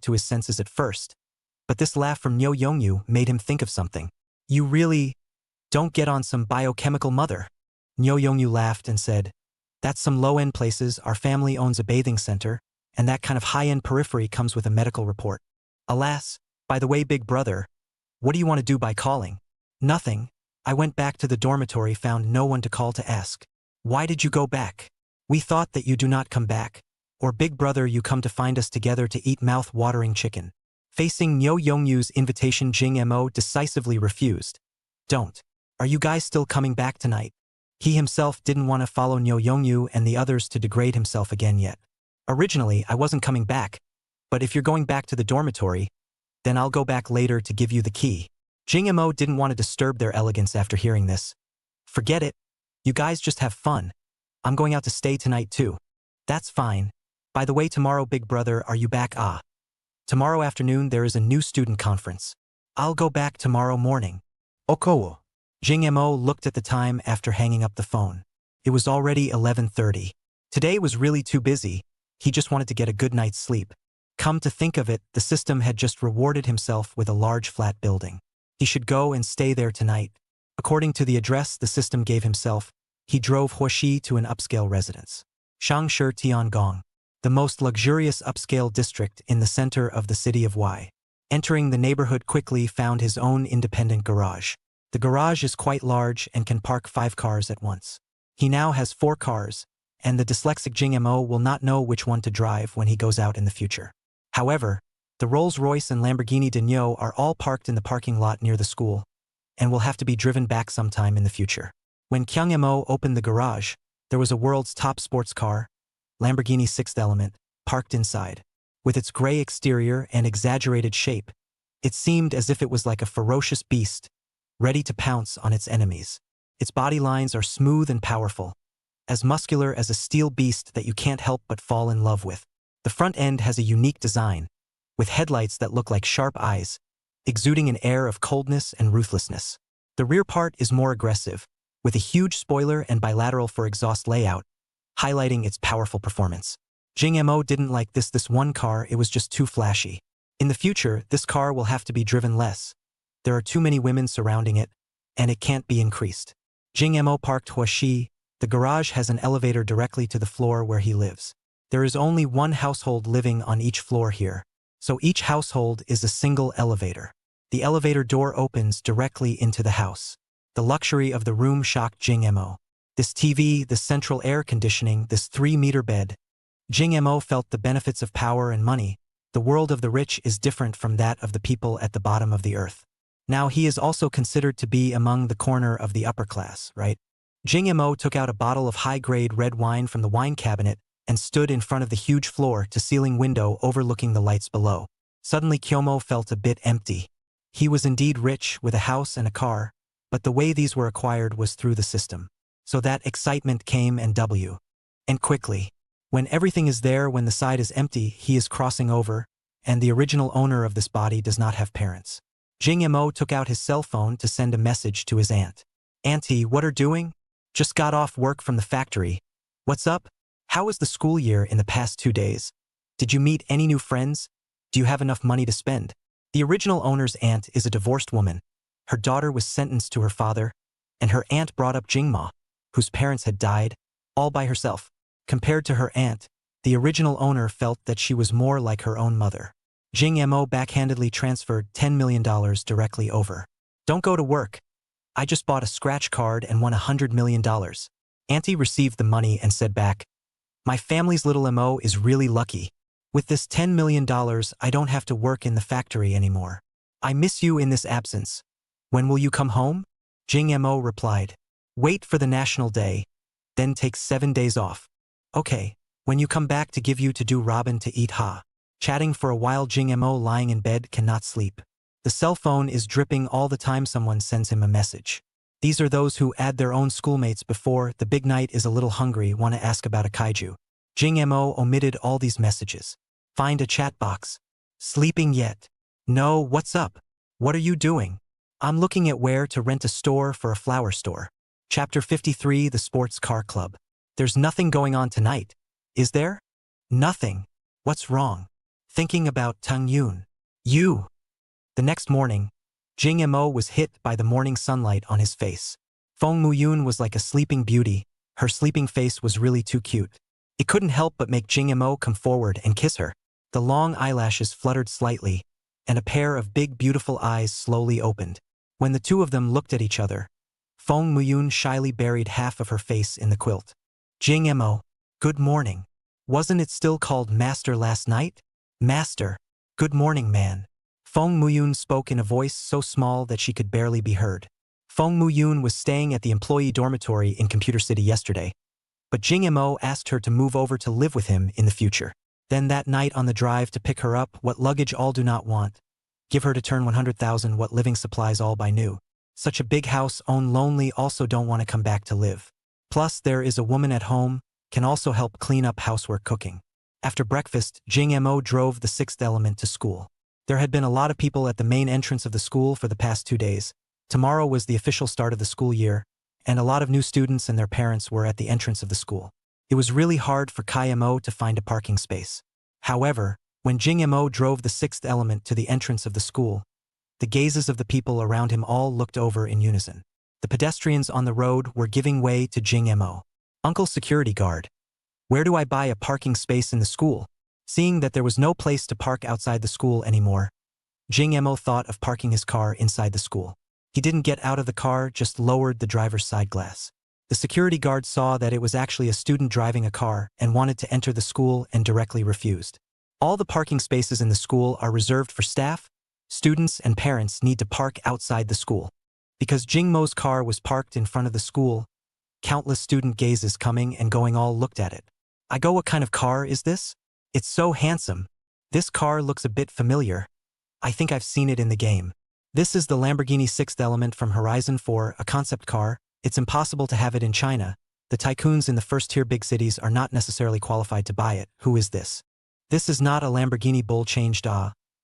to his senses at first, but this laugh from Nyo Yongyu made him think of something. You really don't get on some biochemical mother? Nyo Yongyu laughed and said, that's some low-end places. Our family owns a bathing center, and that kind of high-end periphery comes with a medical report. Alas, by the way, big brother, what do you want to do by calling? Nothing. I went back to the dormitory, found no one to call to ask. Why did you go back? We thought that you do not come back. Or big brother, you come to find us together to eat mouth-watering chicken. Facing Nyo Yongyu's invitation, Jing Mo decisively refused. Don't. Are you guys still coming back tonight? He himself didn't want to follow Nyo Yongyu and the others to degrade himself again yet. Originally, I wasn't coming back, but if you're going back to the dormitory, then I'll go back later to give you the key. Jing Mo didn't want to disturb their elegance after hearing this. Forget it. You guys just have fun. I'm going out to stay tonight too. That's fine. By the way, tomorrow, big brother, are you back? Tomorrow afternoon there is a new student conference. I'll go back tomorrow morning. Okowo. Jing Mo looked at the time after hanging up the phone. It was already 11:30. Today was really too busy. He just wanted to get a good night's sleep. Come to think of it, the system had just rewarded himself with a large flat building. He should go and stay there tonight. According to the address the system gave himself, he drove Huoshi to an upscale residence. Shangshi Tiangong, the most luxurious upscale district in the center of the city of Y. Entering the neighborhood quickly, found his own independent garage. The garage is quite large and can park 5 cars at once. He now has 4 cars, and the dyslexic Jing Mo will not know which one to drive when he goes out in the future. However, the Rolls-Royce and Lamborghini Denyo are all parked in the parking lot near the school, and will have to be driven back sometime in the future. When Kyung Mo opened the garage, there was a world's top sports car, Lamborghini 6th Element, parked inside. With its gray exterior and exaggerated shape, it seemed as if it was like a ferocious beast, ready to pounce on its enemies. Its body lines are smooth and powerful, as muscular as a steel beast that you can't help but fall in love with. The front end has a unique design, with headlights that look like sharp eyes, exuding an air of coldness and ruthlessness. The rear part is more aggressive, with a huge spoiler and bilateral for exhaust layout, highlighting its powerful performance. Jing Mo didn't like this one car, it was just too flashy. In the future, this car will have to be driven less. There are too many women surrounding it, and it can't be increased. Jing Mo parked Huoshi. The garage has an elevator directly to the floor where he lives. There is only one household living on each floor here, so each household is a single elevator. The elevator door opens directly into the house. The luxury of the room shocked Jing Mo. This TV, the central air conditioning, this 3-meter bed. Jing Mo felt the benefits of power and money. The world of the rich is different from that of the people at the bottom of the earth. Now he is also considered to be among the corner of the upper class, right? Jing Mo took out a bottle of high-grade red wine from the wine cabinet and stood in front of the huge floor-to-ceiling window overlooking the lights below. Suddenly Kyomo felt a bit empty. He was indeed rich, with a house and a car, but the way these were acquired was through the system. So that excitement came and quickly. When everything is there, when the side is empty, he is crossing over, and the original owner of this body does not have parents. Jing Mo took out his cell phone to send a message to his aunt. Auntie, what are doing? Just got off work from the factory. What's up? How was the school year in the past 2 days? Did you meet any new friends? Do you have enough money to spend? The original owner's aunt is a divorced woman. Her daughter was sentenced to her father, and her aunt brought up Jingma, whose parents had died, all by herself. Compared to her aunt, the original owner felt that she was more like her own mother. Jing Mo backhandedly transferred $10 million directly over. Don't go to work. I just bought a scratch card and won $100 million. Auntie received the money and said back, my family's little Mo is really lucky. With this $10 million, I don't have to work in the factory anymore. I miss you in this absence. When will you come home? Jing Mo replied, wait for the National Day, then take 7 days off. Okay, when you come back to give you to do Robin to eat Chatting for a while, Jing Mo lying in bed cannot sleep. The cell phone is dripping all the time someone sends him a message. These are those who add their own schoolmates before the big night is a little hungry, want to ask about a kaiju. Jing Mo omitted all these messages. Find a chat box. Sleeping yet? No, what's up? What are you doing? I'm looking at where to rent a store for a flower store. Chapter 53, The Sports Car Club. There's nothing going on tonight, is there? Nothing. What's wrong? thinking about Tung Yun. You. The next morning, Jing Mo was hit by the morning sunlight on his face. Feng Muyun was like a sleeping beauty. Her sleeping face was really too cute. It couldn't help but make Jing Mo come forward and kiss her. The long eyelashes fluttered slightly, and a pair of big beautiful eyes slowly opened. When the two of them looked at each other, Feng Muyun shyly buried half of her face in the quilt. Jing Mo, good morning. Wasn't it still called Master last night? Master. Good morning, man. Feng Muyun spoke in a voice so small that she could barely be heard. Feng Muyun was staying at the employee dormitory in Computer City yesterday, but Jing Mo asked her to move over to live with him in the future. Then that night on the drive to pick her up, what luggage all do not want. Give her to turn 100,000 what living supplies all buy new. Such a big house own lonely also don't want to come back to live. Plus there is a woman at home, can also help clean up housework cooking. After breakfast, Jing Mo drove the sixth element to school. There had been a lot of people at the main entrance of the school for the past 2 days. Tomorrow was the official start of the school year, and a lot of new students and their parents were at the entrance of the school. It was really hard for Kai Mo to find a parking space. However, when Jing Mo drove the sixth element to the entrance of the school, the gazes of the people around him all looked over in unison. The pedestrians on the road were giving way to Jing Mo. Uncle Security Guard, where do I buy a parking space in the school? Seeing that there was no place to park outside the school anymore, Jing Mo thought of parking his car inside the school. He didn't get out of the car, just lowered the driver's side glass. The security guard saw that it was actually a student driving a car and wanted to enter the school and directly refused. All the parking spaces in the school are reserved for staff. Students and parents need to park outside the school. Because Jing Mo's car was parked in front of the school, countless student gazes coming and going all looked at it. I go, what kind of car is this? It's so handsome. This car looks a bit familiar. I think I've seen it in the game. This is the Lamborghini Sixth Element from Horizon 4, a concept car. It's impossible to have it in China. The tycoons in the first-tier big cities are not necessarily qualified to buy it. Who is this? This is not a Lamborghini Bull changed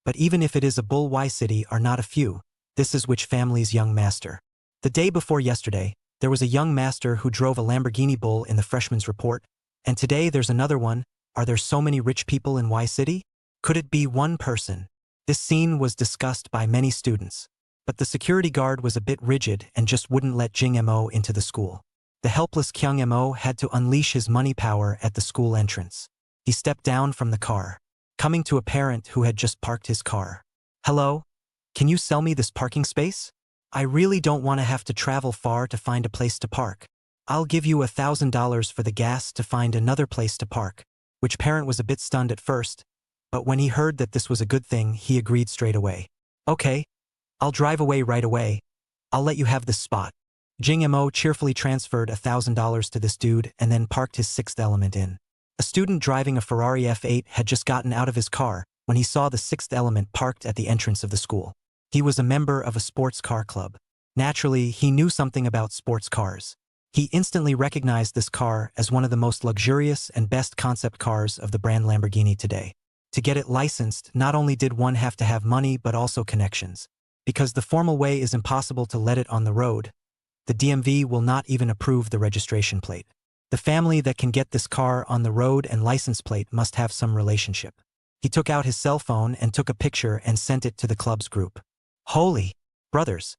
but even if it is a Bull, Y City are not a few. This is which family's young master. The day before yesterday, there was a young master who drove a Lamborghini Bull in the freshman's report, and today there's another one. Are there so many rich people in Y City? Could it be one person? This scene was discussed by many students, but the security guard was a bit rigid and just wouldn't let Jing Mo into the school. The helpless Kyung Mo had to unleash his money power at the school entrance. He stepped down from the car, coming to a parent who had just parked his car. Hello? Can you sell me this parking space? I really don't want to have to travel far to find a place to park. I'll give you $1,000 for the gas to find another place to park. Which parent was a bit stunned at first, but when he heard that this was a good thing, he agreed straight away. Okay, I'll drive away right away. I'll let you have this spot. Jing Mo cheerfully transferred $1,000 to this dude and then parked his sixth element in. A student driving a Ferrari F8 had just gotten out of his car when he saw the sixth element parked at the entrance of the school. He was a member of a sports car club. Naturally, he knew something about sports cars. He instantly recognized this car as one of the most luxurious and best concept cars of the brand Lamborghini today. To get it licensed, not only did one have to have money but also connections. Because the formal way is impossible to let it on the road, the DMV will not even approve the registration plate. The family that can get this car on the road and license plate must have some relationship. He took out his cell phone and took a picture and sent it to the club's group. Holy brothers!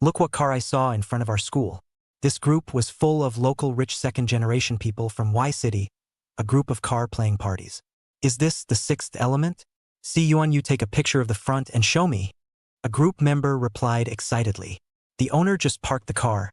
Look what car I saw in front of our school. This group was full of local rich second-generation people from Y City, a group of car-playing parties. Is this the sixth element? See Yuan, you take a picture of the front and show me. A group member replied excitedly. The owner just parked the car.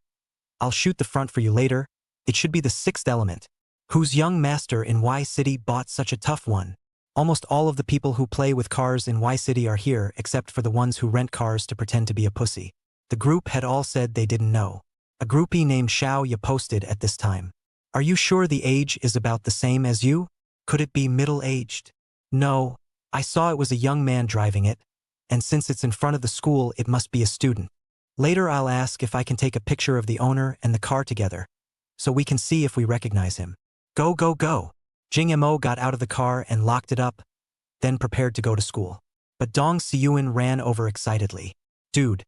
I'll shoot the front for you later. It should be the sixth element. Whose young master in Y City bought such a tough one? Almost all of the people who play with cars in Y City are here except for the ones who rent cars to pretend to be a pussy. The group had all said they didn't know. A groupie named Xiao Ya posted at this time. Are you sure the age is about the same as you? Could it be middle-aged? No, I saw it was a young man driving it, and since it's in front of the school, it must be a student. Later I'll ask if I can take a picture of the owner and the car together, so we can see if we recognize him. Go, go, go! Jing Mo got out of the car and locked it up, then prepared to go to school. But Dong Siyuan ran over excitedly. Dude,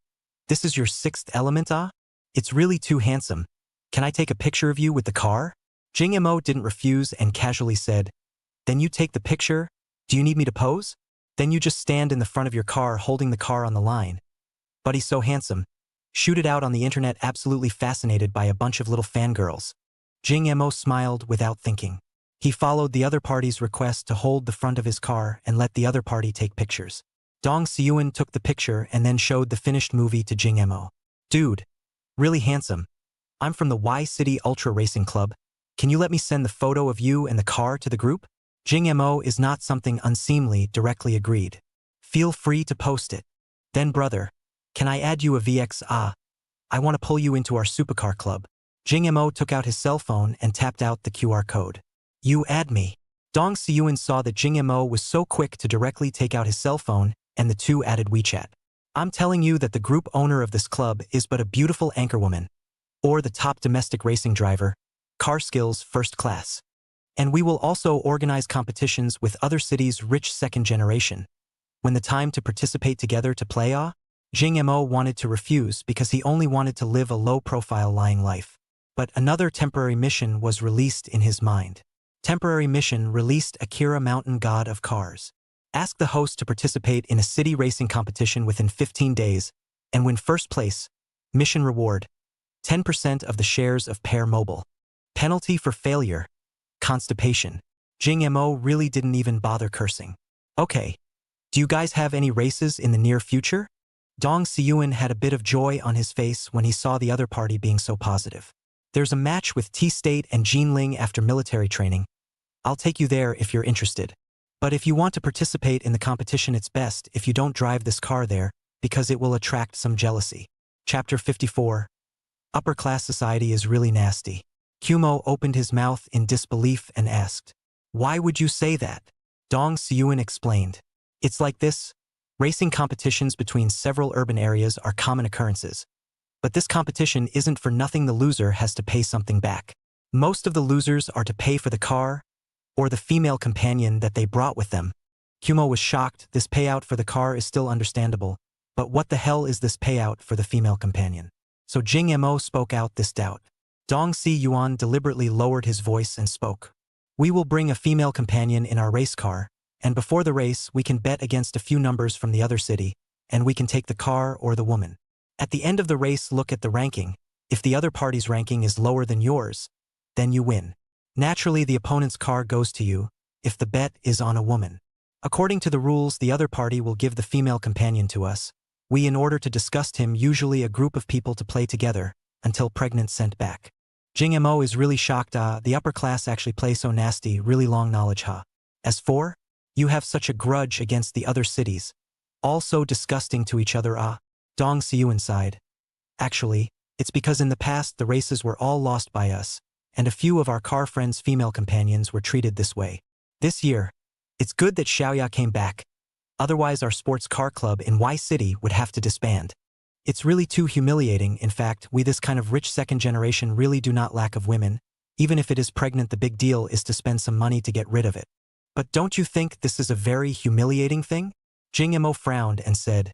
this is your sixth element, ah? It's really too handsome. Can I take a picture of you with the car? Jing Mo didn't refuse and casually said, Then you take the picture? Do you need me to pose? Then you just stand in the front of your car holding the car on the line. But he's so handsome. Shoot it out on the internet, absolutely fascinated by a bunch of little fangirls. Jing Mo smiled without thinking. He followed the other party's request to hold the front of his car and let the other party take pictures. Dong Siyuan took the picture and then showed the finished movie to Jing Mo. Dude, really handsome. I'm from the Y City Ultra Racing Club. Can you let me send the photo of you and the car to the group? Jing Mo is not something unseemly, directly agreed. Feel free to post it. Then brother, can I add you a VX? I want to pull you into our supercar club. Jing Mo took out his cell phone and tapped out the QR code. You add me. Dong Siyuan saw that Jing Mo was so quick to directly take out his cell phone, and the two added WeChat. I'm telling you that the group owner of this club is but a beautiful anchorwoman, or the top domestic racing driver, car skills first class. And we will also organize competitions with other cities' rich second generation. When the time to participate together to play Jing Mo wanted to refuse because he only wanted to live a low-profile lying life. But another temporary mission was released in his mind. Temporary mission released Akira Mountain God of Cars. Ask the host to participate in a city racing competition within 15 days and win first place. Mission reward: 10% of the shares of Pair Mobile. Penalty for failure: constipation. Jing Mo really didn't even bother cursing. Okay, do you guys have any races in the near future? Dong Siyuan had a bit of joy on his face when he saw the other party being so positive. There's a match with T-State and Jinling after military training. I'll take you there if you're interested. But if you want to participate in the competition, it's best if you don't drive this car there, because it will attract some jealousy. Chapter 54. Upper class society is really nasty. Kumo opened his mouth in disbelief and asked, "Why would you say that?" Dong Siyuan explained. It's like this. Racing competitions between several urban areas are common occurrences. But this competition isn't for nothing. The loser has to pay something back. Most of the losers are to pay for the car or the female companion that they brought with them. Kumo was shocked. This payout for the car is still understandable, but what the hell is this payout for the female companion? So Jing Mo spoke out this doubt. Dong Siyuan deliberately lowered his voice and spoke. We will bring a female companion in our race car, and before the race we can bet against a few numbers from the other city, and we can take the car or the woman. At the end of the race, look at the ranking. If the other party's ranking is lower than yours, then you win. Naturally, the opponent's car goes to you, if the bet is on a woman. According to the rules, the other party will give the female companion to us. We, in order to disgust him, usually a group of people to play together, until pregnant sent back. Jing Mo is really shocked. The upper class actually play so nasty, really long knowledge, As for, you have such a grudge against the other cities. All so disgusting to each other, Dong Siyuan sighed. Actually, it's because in the past the races were all lost by us, and a few of our car friends' female companions were treated this way. This year, it's good that Xiaoya came back. Otherwise our sports car club in Y City would have to disband. It's really too humiliating. In fact, we this kind of rich second generation really do not lack of women. Even if it is pregnant, the big deal is to spend some money to get rid of it. But don't you think this is a very humiliating thing? Jing Mo frowned and said,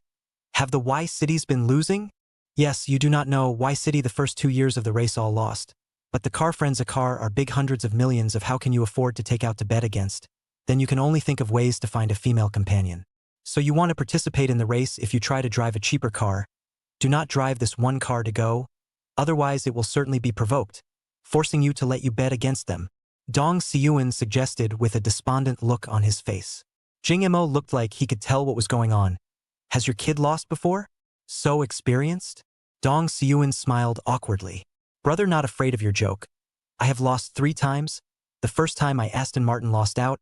have the Y cities been losing? Yes, you do not know. Y City the first 2 years of the race all lost. But the car friends a car are big hundreds of millions of how can you afford to take out to bet against? Then you can only think of ways to find a female companion. So you want to participate in the race. If you try to drive a cheaper car, do not drive this one car to go. Otherwise it will certainly be provoked, forcing you to let you bet against them. Dong Siyuan suggested with a despondent look on his face. Jing Mo looked like he could tell what was going on. Has your kid lost before? So experienced? Dong Siyuan smiled awkwardly. Brother, not afraid of your joke. I have lost 3 times. The first time I Aston Martin lost out.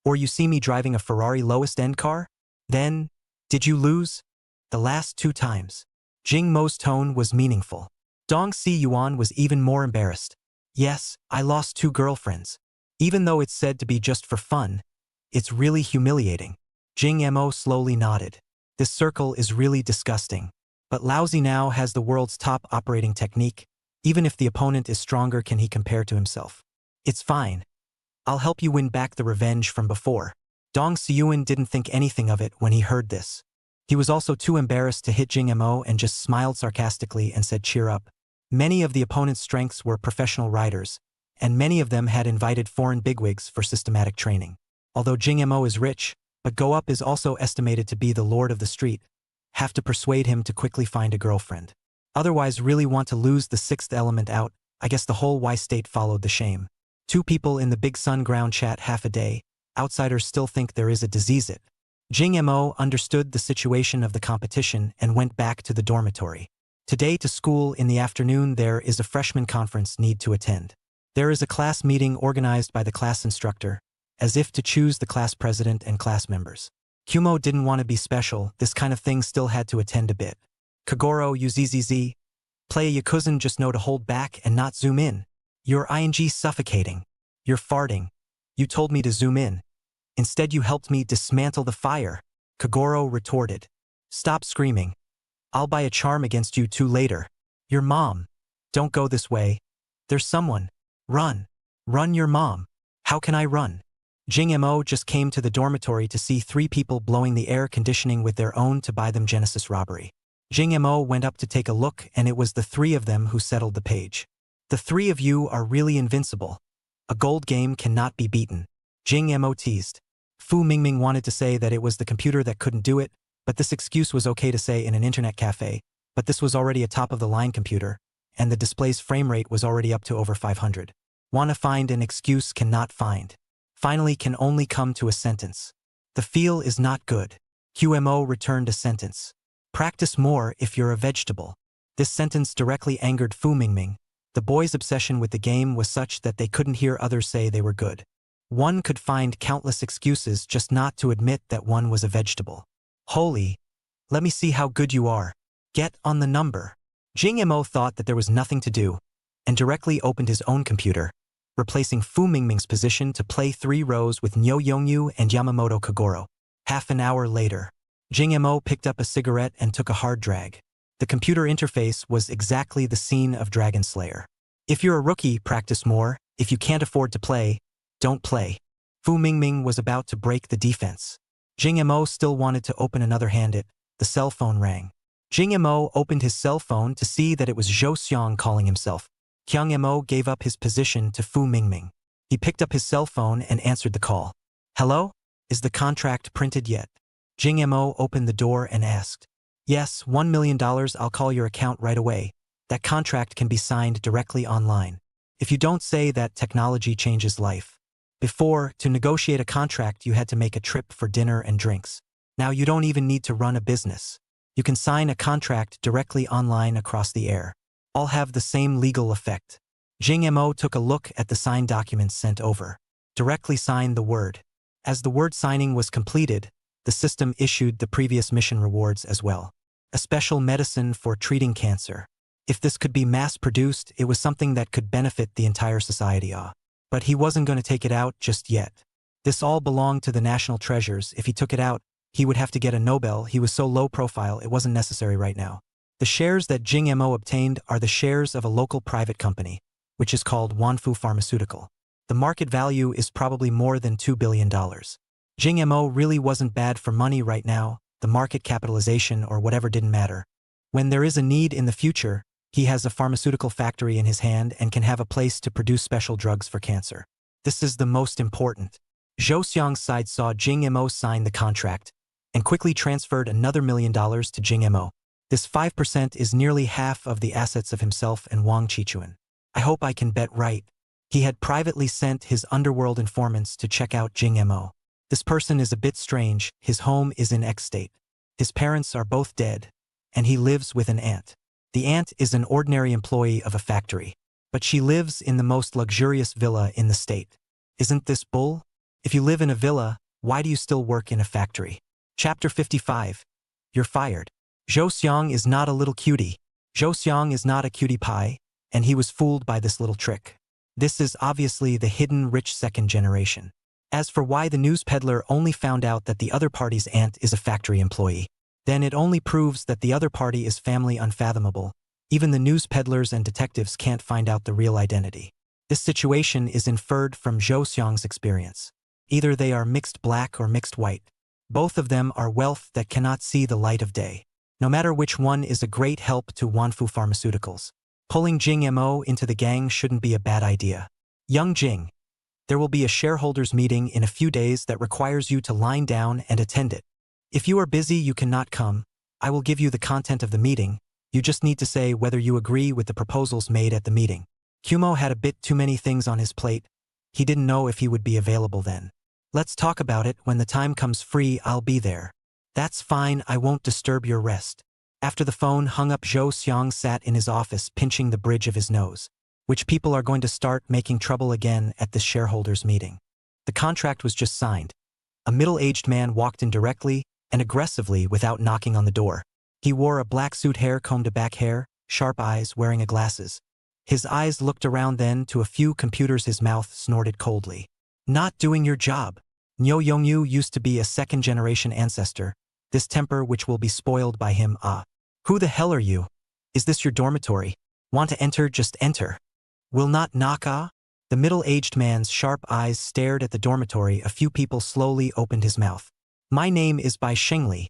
Or you see me driving a Ferrari lowest end car? Then, did you lose? The last 2 times. Jing Mo's tone was meaningful. Dong Siyuan was even more embarrassed. Yes, I lost 2 girlfriends. Even though it's said to be just for fun, it's really humiliating. Jing Mo slowly nodded. This circle is really disgusting. But Lousy now has the world's top operating technique. Even if the opponent is stronger, can he compare to himself? It's fine. I'll help you win back the revenge from before. Dong Siyuan didn't think anything of it when he heard this. He was also too embarrassed to hit Jing Mo and just smiled sarcastically and said, cheer up. Many of the opponent's strengths were professional riders, and many of them had invited foreign bigwigs for systematic training. Although Jing Mo is rich, But Go Up is also estimated to be the lord of the street. Have to persuade him to quickly find a girlfriend. Otherwise really want to lose the sixth element out. I guess the whole Y state followed the shame. Two people in the Big Sun ground chat half a day. Outsiders still think there is a disease it. Jing Mo understood the situation of the competition and went back to the dormitory. Today to school in the afternoon there is a freshman conference need to attend. There is a class meeting organized by the class instructor, as if to choose the class president and class members. Kumo didn't want to be special, this kind of thing still had to attend a bit. Kagoro UZZZ. Play a Yakuza just know to hold back and not zoom in. You're ing suffocating. You're farting. You told me to zoom in. Instead you helped me dismantle the fire. Kagoro retorted. Stop screaming. I'll buy a charm against you two later. Your mom. Don't go this way. There's someone. Run. Run your mom. How can I run? Jing Mo just came to the dormitory to see three people blowing the air conditioning with their own to buy them Genesis robbery. Jing Mo went up to take a look and it was the three of them who settled the page. The three of you are really invincible. A gold game cannot be beaten. Jing Mo teased. Fu Mingming wanted to say that it was the computer that couldn't do it, but this excuse was okay to say in an internet cafe, but this was already a top-of-the-line computer, and the display's frame rate was already up to over 500. Wanna find an excuse cannot find. Finally can only come to a sentence. The feel is not good. QMO returned a sentence. Practice more if you're a vegetable. This sentence directly angered Fu Mingming. The boys' obsession with the game was such that they couldn't hear others say they were good. One could find countless excuses just not to admit that one was a vegetable. Holy, let me see how good you are. Get on the number. Jing Mo thought that there was nothing to do, and directly opened his own computer, replacing Fu Mingming's position to play 3 rows with Nyo Yongyu and Yamamoto Kagoro. Half an hour later, Jing Mo picked up a cigarette and took a hard drag. The computer interface was exactly the scene of Dragon Slayer. If you're a rookie, practice more. If you can't afford to play, don't play. Fu Mingming was about to break the defense. Jing Mo still wanted to open another hand. The cell phone rang. Jing Mo opened his cell phone to see that it was Zhou Xiang calling himself. Kyung Mo gave up his position to Fu Mingming. He picked up his cell phone and answered the call. Hello? Is the contract printed yet? Jing Mo opened the door and asked. Yes, $1 million, I'll call your account right away. That contract can be signed directly online. If you don't say that technology changes life. Before, to negotiate a contract you had to make a trip for dinner and drinks. Now you don't even need to run a business. You can sign a contract directly online across the air. All have the same legal effect. Jing Mo took a look at the signed documents sent over. Directly signed the word. As the word signing was completed, the system issued the previous mission rewards as well. A special medicine for treating cancer. If this could be mass-produced, it was something that could benefit the entire society. But he wasn't going to take it out just yet. This all belonged to the national treasures. If he took it out, he would have to get a Nobel. He was so low profile it wasn't necessary right now. The shares that Jing Mo obtained are the shares of a local private company, which is called Wanfu Pharmaceutical. The market value is probably more than $2 billion. Jing Mo really wasn't bad for money right now. The market capitalization or whatever didn't matter. When there is a need in the future, he has a pharmaceutical factory in his hand and can have a place to produce special drugs for cancer. This is the most important. Zhou Xiang's side saw Jing Mo sign the contract and quickly transferred another $1 million to Jing Mo. This 5% is nearly half of the assets of himself and Wang Qichuan. I hope I can bet right. He had privately sent his underworld informants to check out Jing Mo. This person is a bit strange. His home is in X state. His parents are both dead, and he lives with an aunt. The aunt is an ordinary employee of a factory, but she lives in the most luxurious villa in the state. Isn't this bull? If you live in a villa, why do you still work in a factory? Chapter 55. You're fired. Zhou Xiang is not a little cutie. Zhou Xiang is not a cutie pie, and he was fooled by this little trick. This is obviously the hidden rich second generation. As for why the news peddler only found out that the other party's aunt is a factory employee, then it only proves that the other party is family unfathomable. Even the news peddlers and detectives can't find out the real identity. This situation is inferred from Zhou Xiang's experience. Either they are mixed black or mixed white. Both of them are wealth that cannot see the light of day. No matter which one is a great help to Wanfu Pharmaceuticals. Pulling Jing Mo into the gang shouldn't be a bad idea. Young Jing. There will be a shareholders meeting in a few days that requires you to line down and attend it. If you are busy, you cannot come. I will give you the content of the meeting. You just need to say whether you agree with the proposals made at the meeting. Kumo had a bit too many things on his plate. He didn't know if he would be available then. Let's talk about it. When the time comes free, I'll be there. That's fine, I won't disturb your rest. After the phone hung up, Zhou Xiang sat in his office pinching the bridge of his nose. Which people are going to start making trouble again at this shareholders meeting? The contract was just signed. A middle-aged man walked in directly and aggressively without knocking on the door. He wore a black suit, hair combed to back hair, sharp eyes, wearing glasses. His eyes looked around then to a few computers. His mouth snorted coldly. Not doing your job. Nyo Yongyu used to be a second-generation ancestor. This temper which will be spoiled by him. Who the hell are you? Is this your dormitory? Want to enter? Just enter. Will not knock. The middle-aged man's sharp eyes stared at the dormitory. A few people slowly opened his mouth. My name is Bai Shengli.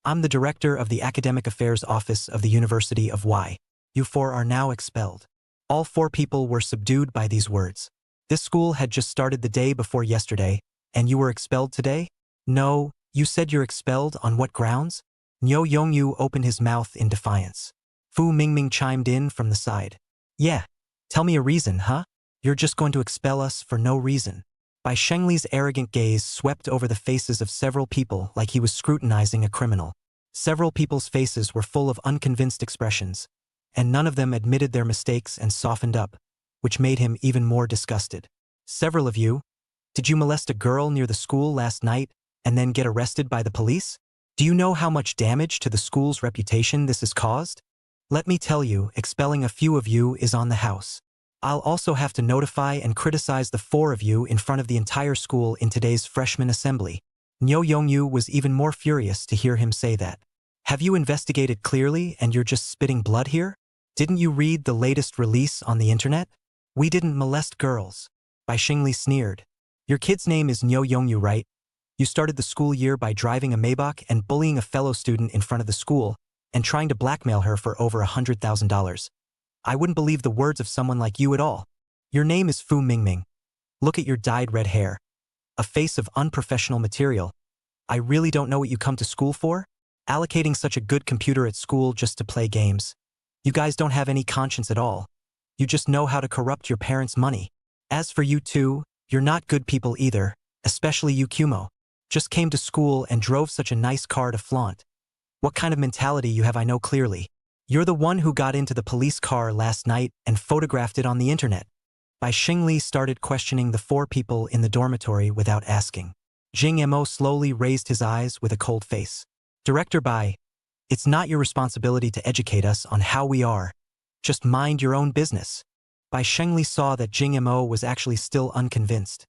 I'm the director of the Academic Affairs Office of the University of Y. You four are now expelled. All four people were subdued by these words. This school had just started the day before yesterday, and you were expelled today? No, you said you're expelled. On what grounds? Nyo Yongyu opened his mouth in defiance. Fu Mingming chimed in from the side. Yeah, tell me a reason, huh? You're just going to expel us for no reason. Bai Shengli's arrogant gaze swept over the faces of several people like he was scrutinizing a criminal. Several people's faces were full of unconvinced expressions, and none of them admitted their mistakes and softened up, which made him even more disgusted. Several of you, did you molest a girl near the school last night and then get arrested by the police? Do you know how much damage to the school's reputation this has caused? Let me tell you, expelling a few of you is on the house. I'll also have to notify and criticize the four of you in front of the entire school in today's freshman assembly. Nyo Yongyu was even more furious to hear him say that. Have you investigated clearly and you're just spitting blood here? Didn't you read the latest release on the internet? We didn't molest girls. Bai Shengli sneered. Your kid's name is Nyo Yongyu, right? You started the school year by driving a Maybach and bullying a fellow student in front of the school and trying to blackmail her for over $100,000. I wouldn't believe the words of someone like you at all. Your name is Fu Mingming. Look at your dyed red hair. A face of unprofessional material. I really don't know what you come to school for? Allocating such a good computer at school just to play games. You guys don't have any conscience at all. You just know how to corrupt your parents' money. As for you two, you're not good people either, especially you Kumo. Just came to school and drove such a nice car to flaunt. What kind of mentality you have I know clearly. You're the one who got into the police car last night and photographed it on the internet. Bai Shengli started questioning the four people in the dormitory without asking. Jing Mo slowly raised his eyes with a cold face. Director Bai, it's not your responsibility to educate us on how we are. Just mind your own business. Bai Shengli saw that Jing Mo was actually still unconvinced,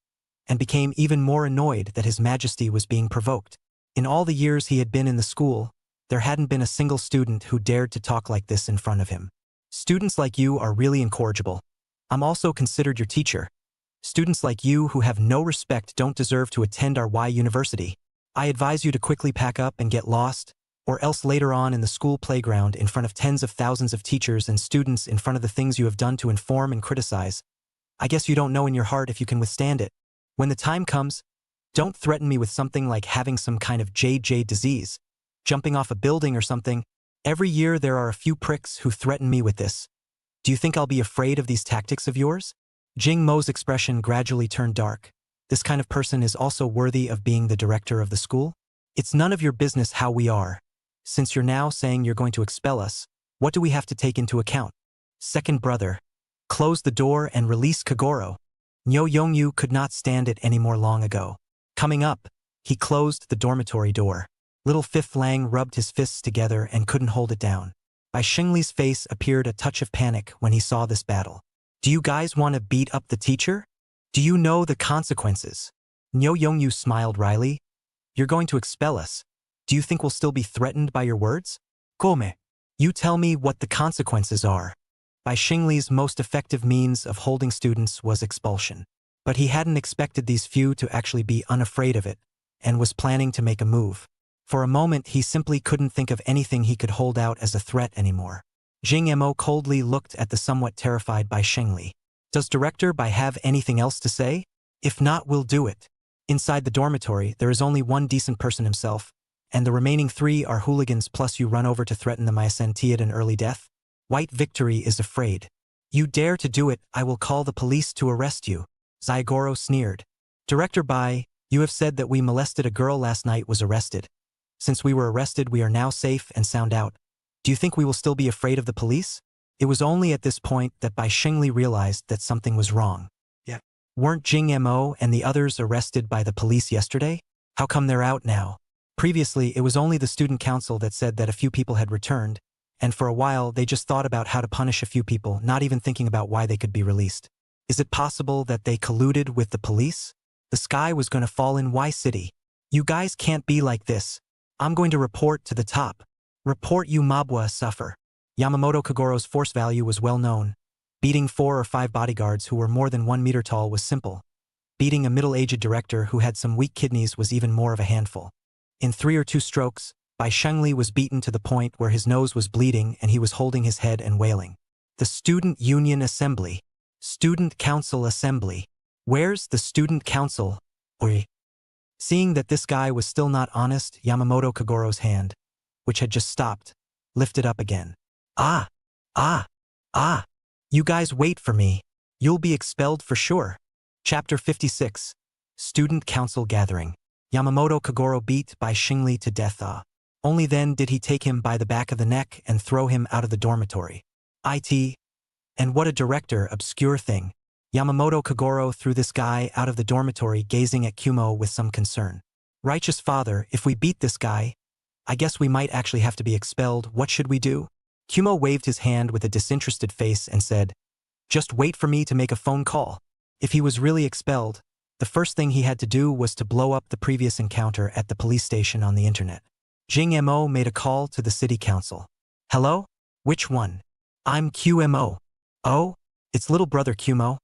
and became even more annoyed that His Majesty was being provoked. In all the years he had been in the school, there hadn't been a single student who dared to talk like this in front of him. Students like you are really incorrigible. I'm also considered your teacher. Students like you who have no respect don't deserve to attend our Y University. I advise you to quickly pack up and get lost, or else later on in the school playground in front of tens of thousands of teachers and students in front of the things you have done to inform and criticize. I guess you don't know in your heart if you can withstand it. When the time comes, don't threaten me with something like having some kind of JJ disease, jumping off a building or something. Every year there are a few pricks who threaten me with this. Do you think I'll be afraid of these tactics of yours? Jing Mo's expression gradually turned dark. This kind of person is also worthy of being the director of the school? It's none of your business how we are. Since you're now saying you're going to expel us, what do we have to take into account? Second brother, close the door and release Kagoro. Nyo Yongyu could not stand it anymore long ago. Coming up, he closed the dormitory door. Little Fifth Lang rubbed his fists together and couldn't hold it down. Bai Shengli's face appeared a touch of panic when he saw this battle. Do you guys want to beat up the teacher? Do you know the consequences? Nyo Yongyu smiled wryly. You're going to expel us. Do you think we'll still be threatened by your words? Come. You tell me what the consequences are. Bai Shengli's most effective means of holding students was expulsion. But he hadn't expected these few to actually be unafraid of it, and was planning to make a move. For a moment he simply couldn't think of anything he could hold out as a threat anymore. Jing Mo coldly looked at the somewhat terrified Bai Shengli. Does Director Bai have anything else to say? If not, we'll do it. Inside the dormitory, there is only one decent person himself, and the remaining 3 are hooligans plus you run over to threaten the SSS-tier an early death? White Victory is afraid. You dare to do it, I will call the police to arrest you. Zyagoro sneered. Director Bai, you have said that we molested a girl last night was arrested. Since we were arrested, we are now safe and sound out. Do you think we will still be afraid of the police? It was only at this point that Bai Shengli realized that something was wrong. Yeah. Weren't Jing Mo and the others arrested by the police yesterday? How come they're out now? Previously, it was only the student council that said that a few people had returned, and for a while they just thought about how to punish a few people, not even thinking about why they could be released. Is it possible that they colluded with the police? The sky was going to fall in Y City. You guys can't be like this. I'm going to report to the top. Report you Mabwa suffer. Yamamoto Kagoro's force value was well known. Beating 4 or 5 bodyguards who were more than 1 meter tall was simple. Beating a middle-aged director who had some weak kidneys was even more of a handful. In 3 or 2 strokes, Bai Shengli was beaten to the point where his nose was bleeding and he was holding his head and wailing. The Student Union Assembly. Student Council Assembly. Where's the Student Council? Oi. Seeing that this guy was still not honest, Yamamoto Kagoro's hand, which had just stopped, lifted up again. Ah! You guys wait for me. You'll be expelled for sure. Chapter 56. Student Council Gathering. Yamamoto Kagoro beat Bai Shengli to death. Only then did he take him by the back of the neck and throw him out of the dormitory. And what a director, obscure thing. Yamamoto Kagoro threw this guy out of the dormitory, gazing at Kumo with some concern. Righteous father, if we beat this guy, I guess we might actually have to be expelled. What should we do? Kumo waved his hand with a disinterested face and said, just wait for me to make a phone call. If he was really expelled, the first thing he had to do was to blow up the previous encounter at the police station on the internet. Jing Mo made a call to the city council. Hello? Which one? I'm QMO. Oh? It's little brother Kumo.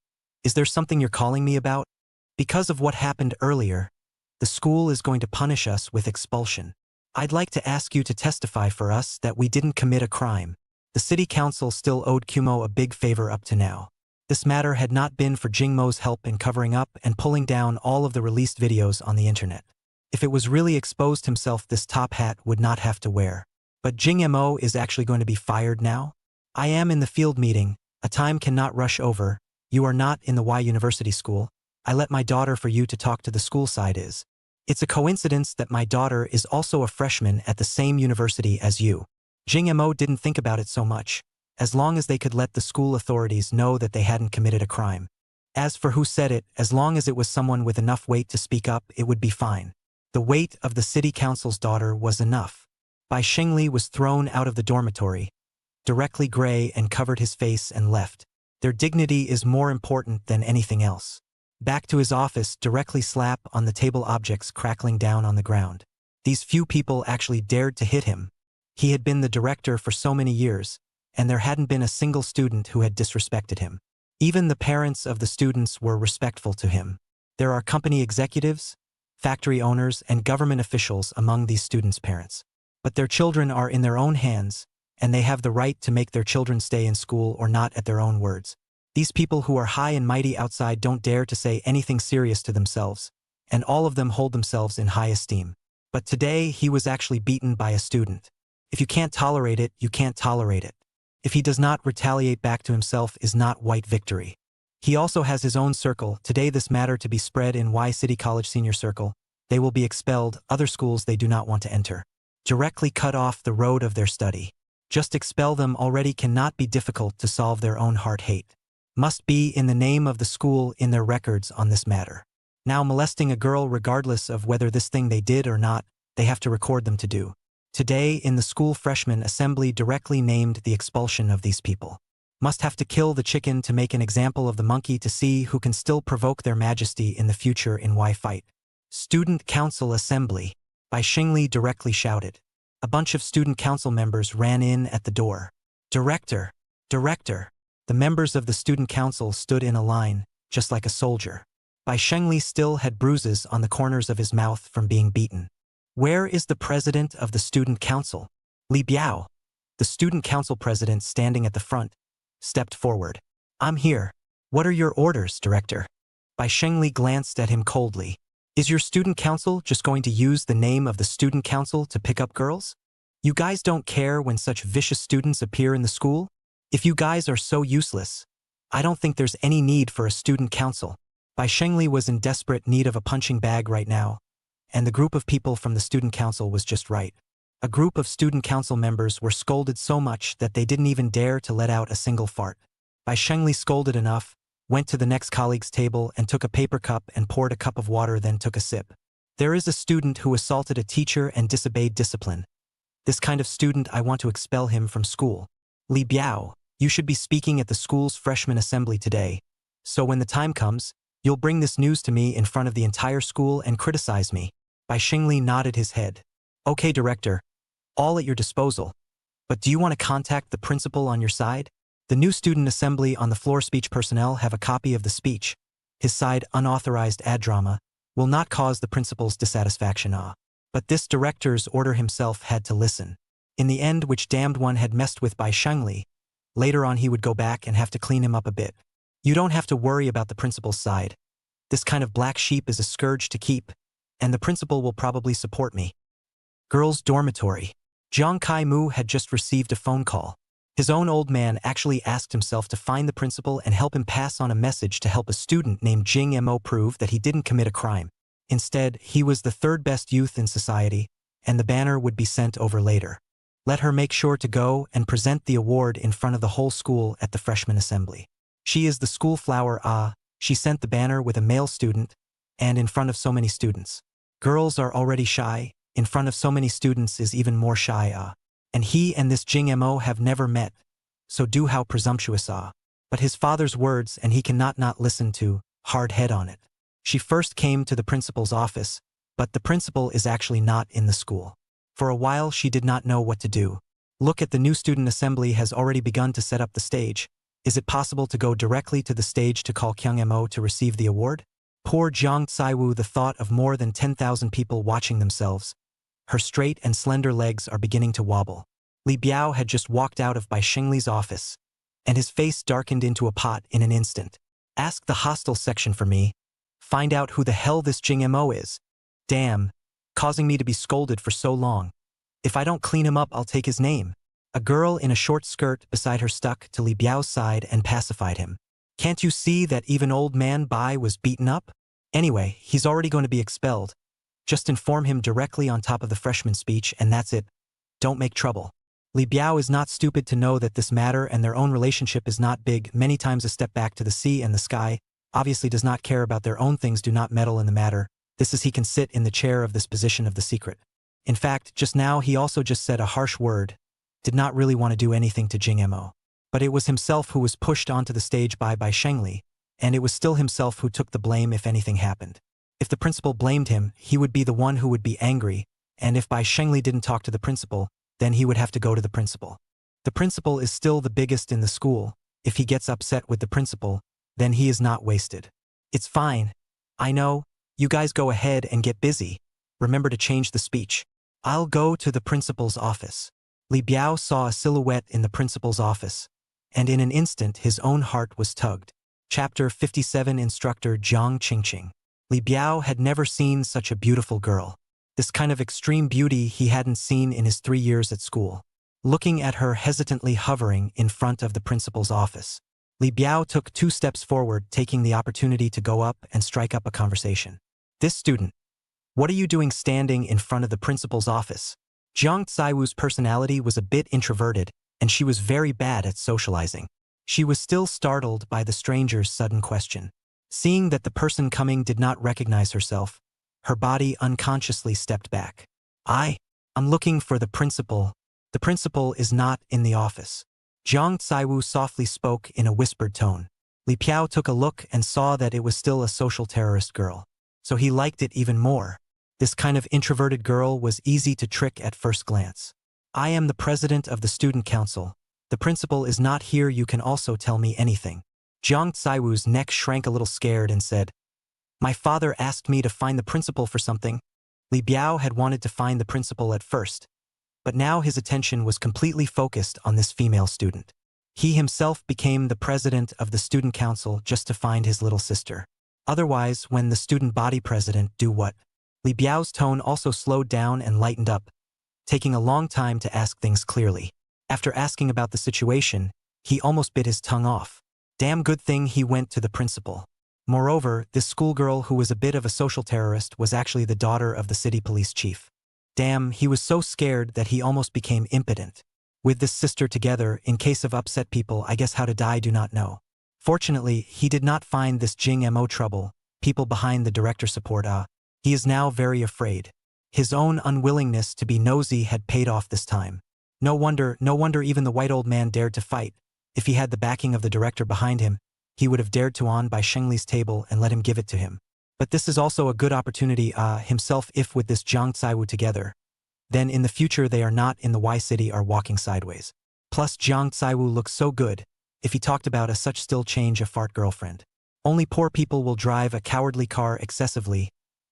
Is there something you're calling me about? Because of what happened earlier, the school is going to punish us with expulsion. I'd like to ask you to testify for us that we didn't commit a crime. The city council still owed Kumo a big favor up to now. This matter had not been for Jingmo's help in covering up and pulling down all of the released videos on the internet. If it was really exposed himself, this top hat would not have to wear. But Jing Mo is actually going to be fired now? I am in the field meeting. A time cannot rush over. You are not in the Y University school. I let my daughter for you to talk to the school side is. It's a coincidence that my daughter is also a freshman at the same university as you. Jing Mo didn't think about it so much, as long as they could let the school authorities know that they hadn't committed a crime. As for who said it, as long as it was someone with enough weight to speak up, it would be fine. The weight of the city council's daughter was enough. Bai Shengli was thrown out of the dormitory, directly gray, and covered his face and left. Their dignity is more important than anything else. Back to his office, directly slap on the table, objects crackling down on the ground. These few people actually dared to hit him. He had been the director for so many years, and there hadn't been a single student who had disrespected him. Even the parents of the students were respectful to him. There are company executives, factory owners, and government officials among these students' parents. But their children are in their own hands, and they have the right to make their children stay in school or not at their own words. These people who are high and mighty outside don't dare to say anything serious to themselves, and all of them hold themselves in high esteem. But today he was actually beaten by a student. If you can't tolerate it, you can't tolerate it. If he does not retaliate back to himself is not white victory. He also has his own circle. Today this matter to be spread in Y City College Senior Circle. They will be expelled, other schools they do not want to enter. Directly cut off the road of their study. Just expel them already cannot be difficult to solve their own heart hate. Must be in the name of the school in their records on this matter. Now molesting a girl, regardless of whether this thing they did or not, they have to record them to do. Today in the school freshman assembly directly named the expulsion of these people. Must have to kill the chicken to make an example of the monkey to see who can still provoke their majesty in the future in Y fight. Student Council Assembly. Bai Shengli directly shouted. A bunch of student council members ran in at the door. Director! Director! The members of the student council stood in a line, just like a soldier. Bai Shengli still had bruises on the corners of his mouth from being beaten. Where is the president of the student council? Li Biao, the student council president standing at the front, stepped forward. I'm here. What are your orders, director? Bai Shengli glanced at him coldly. Is your student council just going to use the name of the student council to pick up girls? You guys don't care when such vicious students appear in the school? If you guys are so useless, I don't think there's any need for a student council. Bai Shengli was in desperate need of a punching bag right now, and the group of people from the student council was just right. A group of student council members were scolded so much that they didn't even dare to let out a single fart. Bai Shengli scolded enough, went to the next colleague's table and took a paper cup and poured a cup of water, then took a sip. There is a student who assaulted a teacher and disobeyed discipline. This kind of student, I want to expel him from school. Li Biao, you should be speaking at the school's freshman assembly today. So when the time comes, you'll bring this news to me in front of the entire school and criticize me. Bai Shengli nodded his head. Okay, director. All at your disposal. But do you want to contact the principal on your side? The new student assembly on the floor speech personnel have a copy of the speech. His side unauthorized ad drama will not cause the principal's dissatisfaction. But this director's order himself had to listen. In the end, which damned one had messed with Bai Shengli, later on he would go back and have to clean him up a bit. You don't have to worry about the principal's side. This kind of black sheep is a scourge to keep, and the principal will probably support me. Girls' dormitory. Jiang Kai-mu had just received a phone call. His own old man actually asked himself to find the principal and help him pass on a message to help a student named Jing Mo prove that he didn't commit a crime. Instead, he was the third best youth in society, and the banner would be sent over later. Let her make sure to go and present the award in front of the whole school at the freshman assembly. She is the school flower. She sent the banner with a male student, and in front of so many students. Girls are already shy, in front of so many students is even more shy. And he and this Jing Mo have never met, so do how presumptuous. But his father's words, and he cannot not listen to, hard head on it. She first came to the principal's office, but the principal is actually not in the school. For a while she did not know what to do. Look at the new student assembly has already begun to set up the stage. Is it possible to go directly to the stage to call Kyung Mo to receive the award? Poor Jiang Tsaiwu, the thought of more than 10,000 people watching themselves. Her straight and slender legs are beginning to wobble. Li Biao had just walked out of Bai Shengli's office, and his face darkened into a pot in an instant. Ask the hostel section for me. Find out who the hell this Jing Mo is. Damn, causing me to be scolded for so long. If I don't clean him up, I'll take his name. A girl in a short skirt beside her stuck to Li Biao's side and pacified him. Can't you see that even old man Bai was beaten up? Anyway, he's already going to be expelled. Just inform him directly on top of the freshman speech, and that's it. Don't make trouble. Li Biao is not stupid to know that this matter and their own relationship is not big. Many times a step back to the sea and the sky, obviously does not care about their own things, do not meddle in the matter. This is he can sit in the chair of this position of the secret. In fact, just now he also just said a harsh word, did not really want to do anything to Jing Mo. But it was himself who was pushed onto the stage by Shengli, and it was still himself who took the blame if anything happened. If the principal blamed him, he would be the one who would be angry, and if Bai Shengli didn't talk to the principal, then he would have to go to the principal. The principal is still the biggest in the school. If he gets upset with the principal, then he is not wasted. It's fine. I know. You guys go ahead and get busy. Remember to change the speech. I'll go to the principal's office. Li Biao saw a silhouette in the principal's office, and in an instant his own heart was tugged. Chapter 57. Instructor Jiang Qingqing. Li Biao had never seen such a beautiful girl. This kind of extreme beauty he hadn't seen in his 3 years at school. Looking at her hesitantly hovering in front of the principal's office, Li Biao took 2 steps forward, taking the opportunity to go up and strike up a conversation. This student, what are you doing standing in front of the principal's office? Jiang Tsaiwu's personality was a bit introverted, and she was very bad at socializing. She was still startled by the stranger's sudden question. Seeing that the person coming did not recognize herself, her body unconsciously stepped back. I'm looking for the principal. The principal is not in the office. Jiang Tsaiwu softly spoke in a whispered tone. Li Biao took a look and saw that it was still a social terrorist girl. So he liked it even more. This kind of introverted girl was easy to trick at first glance. I am the president of the student council. The principal is not here. You can also tell me anything. Jiang Tsaiwu's neck shrank a little scared and said, My father asked me to find the principal for something. Li Biao had wanted to find the principal at first, but now his attention was completely focused on this female student. He himself became the president of the student council just to find his little sister. Otherwise, when the student body president do what? Li Biao's tone also slowed down and lightened up, taking a long time to ask things clearly. After asking about the situation, he almost bit his tongue off. Damn good thing he went to the principal. Moreover, this schoolgirl who was a bit of a social terrorist was actually the daughter of the city police chief. Damn, he was so scared that he almost became impotent. With this sister together, in case of upset people, I guess how to die do not know. Fortunately, he did not find this Jing Mo trouble, people behind the director support He is now very afraid. His own unwillingness to be nosy had paid off this time. No wonder even the white old man dared to fight. If he had the backing of the director behind him, he would have dared to on by Shengli's table and let him give it to him. But this is also a good opportunity himself if with this Jiang Caiwu together. Then in the future they are not in the Y city are walking sideways. Plus Jiang Caiwu looks so good, if he talked about a such still change a fart girlfriend. Only poor people will drive a cowardly car excessively.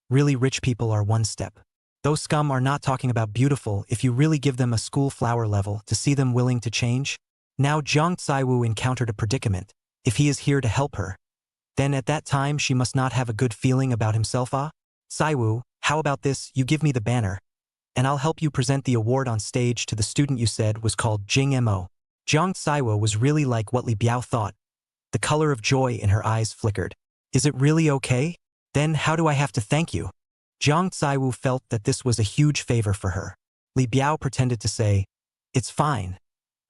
Really rich people are one step. Those scum are not talking about beautiful if you really give them a school flower level to see them willing to change. Now Jiang Caiwu encountered a predicament. If he is here to help her, then at that time she must not have a good feeling about himself. Caiwu, how about this, you give me the banner, and I'll help you present the award on stage to the student you said was called Jing Mo. Jiang Caiwu was really like what Li Biao thought. The color of joy in her eyes flickered. Is it really okay? Then how do I have to thank you? Jiang Caiwu felt that this was a huge favor for her. Li Biao pretended to say, it's fine.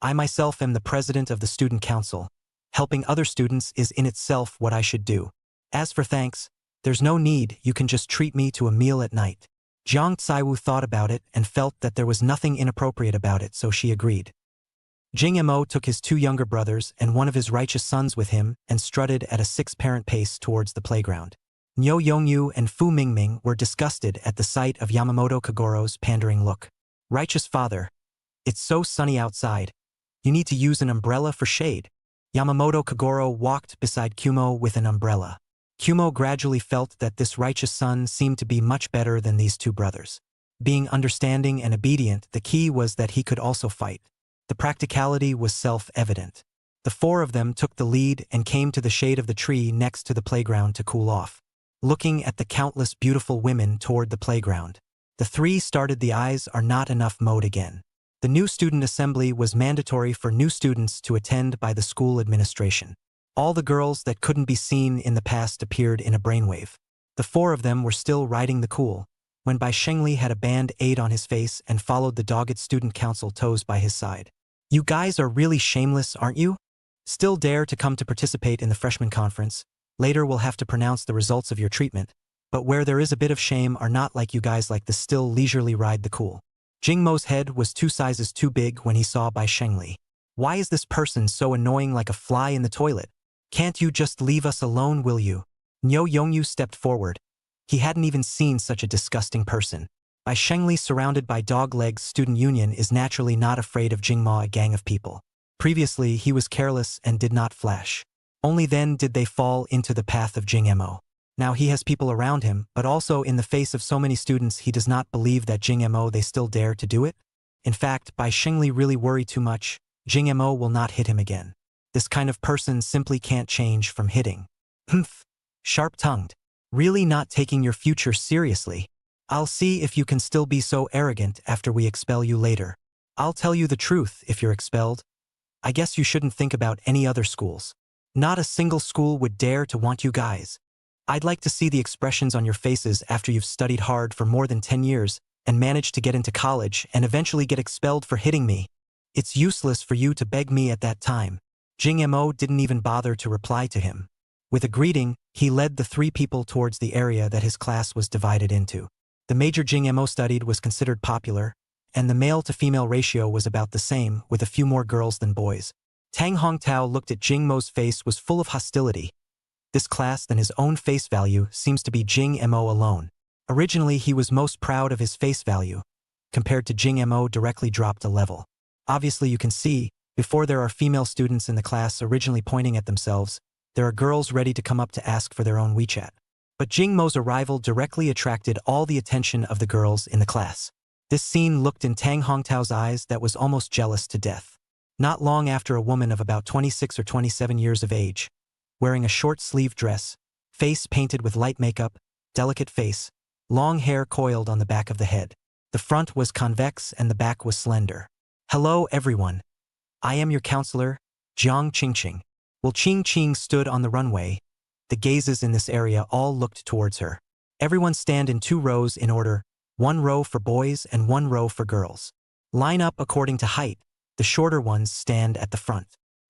I myself am the president of the student council. Helping other students is in itself what I should do. As for thanks, there's no need, you can just treat me to a meal at night. Jiang Caiwu thought about it and felt that there was nothing inappropriate about it, so she agreed. Jing Mo took his two younger brothers and one of his righteous sons with him and strutted at a six-parent pace towards the playground. Niu Yongyu and Fu Mingming were disgusted at the sight of Yamamoto Kagoro's pandering look. Righteous father, it's so sunny outside. You need to use an umbrella for shade. Yamamoto Kagoro walked beside Kumo with an umbrella. Kumo gradually felt that this righteous son seemed to be much better than these two brothers. Being understanding and obedient, the key was that he could also fight. The practicality was self-evident. The four of them took the lead and came to the shade of the tree next to the playground to cool off. Looking at the countless beautiful women toward the playground, the three started the eyes are not enough mode again. The new student assembly was mandatory for new students to attend by the school administration. All the girls that couldn't be seen in the past appeared in a brainwave. The four of them were still riding the cool, when Bai Shengli had a band-aid on his face and followed the dogged student council toes by his side. You guys are really shameless, aren't you? Still dare to come to participate in the freshman conference. Later we'll have to pronounce the results of your treatment, but where there is a bit of shame are not like you guys like the still leisurely ride the cool. Jing Mo's head was 2 sizes too big when he saw Bai Shengli. Why is this person so annoying like a fly in the toilet? Can't you just leave us alone, will you? Niu Yongyu stepped forward. He hadn't even seen such a disgusting person. Bai Shengli, surrounded by dog legs student union, is naturally not afraid of Jingma, a gang of people. Previously, he was careless and did not flash. Only then did they fall into the path of Jing Mo. Now he has people around him, but also in the face of so many students he does not believe that Jing Mo they still dare to do it. In fact, Bai Shengli really worry too much, Jing Mo will not hit him again. This kind of person simply can't change from hitting. Humph. Sharp-tongued. Really not taking your future seriously. I'll see if you can still be so arrogant after we expel you later. I'll tell you the truth if you're expelled. I guess you shouldn't think about any other schools. Not a single school would dare to want you guys. I'd like to see the expressions on your faces after you've studied hard for more than 10 years and managed to get into college and eventually get expelled for hitting me. It's useless for you to beg me at that time. Jing Mo didn't even bother to reply to him. With a greeting, he led the 3 people towards the area that his class was divided into. The major Jing Mo studied was considered popular, and the male-to-female ratio was about the same, with a few more girls than boys. Tang Hongtao looked at Jing Mo's face was full of hostility. This class than his own face value seems to be Jing Mo alone. Originally he was most proud of his face value. Compared to Jing Mo directly dropped a level. Obviously you can see, before there are female students in the class originally pointing at themselves, there are girls ready to come up to ask for their own WeChat. But Jing Mo's arrival directly attracted all the attention of the girls in the class. This scene looked in Tang Hongtao's eyes that was almost jealous to death. Not long after, a woman of about 26 or 27 years of age, wearing a short-sleeved dress, Face painted with light makeup, delicate face, long hair coiled on the back of the head. The front was convex and the back was slender. Hello everyone. I am your counselor, Jiang Qingqing. While Qing Qing stood on the runway, the gazes in this area all looked towards her. Everyone stand in 2 rows in order, 1 row for boys and 1 row for girls. Line up according to height, the shorter ones stand at the front.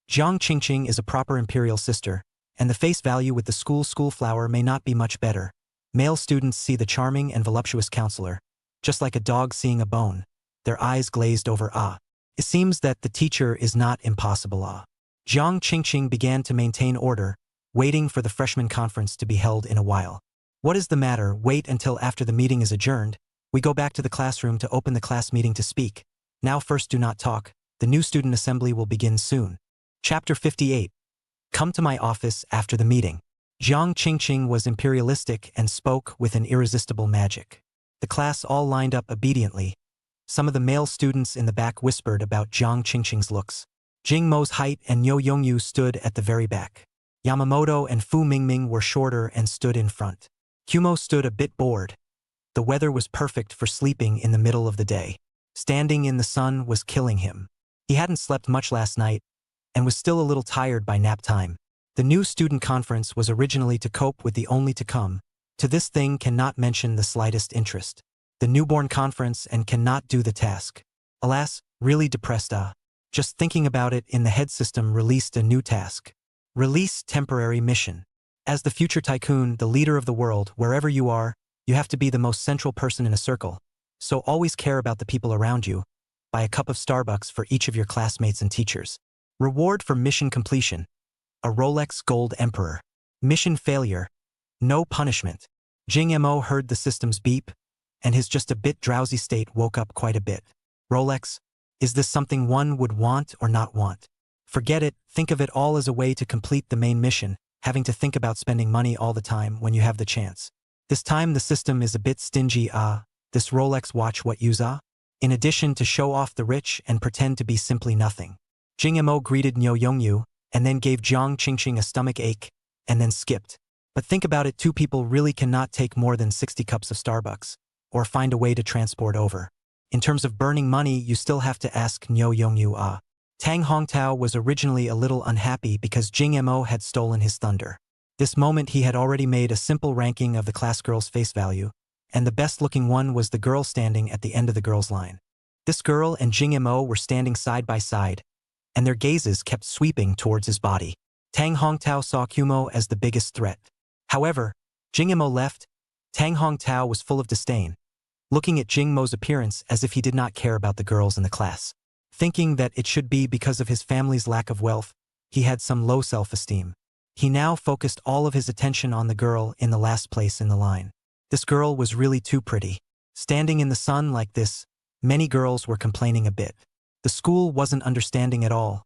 Jiang Qingqing is a proper imperial sister, and the face value with the school flower may not be much better. Male students see the charming and voluptuous counselor, just like a dog seeing a bone, their eyes glazed over ah. It seems that the teacher is not impossible ah. Jiang Qingqing began to maintain order, waiting for the freshman conference to be held in a while. What is the matter? Wait until after the meeting is adjourned. We go back to the classroom to open the class meeting to speak. Now first do not talk. The new student assembly will begin soon. Chapter 58. Come to my office after the meeting. Jiang Qingqing was imperialistic and spoke with an irresistible magic. The class all lined up obediently. Some of the male students in the back whispered about Jiang Qingqing's looks. Jing Mo's height and Niu Yongyu stood at the very back. Yamamoto and Fu Mingming were shorter and stood in front. Kumo stood a bit bored. The weather was perfect for sleeping in the middle of the day. Standing in the sun was killing him. He hadn't slept much last night and was still a little tired by nap time. The new student conference was originally to cope with the only to come. To this thing cannot mention the slightest interest. The newborn conference and cannot do the task. Alas, really depressed Just thinking about it in the head system released a new task. Release temporary mission. As the future tycoon, the leader of the world, wherever you are, you have to be the most central person in a circle. So always care about the people around you. Buy a cup of Starbucks for each of your classmates and teachers. Reward for mission completion. A Rolex Gold Emperor. Mission failure. No punishment. Jing Mo heard the system's beep, and his just a bit drowsy state woke up quite a bit. Rolex? Is this something one would want or not want? Forget it, think of it all as a way to complete the main mission, having to think about spending money all the time when you have the chance. This time the system is a bit stingy this Rolex watch what use in addition to show off the rich and pretend to be simply nothing. Jing Mo greeted Niu Yongyu, and then gave Jiang Qingqing a stomach ache, and then skipped. But think about it, 2 people really cannot take more than 60 cups of Starbucks, or find a way to transport over. In terms of burning money, you still have to ask Niu Yongyu Tang Hongtao was originally a little unhappy because Jing Mo had stolen his thunder. This moment he had already made a simple ranking of the class girl's face value, and the best-looking one was the girl standing at the end of the girls' line. This girl and Jing Mo were standing side by side, and their gazes kept sweeping towards his body. Tang Hongtao saw Kumo as the biggest threat. However, Jing Mo left. Tang Hongtao was full of disdain, looking at Jing Mo's appearance as if he did not care about the girls in the class. Thinking that it should be because of his family's lack of wealth, he had some low self-esteem. He now focused all of his attention on the girl in the last place in the line. This girl was really too pretty. Standing in the sun like this, many girls were complaining a bit. The school wasn't understanding at all,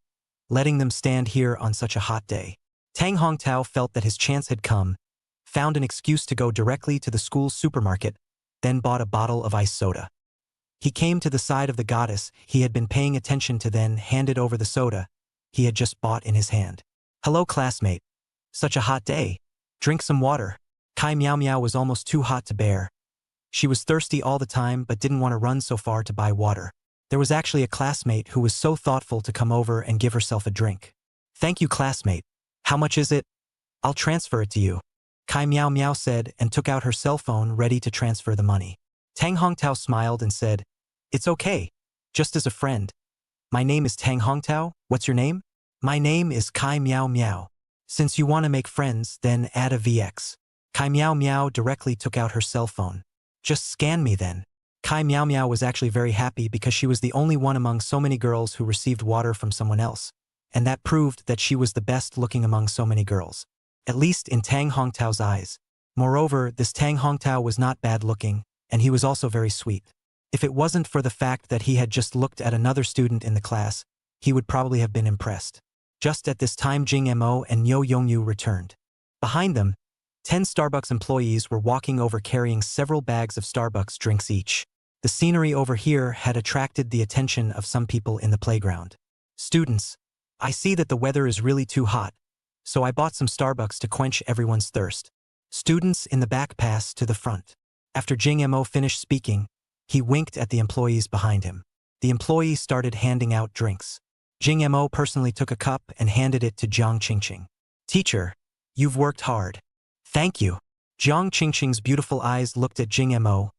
letting them stand here on such a hot day. Tang Hongtao felt that his chance had come, found an excuse to go directly to the school's supermarket, then bought a bottle of ice soda. He came to the side of the goddess he had been paying attention to, then handed over the soda he had just bought in his hand. Hello classmate. Such a hot day. Drink some water. Kai Miao Miao was almost too hot to bear. She was thirsty all the time but didn't want to run so far to buy water. There was actually a classmate who was so thoughtful to come over and give herself a drink. Thank you classmate. How much is it? I'll transfer it to you. Kai Miao Miao said and took out her cell phone ready to transfer the money. Tang Hongtao smiled and said, It's okay. Just as a friend. My name is Tang Hongtao. What's your name? My name is Kai Miao Miao. Since you want to make friends, then add a VX. Kai Miao Miao directly took out her cell phone. Just scan me then. Kai Miao Miao was actually very happy because she was the only one among so many girls who received water from someone else, and that proved that she was the best looking among so many girls. At least in Tang Hongtao's eyes. Moreover, this Tang Hongtao was not bad looking, and he was also very sweet. If it wasn't for the fact that he had just looked at another student in the class, he would probably have been impressed. Just at this time Jing Mo and Niu Yongyu returned. Behind them, 10 Starbucks employees were walking over carrying several bags of Starbucks drinks each. The scenery over here had attracted the attention of some people in the playground. Students, I see that the weather is really too hot, so I bought some Starbucks to quench everyone's thirst. Students in the back passed to the front. After Jing Mo finished speaking, he winked at the employees behind him. The employee started handing out drinks. Jing Mo personally took a cup and handed it to Jiang Qingqing. Teacher, you've worked hard. Thank you. Jiang Qingqing's beautiful eyes looked at Jing Mo.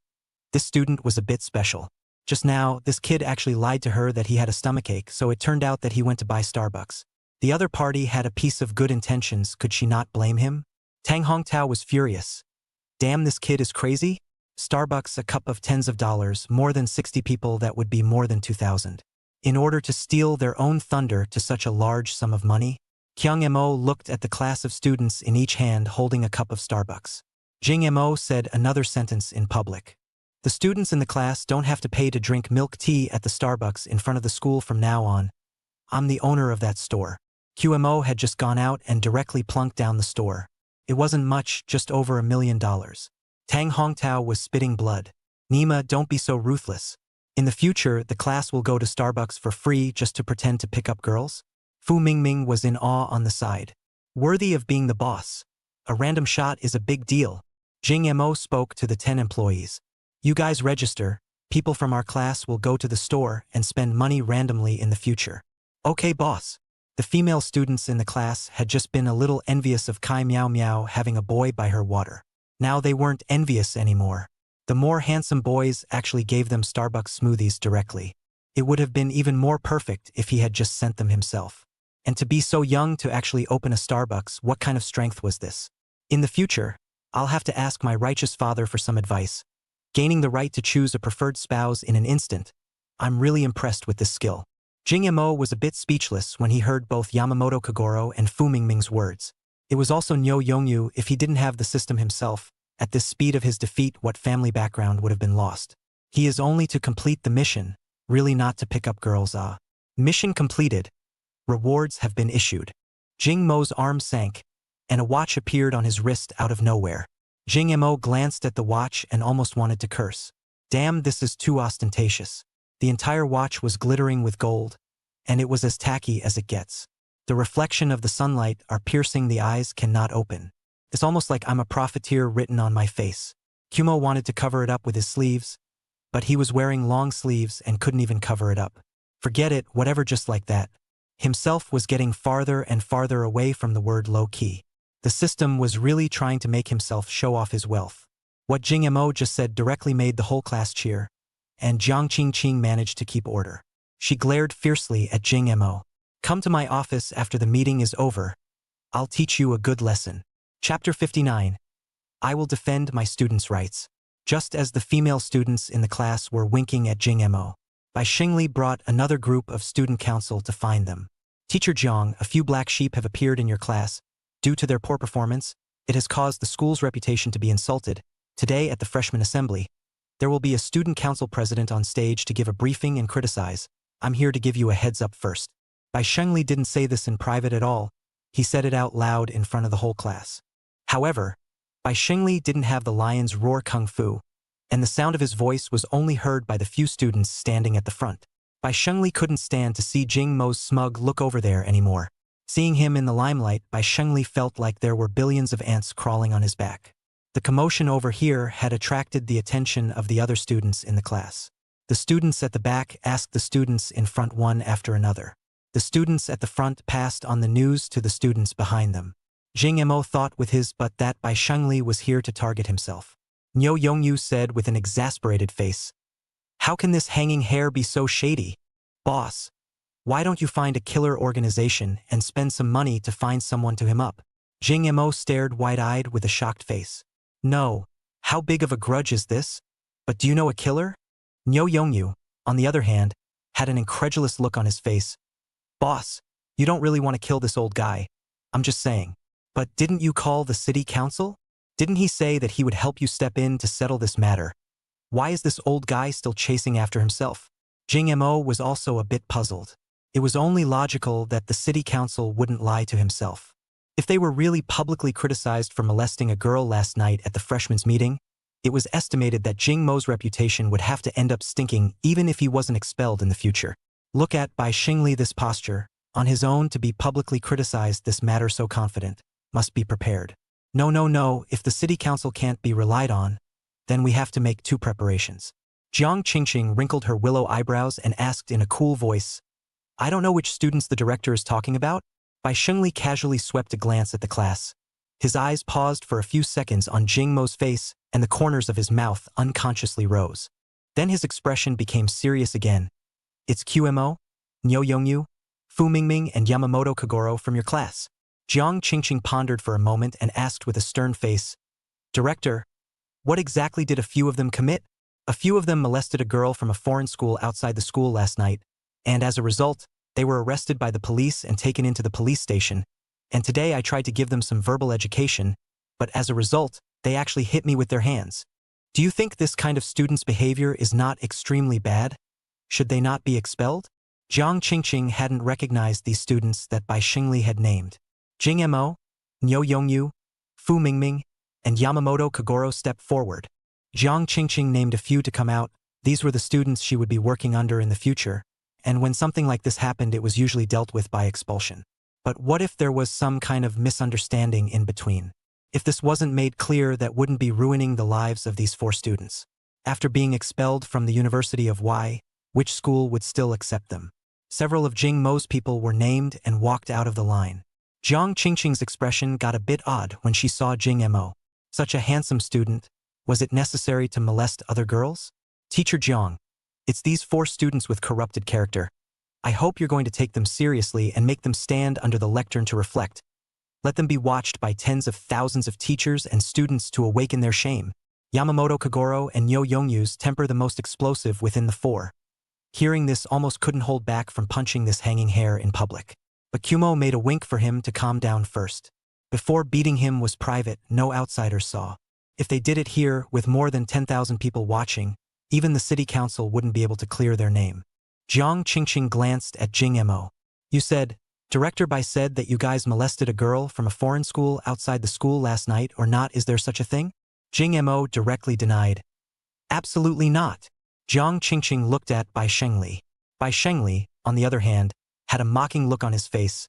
This student was a bit special. Just now, this kid actually lied to her that he had a stomachache, so it turned out that he went to buy Starbucks. The other party had a piece of good intentions, could she not blame him? Tang Hongtao was furious. Damn, this kid is crazy? Starbucks, a cup of tens of dollars, more than 60 people, that would be more than 2,000. In order to steal their own thunder to such a large sum of money? Kyung Mo looked at the class of students in each hand holding a cup of Starbucks. Jing Mo said another sentence in public. The students in the class don't have to pay to drink milk tea at the Starbucks in front of the school from now on. I'm the owner of that store. QMO had just gone out and directly plunked down the store. It wasn't much, just over $1 million. Tang Hongtao was spitting blood. Nima, don't be so ruthless. In the future, the class will go to Starbucks for free just to pretend to pick up girls? Fu Mingming was in awe on the side. Worthy of being the boss. A random shot is a big deal. Jing Mo spoke to the 10 employees. You guys register, people from our class will go to the store and spend money randomly in the future. Okay, boss. The female students in the class had just been a little envious of Kai Miao Miao having a boy by her water. Now they weren't envious anymore. The more handsome boys actually gave them Starbucks smoothies directly. It would have been even more perfect if he had just sent them himself. And to be so young to actually open a Starbucks, what kind of strength was this? In the future, I'll have to ask my righteous father for some advice. Gaining the right to choose a preferred spouse in an instant. I'm really impressed with this skill. Jing Mo was a bit speechless when he heard both Yamamoto Kagoro and Fu Mingming's words. It was also Niu Yongyu. If he didn't have the system himself, at this speed of his defeat, what family background would have been lost? He is only to complete the mission, really not to pick up girls. Mission completed. Rewards have been issued. Jing Mo's arm sank, and a watch appeared on his wrist out of nowhere. Jing Mo glanced at the watch and almost wanted to curse. Damn, this is too ostentatious. The entire watch was glittering with gold, and it was as tacky as it gets. The reflection of the sunlight are piercing the eyes cannot open. It's almost like I'm a profiteer written on my face. Kumo wanted to cover it up with his sleeves, but he was wearing long sleeves and couldn't even cover it up. Forget it, whatever, just like that. Himself was getting farther and farther away from the word low-key. The system was really trying to make himself show off his wealth. What Jing Mo just said directly made the whole class cheer, and Jiang Qingqing managed to keep order. She glared fiercely at Jing Mo. Come to my office after the meeting is over. I'll teach you a good lesson. Chapter 59. I will defend my students' rights. Just as the female students in the class were winking at Jing Mo, Bai Xingli brought another group of student council to find them. Teacher Jiang, a few black sheep have appeared in your class. Due to their poor performance, it has caused the school's reputation to be insulted. Today at the freshman assembly, there will be a student council president on stage to give a briefing and criticize. I'm here to give you a heads up first. Bai Shengli didn't say this in private at all. He said it out loud in front of the whole class. However, Bai Shengli didn't have the lion's roar kung fu, and the sound of his voice was only heard by the few students standing at the front. Bai Shengli couldn't stand to see Jing Mo's smug look over there anymore. Seeing him in the limelight, Bai Shengli felt like there were billions of ants crawling on his back. The commotion over here had attracted the attention of the other students in the class. The students at the back asked the students in front one after another. The students at the front passed on the news to the students behind them. Jing Mo thought with his butt that Bai Shengli was here to target himself. Niu Yongyu said with an exasperated face, "How can this hanging hair be so shady? Boss, why don't you find a killer organization and spend some money to find someone to him up?" Jing Mo stared wide-eyed with a shocked face. No, how big of a grudge is this? But do you know a killer? Niu Yongyu, on the other hand, had an incredulous look on his face. Boss, you don't really want to kill this old guy. I'm just saying. But didn't you call the city council? Didn't he say that he would help you step in to settle this matter? Why is this old guy still chasing after himself? Jing Mo was also a bit puzzled. It was only logical that the city council wouldn't lie to himself. If they were really publicly criticized for molesting a girl last night at the freshmen's meeting, it was estimated that Jing Mo's reputation would have to end up stinking even if he wasn't expelled in the future. Look at Bai Xingli, this posture, on his own to be publicly criticized this matter so confident, must be prepared. No, no, no, if the city council can't be relied on, then we have to make two preparations. Jiang Qingqing wrinkled her willow eyebrows and asked in a cool voice, I don't know which students the director is talking about. Bai Shengli casually swept a glance at the class. His eyes paused for a few seconds on Jing Mo's face, and the corners of his mouth unconsciously rose. Then his expression became serious again. It's QMO, Niu Yongyu, Fu Mingming, and Yamamoto Kagoro from your class. Jiang Qingqing pondered for a moment and asked with a stern face, Director, what exactly did a few of them commit? A few of them molested a girl from a foreign school outside the school last night, and as a result, they were arrested by the police and taken into the police station, and today I tried to give them some verbal education, but as a result, they actually hit me with their hands. Do you think this kind of student's behavior is not extremely bad? Should they not be expelled? Jiang Qingqing hadn't recognized these students that Bai Shengli had named. Jing Mo, Niu Yongyu, Fu Mingming, and Yamamoto Kagoro stepped forward. Jiang Qingqing named a few to come out. These were the students she would be working under in the future, and when something like this happened, it was usually dealt with by expulsion. But what if there was some kind of misunderstanding in between? If this wasn't made clear, that wouldn't be ruining the lives of these 4 students. After being expelled from the University of Y, which school would still accept them? Several of Jing Mo's people were named and walked out of the line. Jiang Qingqing's expression got a bit odd when she saw Jing Mo. Such a handsome student. Was it necessary to molest other girls? Teacher Jiang, it's these 4 students with corrupted character. I hope you're going to take them seriously and make them stand under the lectern to reflect. Let them be watched by tens of thousands of teachers and students to awaken their shame. Yamamoto Kagoro and Niu Yongyu's temper the most explosive within the 4. Hearing this, almost couldn't hold back from punching this hanging hair in public. But Kumo made a wink for him to calm down first. Before beating him was private, no outsiders saw. If they did it here, with more than 10,000 people watching, even the city council wouldn't be able to clear their name. Jiang Qingqing glanced at Jing Mo. You said, Director Bai said that you guys molested a girl from a foreign school outside the school last night, or not? Is there such a thing? Jing Mo directly denied. Absolutely not. Jiang Qingqing looked at Bai Shengli. Bai Shengli, on the other hand, had a mocking look on his face.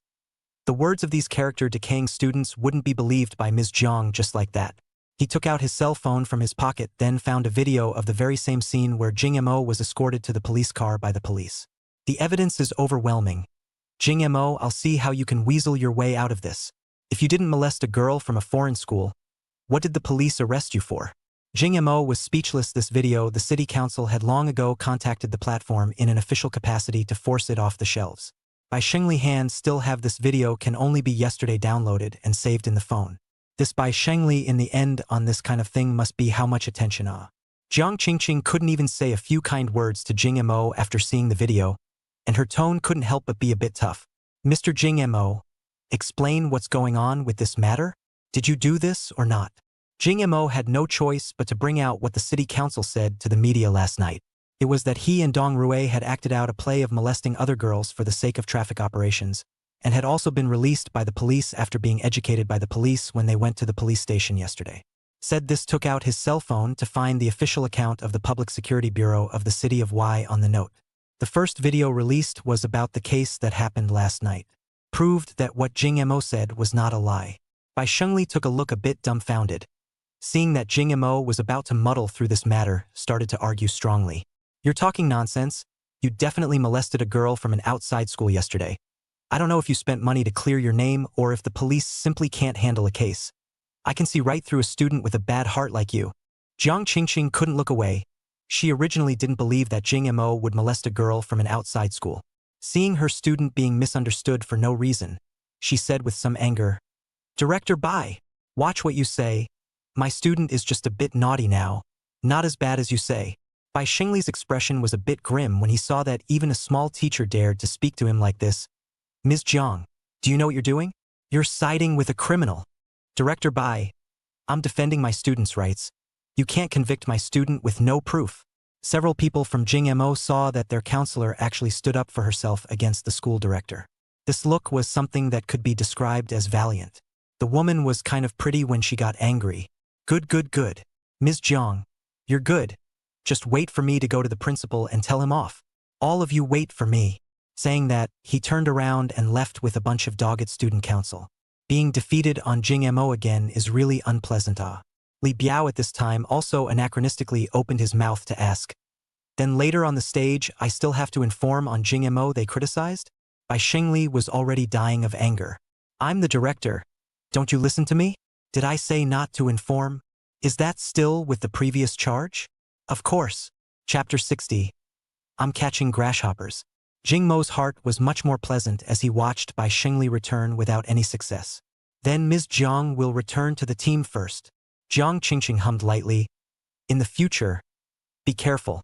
The words of these character-decaying students wouldn't be believed by Ms. Jiang just like that. He took out his cell phone from his pocket, then found a video of the very same scene where Jing Mo was escorted to the police car by the police. The evidence is overwhelming. Jing Mo, I'll see how you can weasel your way out of this. If you didn't molest a girl from a foreign school, what did the police arrest you for? Jing Mo was speechless. This video, the city council had long ago contacted the platform in an official capacity to force it off the shelves. Bai Shengli hands still have this video, can only be yesterday downloaded and saved in the phone. This Bai Shengli in the end on this kind of thing must be how much attention Jiang Qingqing couldn't even say a few kind words to Jing Mo after seeing the video, and her tone couldn't help but be a bit tough. Mr. Jing Mo, explain what's going on with this matter? Did you do this or not? Jing Mo had no choice but to bring out what the city council said to the media last night. It was that he and Dong Rui had acted out a play of molesting other girls for the sake of traffic operations, and had also been released by the police after being educated by the police when they went to the police station yesterday. Said this took out his cell phone to find the official account of the Public Security Bureau of the City of Y on the note. The first video released was about the case that happened last night. Proved that what Jing Mo said was not a lie. Bai Shengli took a look a bit dumbfounded. Seeing that Jing Mo was about to muddle through this matter, started to argue strongly. You're talking nonsense. You definitely molested a girl from an outside school yesterday. I don't know if you spent money to clear your name or if the police simply can't handle a case. I can see right through a student with a bad heart like you. Jiang Qingqing couldn't look away. She originally didn't believe that Jing Mo would molest a girl from an outside school. Seeing her student being misunderstood for no reason, she said with some anger, Director Bai, watch what you say. My student is just a bit naughty now. Not as bad as you say. Bai Shengli's expression was a bit grim when he saw that even a small teacher dared to speak to him like this. Ms. Jiang, do you know what you're doing? You're siding with a criminal. Director Bai, I'm defending my student's rights. You can't convict my student with no proof. Several people from Jing Mo saw that their counselor actually stood up for herself against the school director. This look was something that could be described as valiant. The woman was kind of pretty when she got angry. Good. Ms. Jiang, you're good. Just wait for me to go to the principal and tell him off. All of you wait for me. Saying that, he turned around and left with a bunch of dogged student council. Being defeated on Jing Mo again is really unpleasant. Li Biao at this time also anachronistically opened his mouth to ask. Then later on the stage, I still have to inform on Jing Mo they criticized? Bai Shengli was already dying of anger. I'm the director. Don't you listen to me? Did I say not to inform? Is that still with the previous charge? Of course. Chapter 60. I'm catching grasshoppers. Jing Mo's heart was much more pleasant as he watched Bai Shengli return without any success. Then Ms. Jiang will return to the team first. Jiang Qingqing hummed lightly. In the future, be careful.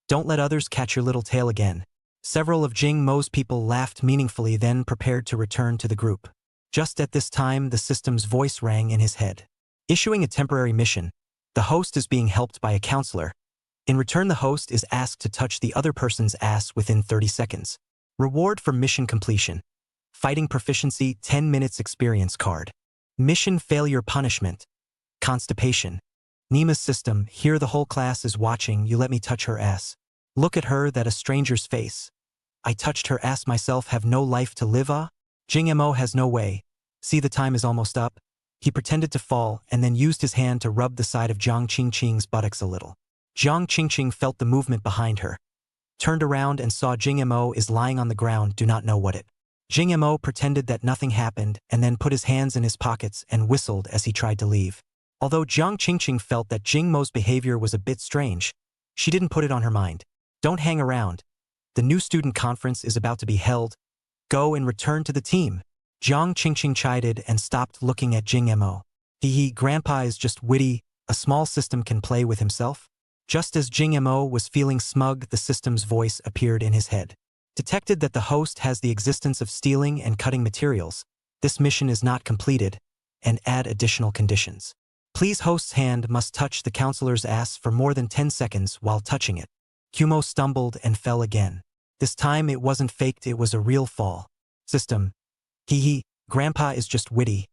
Don't let others catch your little tail again. Several of Jing Mo's people laughed meaningfully, then prepared to return to the group. Just at this time, the system's voice rang in his head. Issuing a temporary mission, the host is being helped by a counselor. In return, the host is asked to touch the other person's ass within 30 seconds. Reward for mission completion. Fighting proficiency 10 minutes experience card. Mission failure punishment. Constipation. Nima's system, here the whole class is watching, you let me touch her ass. Look at her, that a stranger's face. I touched her ass myself, have no life to live. Jing Mo has no way. See, the time is almost up. He pretended to fall and then used his hand to rub the side of Jiang Qingqing's buttocks a little. Jiang Qingqing felt the movement behind her. Turned around and saw Jing Mo is lying on the ground, do not know what it. Jing Mo pretended that nothing happened and then put his hands in his pockets and whistled as he tried to leave. Although Jiang Qingqing felt that Jing Mo's behavior was a bit strange, she didn't put it on her mind. Don't hang around. The new student conference is about to be held. Go and return to the team. Jiang Qingqing chided and stopped looking at Jing Mo. Grandpa is just witty, a small system can play with himself. Just as Jing Mo was feeling smug, the system's voice appeared in his head. Detected that the host has the existence of stealing and cutting materials. This mission is not completed, and add additional conditions. Please, host's hand must touch the counselor's ass for more than 10 seconds while touching it. Kumo stumbled and fell again. This time it wasn't faked, it was a real fall. System. Grandpa is just witty.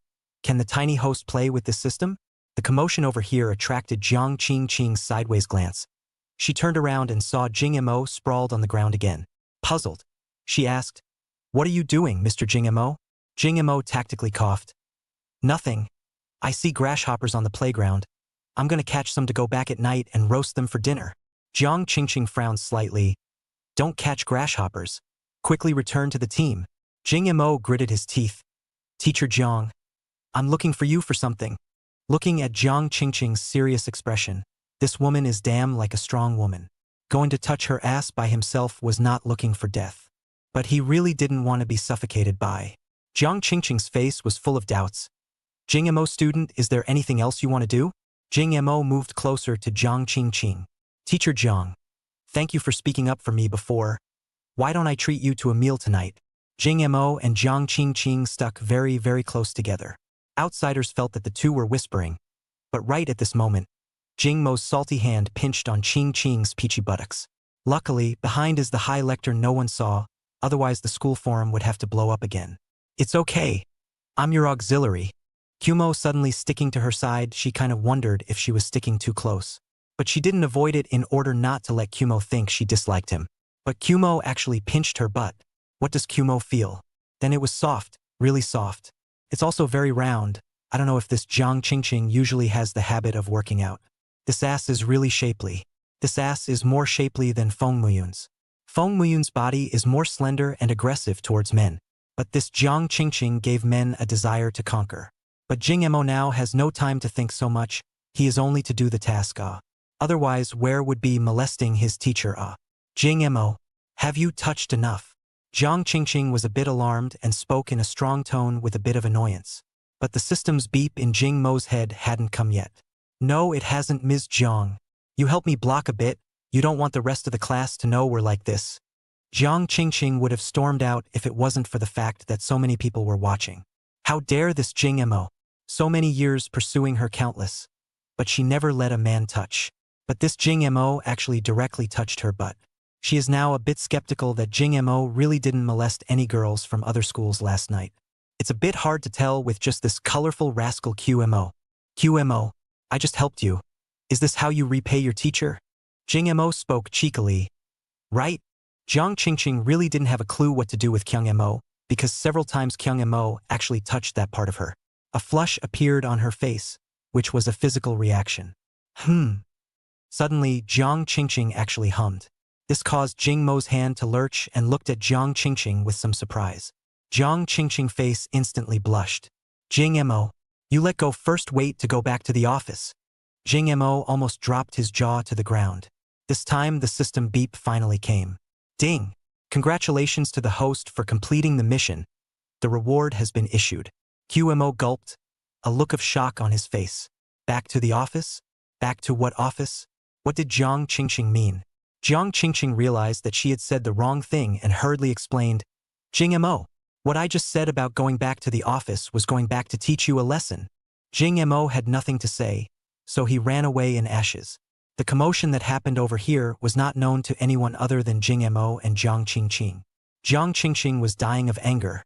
Can the tiny host play with this system? The commotion over here attracted Jiang Qingqing's sideways glance. She turned around and saw Jing Mo sprawled on the ground again. Puzzled, she asked, "What are you doing, Mr. Jing Mo?" Jing Mo tactically coughed. "Nothing. I see grasshoppers on the playground. I'm gonna catch some to go back at night and roast them for dinner." Jiang Qingqing frowned slightly. "Don't catch grasshoppers. Quickly return to the team." Jing Mo gritted his teeth. "Teacher Jiang, I'm looking for you for something." Looking at Jiang Qingqing's serious expression, this woman is damn like a strong woman. Going to touch her ass by himself was not looking for death. But he really didn't want to be suffocated by. Jiang Qingqing's face was full of doubts. "Jing Mo student, is there anything else you want to do?" Jing Mo moved closer to Jiang Qingqing. "Teacher Jiang, thank you for speaking up for me before. Why don't I treat you to a meal tonight?" Jing Mo and Jiang Qingqing stuck very, very close together. Outsiders felt that the two were whispering. But right at this moment, Jing Mo's salty hand pinched on Qingqing's peachy buttocks. Luckily, behind is the high lectern no one saw, otherwise the school forum would have to blow up again. "It's okay. I'm your auxiliary." Kumo suddenly sticking to her side, she kind of wondered if she was sticking too close. But she didn't avoid it in order not to let Kumo think she disliked him. But Kumo actually pinched her butt. What does Kumo feel? Then it was soft, really soft. It's also very round. I don't know if this Jiang Qingqing usually has the habit of working out. This ass is really shapely. This ass is more shapely than Feng Muyun's. Feng Muyun's body is more slender and aggressive towards men. But this Jiang Qingqing gave men a desire to conquer. But Jing Mo now has no time to think so much. He is only to do the task. Otherwise, where would be molesting his teacher? Jing Mo, have you touched enough? Jiang Qingqing was a bit alarmed and spoke in a strong tone with a bit of annoyance. But the system's beep in Jing Mo's head hadn't come yet. "No, it hasn't, Ms. Jiang. You help me block a bit. You don't want the rest of the class to know we're like this." Jiang Qingqing would have stormed out if it wasn't for the fact that so many people were watching. How dare this Jing Mo? So many years pursuing her countless. But she never let a man touch. But this Jing Mo actually directly touched her butt. She is now a bit skeptical that Jing Mo really didn't molest any girls from other schools last night. It's a bit hard to tell with just this colorful rascal QMO. QMO, I just helped you. Is this how you repay your teacher? Jing Mo spoke cheekily. Right? Jiang Qingqing really didn't have a clue what to do with Kyung Mo, because several times Kyung Mo actually touched that part of her. A flush appeared on her face, which was a physical reaction. Suddenly, Jiang Qingqing actually hummed. This caused Jing Mo's hand to lurch and looked at Jiang Qingqing with some surprise. Jiang Qingqing's face instantly blushed. Jing Mo, you let go first, wait to go back to the office. Jing Mo almost dropped his jaw to the ground. This time the system beep finally came. Ding! Congratulations to the host for completing the mission. The reward has been issued. QMO gulped, a look of shock on his face. Back to the office? Back to what office? What did Jiang Qingqing mean? Jiang Qingqing realized that she had said the wrong thing and hurriedly explained, Jing Mo, what I just said about going back to the office was going back to teach you a lesson. Jing Mo had nothing to say, so he ran away in ashes. The commotion that happened over here was not known to anyone other than Jing Mo and Jiang Qingqing. Jiang Qingqing was dying of anger.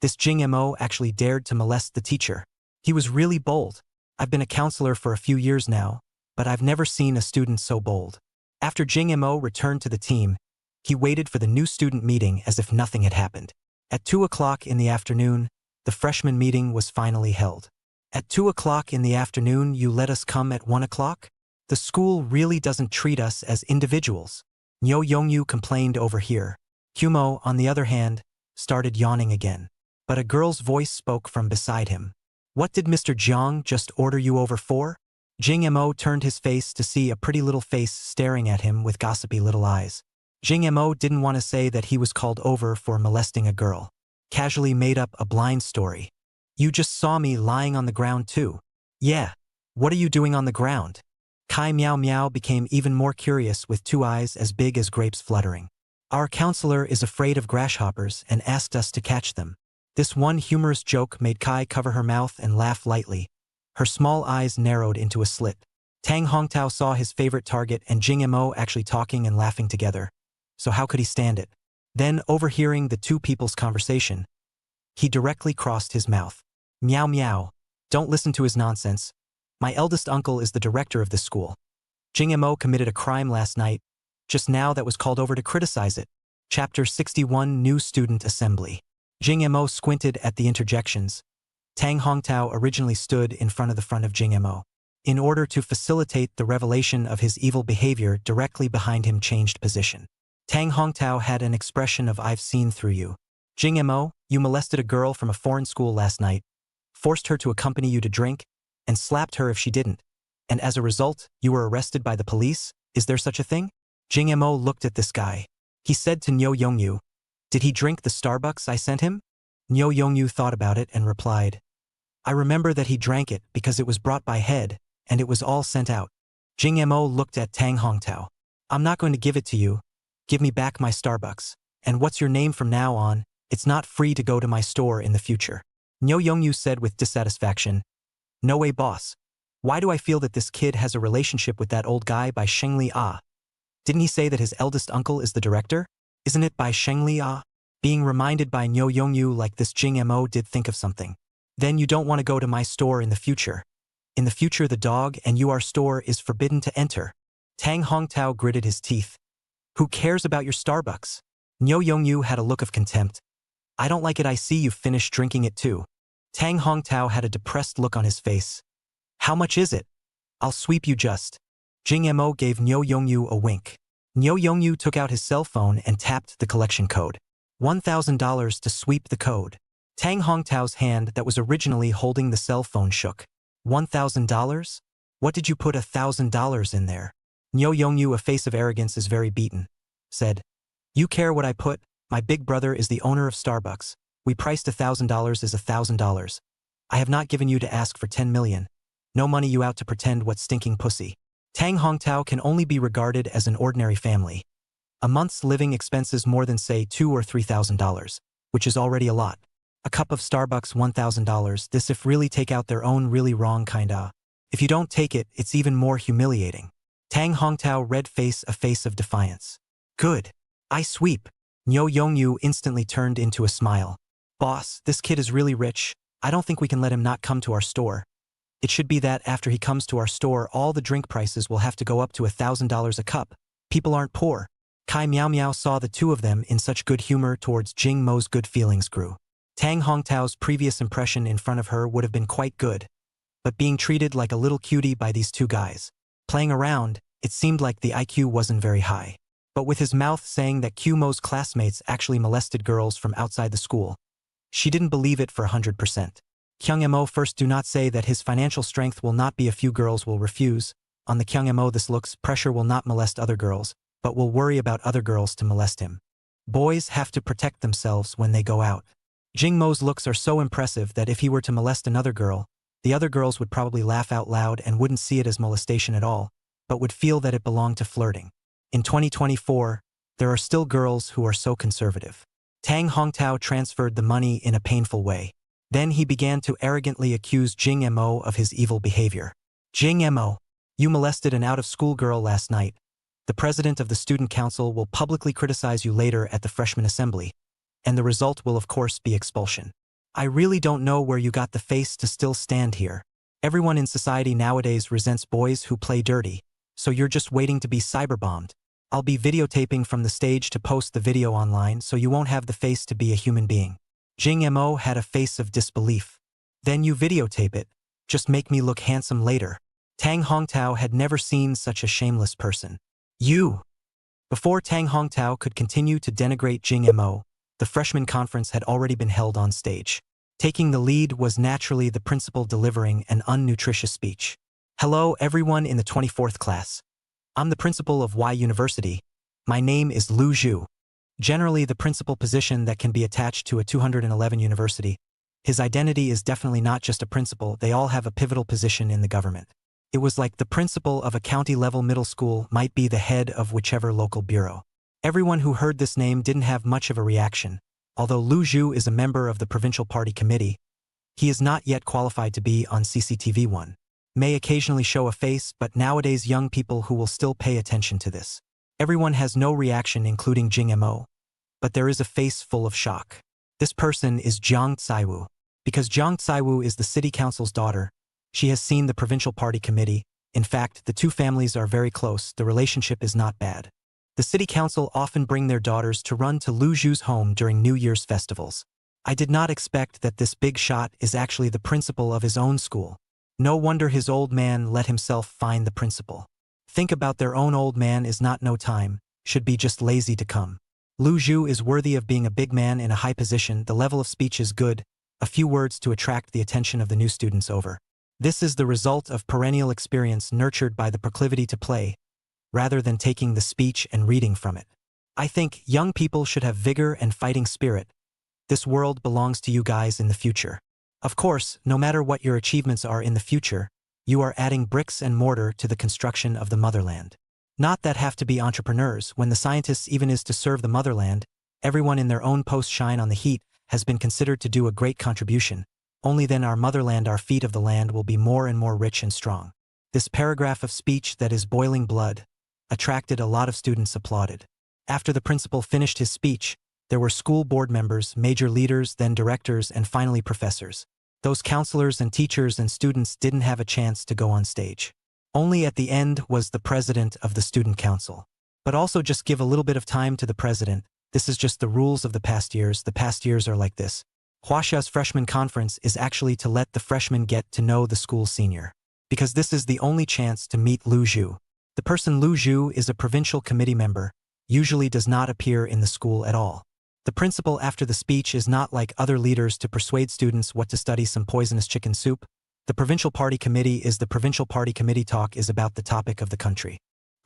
This Jing Mo actually dared to molest the teacher. He was really bold. I've been a counselor for a few years now, but I've never seen a student so bold. After Jing Mo returned to the team, he waited for the new student meeting as if nothing had happened. At 2 o'clock in the afternoon, the freshman meeting was finally held. At 2 o'clock in the afternoon, you let us come at 1 o'clock? The school really doesn't treat us as individuals. Nyo Yongyu complained over here. Kumo, on the other hand, started yawning again. But a girl's voice spoke from beside him. What did Mr. Jiang just order you over for? Jing Mo turned his face to see a pretty little face staring at him with gossipy little eyes. Jing Mo didn't want to say that he was called over for molesting a girl. Casually made up a blind story. You just saw me lying on the ground too. Yeah. What are you doing on the ground? Kai Miao Miao became even more curious with 2 eyes as big as grapes fluttering. Our counselor is afraid of grasshoppers and asked us to catch them. This one humorous joke made Kai cover her mouth and laugh lightly. Her small eyes narrowed into a slit. Tang Hongtao saw his favorite target and Jing Mo actually talking and laughing together. So how could he stand it? Then, overhearing the 2 people's conversation, he directly crossed his mouth. Meow meow. Don't listen to his nonsense. My eldest uncle is the director of this school. Jing Mo committed a crime last night, just now that was called over to criticize it. Chapter 61 New Student Assembly. Jing Mo squinted at the interjections. Tang Hongtao originally stood in front of Jing Mo. In order to facilitate the revelation of his evil behavior, directly behind him changed position. Tang Hongtao had an expression of I've seen through you. Jing Mo, you molested a girl from a foreign school last night, forced her to accompany you to drink, and slapped her if she didn't. And as a result, you were arrested by the police? Is there such a thing? Jing Mo looked at this guy. He said to Nyo Yongyu, did he drink the Starbucks I sent him? Nyo Yongyu thought about it and replied, I remember that he drank it because it was brought by head, and it was all sent out. Jing Mo looked at Tang Hongtao. I'm not going to give it to you. Give me back my Starbucks. And what's your name from now on? It's not free to go to my store in the future. Nyo Yongyu said with dissatisfaction, No way, boss. Why do I feel that this kid has a relationship with that old guy by Shengli Ah? Didn't he say that his eldest uncle is the director? Isn't it by Shengli Ah? Being reminded by Nyo Yongyu like this, Jing Mo did think of something. Then you don't want to go to my store in the future. In the future, the dog and your store is forbidden to enter. Tang Hongtao gritted his teeth. Who cares about your Starbucks? Nyo Yongyu had a look of contempt. I don't like it. I see you've finished drinking it too. Tang Hongtao had a depressed look on his face. How much is it? I'll sweep you just. Jing Mo gave Nyo Yongyu a wink. Nyo Yongyu took out his cell phone and tapped the collection code. $1,000 to sweep the code. Tang Hongtao's hand that was originally holding the cell phone shook. $1,000? What did you put $1,000 in there? Nyo Yongyu, a face of arrogance is very beaten, said, You care what I put? My big brother is the owner of Starbucks. We priced $1,000 as $1,000. I have not given you to ask for 10 million. No money you out to pretend what stinking pussy. Tang Hongtao can only be regarded as an ordinary family. A month's living expenses more than say $2,000 or $3,000, which is already a lot. A cup of Starbucks $1,000, this if really take out their own really wrong kinda. If you don't take it, it's even more humiliating. Tang Hongtao red face a face of defiance. Good. I sweep. Nyo Yongyu instantly turned into a smile. Boss, this kid is really rich. I don't think we can let him not come to our store. It should be that after he comes to our store, all the drink prices will have to go up to $1,000 a cup. People aren't poor. Kai Miao Miao saw the 2 of them in such good humor towards Jing Mo's good feelings grew. Tang Hongtao's previous impression in front of her would have been quite good, but being treated like a little cutie by these two guys, playing around, it seemed like the IQ wasn't very high. But with his mouth saying that Qmo's classmates actually molested girls from outside the school, she didn't believe it for 100%. Kyung-mo, first, do not say that his financial strength will not be a few girls will refuse. On the Kyung-mo, this looks pressure will not molest other girls, but will worry about other girls to molest him. Boys have to protect themselves when they go out. Jingmo's looks are so impressive that if he were to molest another girl, the other girls would probably laugh out loud and wouldn't see it as molestation at all, but would feel that it belonged to flirting. In 2024, there are still girls who are so conservative. Tang Hongtao transferred the money in a painful way. Then he began to arrogantly accuse Jing-mo of his evil behavior. Jing-mo, you molested an out-of-school girl last night. The president of the student council will publicly criticize you later at the freshman assembly, and the result will of course be expulsion. I really don't know where you got the face to still stand here. Everyone in society nowadays resents boys who play dirty, so you're just waiting to be cyberbombed. I'll be videotaping from the stage to post the video online so you won't have the face to be a human being. Jing-mo had a face of disbelief. Then you videotape it. Just make me look handsome later. Tang Hongtao had never seen such a shameless person. You! Before Tang Hongtao could continue to denigrate Jing-mo, the freshman conference had already been held on stage. Taking the lead was naturally the principal delivering an unnutritious speech. Hello everyone in the 24th class. I'm the principal of Y University. My name is Lu Zhu. Generally the principal position that can be attached to a 211 university. His identity is definitely not just a principal, they all have a pivotal position in the government. It was like the principal of a county-level middle school might be the head of whichever local bureau. Everyone who heard this name didn't have much of a reaction. Although Lu Zhu is a member of the provincial party committee, he is not yet qualified to be on CCTV 1. May occasionally show a face, but nowadays young people who will still pay attention to this. Everyone has no reaction including Jing-mo, but there is a face full of shock. This person is Jiang Tsaiwu. Because Jiang Tsaiwu is the city council's daughter, she has seen the provincial party committee. In fact, the two families are very close, the relationship is not bad. The city council often bring their daughters to run to Lu Zhu's home during New Year's festivals. I did not expect that this big shot is actually the principal of his own school. No wonder his old man let himself find the principal. Think about their own old man is not no time, should be just lazy to come. Lu Zhu is worthy of being a big man in a high position, the level of speech is good, a few words to attract the attention of the new students over. This is the result of perennial experience nurtured by the proclivity to play, rather than taking the speech and reading from it. I think young people should have vigor and fighting spirit. This world belongs to you guys in the future. Of course, no matter what your achievements are in the future, you are adding bricks and mortar to the construction of the motherland. Not that have to be entrepreneurs, when the scientists even is to serve the motherland, everyone in their own post shine on the heat, has been considered to do a great contribution. Only then our motherland, our feet of the land will be more and more rich and strong. This paragraph of speech that is boiling blood attracted a lot of students applauded. After the principal finished his speech, there were school board members, major leaders, then directors, and finally professors. Those counselors and teachers and students didn't have a chance to go on stage. Only at the end was the president of the student council. But also just give a little bit of time to the president. This is just the rules of the past years. The past years are like this. Huaxia's freshman conference is actually to let the freshmen get to know the school senior. Because this is the only chance to meet Lu Zhu. The person Lu Zhu is a provincial committee member, usually does not appear in the school at all. The principal after the speech is not like other leaders to persuade students what to study some poisonous chicken soup. The provincial party committee is the provincial party committee talk is about the topic of the country.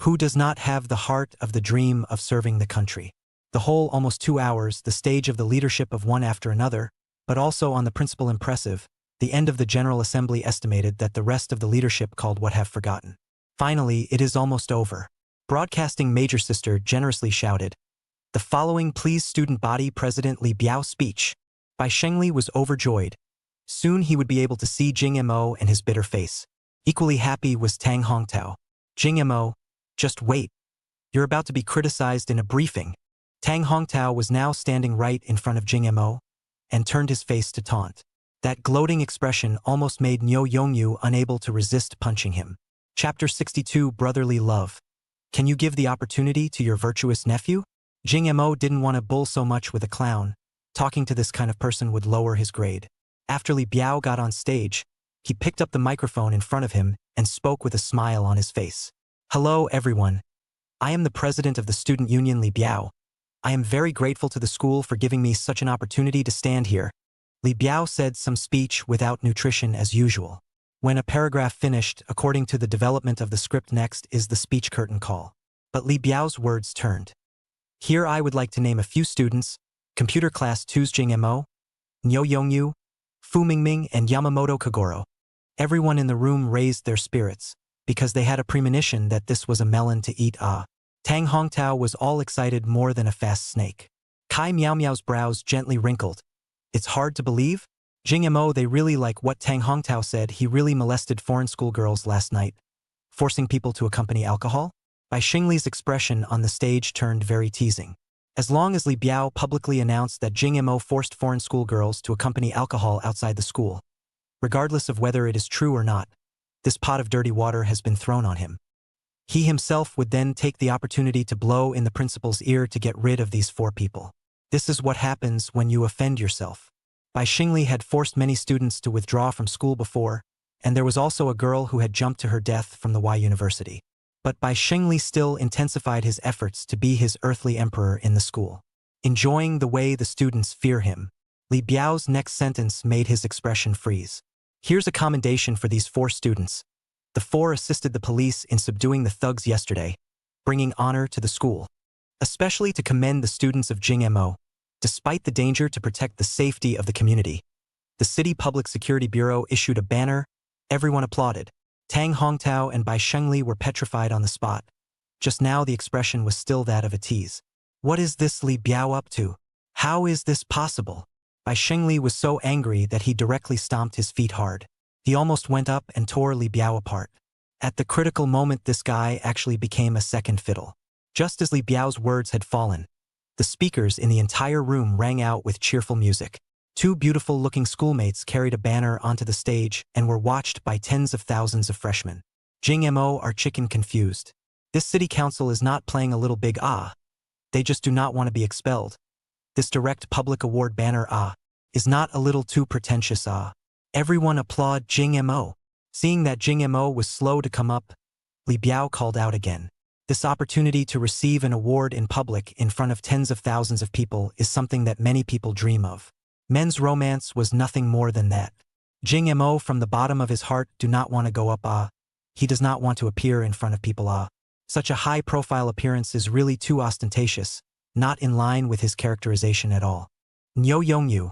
Who does not have the heart of the dream of serving the country? The whole almost 2 hours, the stage of the leadership of one after another, but also on the principal impressive, the end of the General Assembly estimated that the rest of the leadership called what have forgotten. Finally, it is almost over. Broadcasting Major Sister generously shouted, "The following please student body President Li Biao speech." By Shengli was overjoyed. Soon he would be able to see Jing-mo and his bitter face. Equally happy was Tang Hongtao. Jing-mo, just wait. You're about to be criticized in a briefing. Tang Hongtao was now standing right in front of Jing-mo and turned his face to taunt. That gloating expression almost made Nyo Yongyu unable to resist punching him. Chapter 62 Brotherly Love. Can you give the opportunity to your virtuous nephew? Jing-mo didn't want to bull so much with a clown, Talking to this kind of person would lower his grade. After Li Biao got on stage, he picked up the microphone in front of him and spoke with a smile on his face. Hello, everyone. I am the president of the student union, Li Biao. I am very grateful to the school for giving me such an opportunity to stand here. Li Biao said some speech without nutrition as usual. When a paragraph finished, according to the development of the script, next is the speech curtain call. But Li Biao's words turned. Here I would like to name a few students: Computer Class 2's Jing Mo, Nyo Yongyu, Fu Mingming, and Yamamoto Kagoro. Everyone in the room raised their spirits, because they had a premonition that this was a melon to eat. Tang Hongtao was all excited more than a fast snake. Kai Miao Miao's brows gently wrinkled. It's hard to believe? Jing Mo, they really like what Tang Hongtao said. He really molested foreign schoolgirls last night, forcing people to accompany alcohol? Bai Xingli's expression on the stage turned very teasing. As long as Li Biao publicly announced that Jing Mo forced foreign schoolgirls to accompany alcohol outside the school, regardless of whether it is true or not, this pot of dirty water has been thrown on him. He himself would then take the opportunity to blow in the principal's ear to get rid of these 4 people. This is what happens when you offend yourself. Bai Xingli had forced many students to withdraw from school before, and there was also a girl who had jumped to her death from the Y University. But Bai Xingli still intensified his efforts to be his earthly emperor in the school. Enjoying the way the students fear him, Li Biao's next sentence made his expression freeze. Here's a commendation for these 4 students. The 4 assisted the police in subduing the thugs yesterday, bringing honor to the school. Especially to commend the students of Jing Mo. Despite the danger to protect the safety of the community, the City Public Security Bureau issued a banner. Everyone applauded. Tang Hongtao and Bai Xingli were petrified on the spot. Just now the expression was still that of a tease. What is this Li Biao up to? How is this possible? Bai Xingli was so angry that he directly stomped his feet hard. He almost went up and tore Li Biao apart. At the critical moment, this guy actually became a second fiddle. Just as Li Biao's words had fallen, the speakers in the entire room rang out with cheerful music. 2 beautiful-looking schoolmates carried a banner onto the stage and were watched by tens of thousands of freshmen. Jing Mo are chicken confused. This city council is not playing a little big They just do not want to be expelled. This direct public award banner is not a little too pretentious Everyone applaud Jing Mo. Seeing that Jing Mo was slow to come up, Li Biao called out again. This opportunity to receive an award in public in front of tens of thousands of people is something that many people dream of. Men's romance was nothing more than that. Jing Mo from the bottom of his heart do not want to go up He does not want to appear in front of people Such a high-profile appearance is really too ostentatious, not in line with his characterization at all. Nyo Yongyu,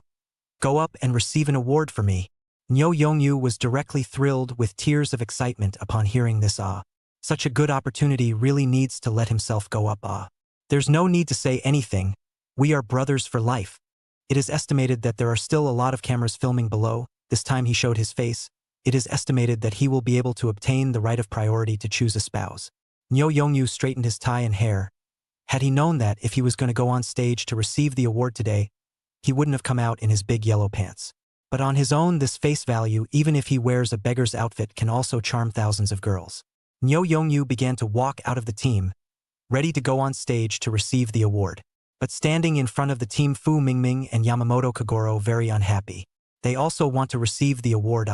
go up and receive an award for me. Nyo Yongyu was directly thrilled with tears of excitement upon hearing this Such a good opportunity really needs to let himself go up There's no need to say anything. We are brothers for life. It is estimated that there are still a lot of cameras filming below. This time he showed his face. It is estimated that he will be able to obtain the right of priority to choose a spouse. Nyo Yongyu straightened his tie and hair. Had he known that if he was going to go on stage to receive the award today, he wouldn't have come out in his big yellow pants. But on his own, this face value, even if he wears a beggar's outfit, can also charm thousands of girls. Nyo Yongyu began to walk out of the team, ready to go on stage to receive the award. But standing in front of the team, Fu Mingming and Yamamoto Kagoro very unhappy. They also want to receive the award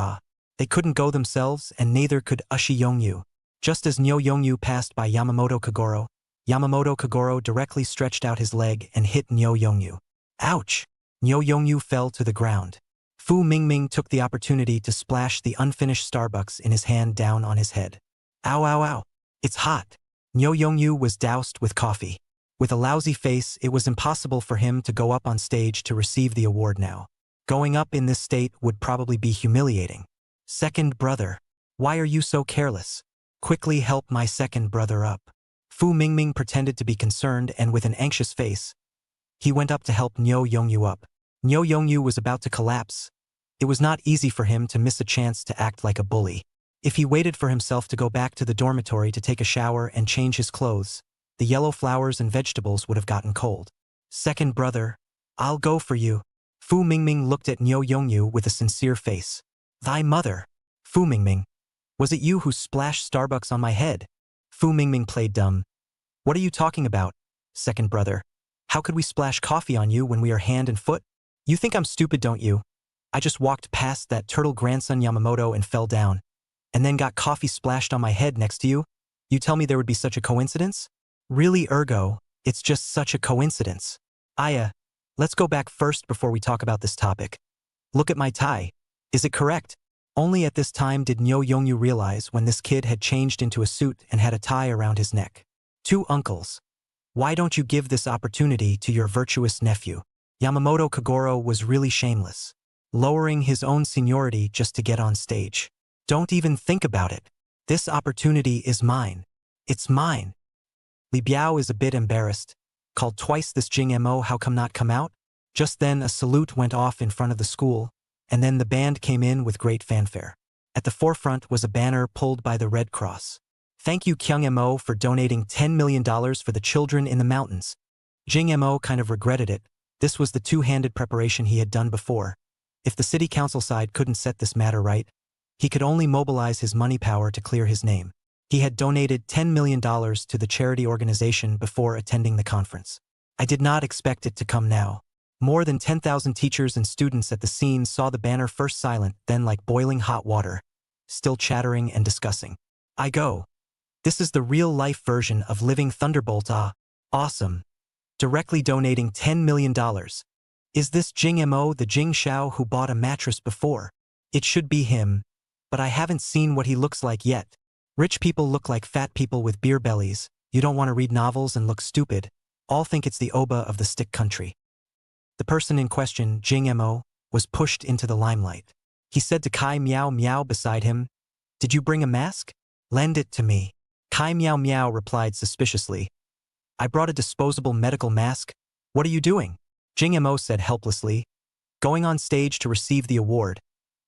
They couldn't go themselves, and neither could Ushi Yongyu. Just as Nyo Yongyu passed by Yamamoto Kagoro directly stretched out his leg and hit Nyo Yongyu. Ouch! Nyo Yongyu fell to the ground. Fu Mingming took the opportunity to splash the unfinished Starbucks in his hand down on his head. Ow, ow, ow. It's hot. Nyo Yongyu was doused with coffee. With a lousy face, it was impossible for him to go up on stage to receive the award now. Going up in this state would probably be humiliating. Second brother, why are you so careless? Quickly help my second brother up. Fu Mingming pretended to be concerned, and with an anxious face, he went up to help Nyo Yongyu up. Nyo Yongyu was about to collapse. It was not easy for him to miss a chance to act like a bully. If he waited for himself to go back to the dormitory to take a shower and change his clothes, the yellow flowers and vegetables would have gotten cold. Second brother, I'll go for you. Fu Mingming looked at Nyo Yongyu with a sincere face. Thy mother. Fu Mingming, was it you who splashed Starbucks on my head? Fu Mingming played dumb. What are you talking about? Second brother, how could we splash coffee on you when we are hand and foot? You think I'm stupid, don't you? I just walked past that turtle grandson Yamamoto and fell down, and then got coffee splashed on my head next to you? You tell me there would be such a coincidence? Really, Ergo, it's just such a coincidence. Aya, let's go back first before we talk about this topic. Look at my tie. Is it correct? Only at this time did Nyo Yongyu realize when this kid had changed into a suit and had a tie around his neck. Two uncles. Why don't you give this opportunity to your virtuous nephew? Yamamoto Kagoro was really shameless, lowering his own seniority just to get on stage. Don't even think about it. This opportunity is mine. It's mine. Li Biao is a bit embarrassed. Called twice this Jing Mo, how come not come out? Just then a salute went off in front of the school, and then the band came in with great fanfare. At the forefront was a banner pulled by the Red Cross. Thank you Kyung Mo for donating $10 million for the children in the mountains. Jing Mo kind of regretted it. This was the two-handed preparation he had done before. If the city council side couldn't set this matter right, he could only mobilize his money power to clear his name. He had donated $10 million to the charity organization before attending the conference. I did not expect it to come now. More than 10,000 teachers and students at the scene saw the banner first silent, then like boiling hot water, still chattering and discussing. I go. This is the real-life version of Living Thunderbolt. Awesome. Directly donating $10 million. Is this Jing Mo the Jing Xiao who bought a mattress before? It should be him, but I haven't seen what he looks like yet. Rich people look like fat people with beer bellies. You don't want to read novels and look stupid. All think it's the Oba of the stick country. The person in question, Jing Mo, was pushed into the limelight. He said to Kai Miao Miao beside him, "Did you bring a mask? Lend it to me." Kai Miao Miao replied suspiciously, "I brought a disposable medical mask. What are you doing?" Jing Mo said helplessly, "Going on stage to receive the award.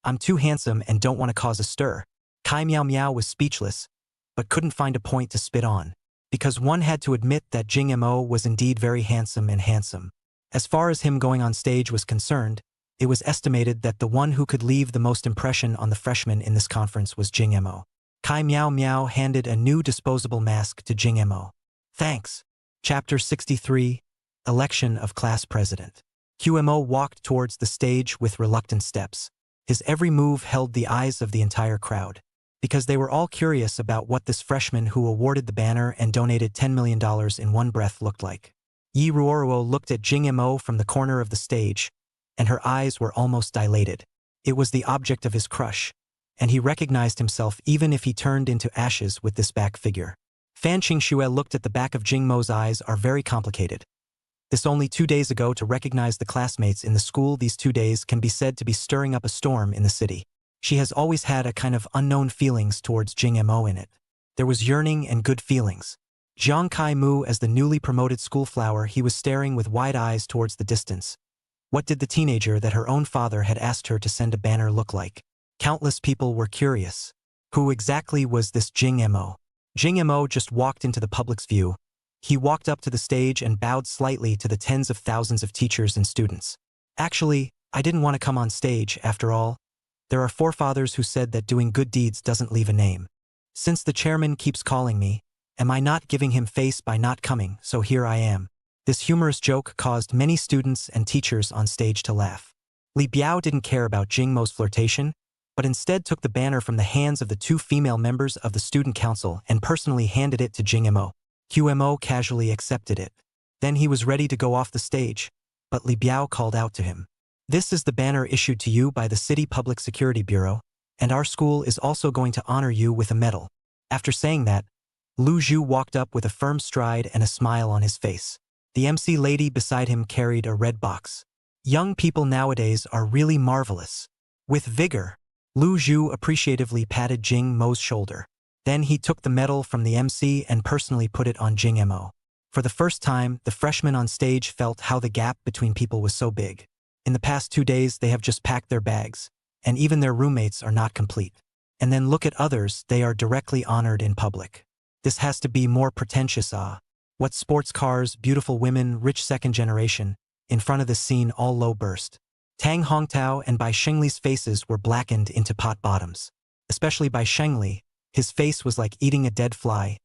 I'm too handsome and don't want to cause a stir." Kai Miao Miao was speechless, but couldn't find a point to spit on, because one had to admit that Jing Mo was indeed very handsome and handsome. As far as him going on stage was concerned, it was estimated that the one who could leave the most impression on the freshmen in this conference was Jing Mo. Kai Miao Miao handed a new disposable mask to Jing Mo. "Thanks." Chapter 63, Election of Class President. QMO walked towards the stage with reluctant steps. His every move held the eyes of the entire crowd, because they were all curious about what this freshman who awarded the banner and donated $10 million in one breath looked like. Yi Ruoruo looked at Jing Mo from the corner of the stage, and her eyes were almost dilated. It was the object of his crush, and he recognized himself even if he turned into ashes with this back figure. Fan Qingxue looked at the back of Jing Mo's eyes are very complicated. This only 2 days ago to recognize the classmates in the school. These 2 days can be said to be stirring up a storm in the city. She has always had a kind of unknown feelings towards Jing Mo in it. There was yearning and good feelings. Jiang Kai Mu as the newly promoted schoolflower, he was staring with wide eyes towards the distance. What did the teenager that her own father had asked her to send a banner look like? Countless people were curious. Who exactly was this Jing Mo? Jing Mo just walked into the public's view. He walked up to the stage and bowed slightly to the tens of thousands of teachers and students. Actually, I didn't want to come on stage, after all. There are forefathers who said that doing good deeds doesn't leave a name. Since the chairman keeps calling me, am I not giving him face by not coming, so here I am. This humorous joke caused many students and teachers on stage to laugh. Li Biao didn't care about Jing Mo's flirtation, but instead took the banner from the hands of the 2 female members of the student council and personally handed it to Jing Mo. QMO casually accepted it. Then he was ready to go off the stage, but Li Biao called out to him. "This is the banner issued to you by the City Public Security Bureau, and our school is also going to honor you with a medal." After saying that, Lu Zhu walked up with a firm stride and a smile on his face. The MC lady beside him carried a red box. Young people nowadays are really marvelous. With vigor, Lu Zhu appreciatively patted Jing Mo's shoulder. Then he took the medal from the MC and personally put it on Jing Mo. For the first time, the freshmen on stage felt how the gap between people was so big. In the past 2 days, they have just packed their bags, and even their roommates are not complete. And then look at others, they are directly honored in public. This has to be more pretentious. What sports cars, beautiful women, rich second generation. In front of the scene, all low burst. Tang Hongtao and Bai Shengli's faces were blackened into pot bottoms. Especially Bai Shengli, his face was like eating a dead fly,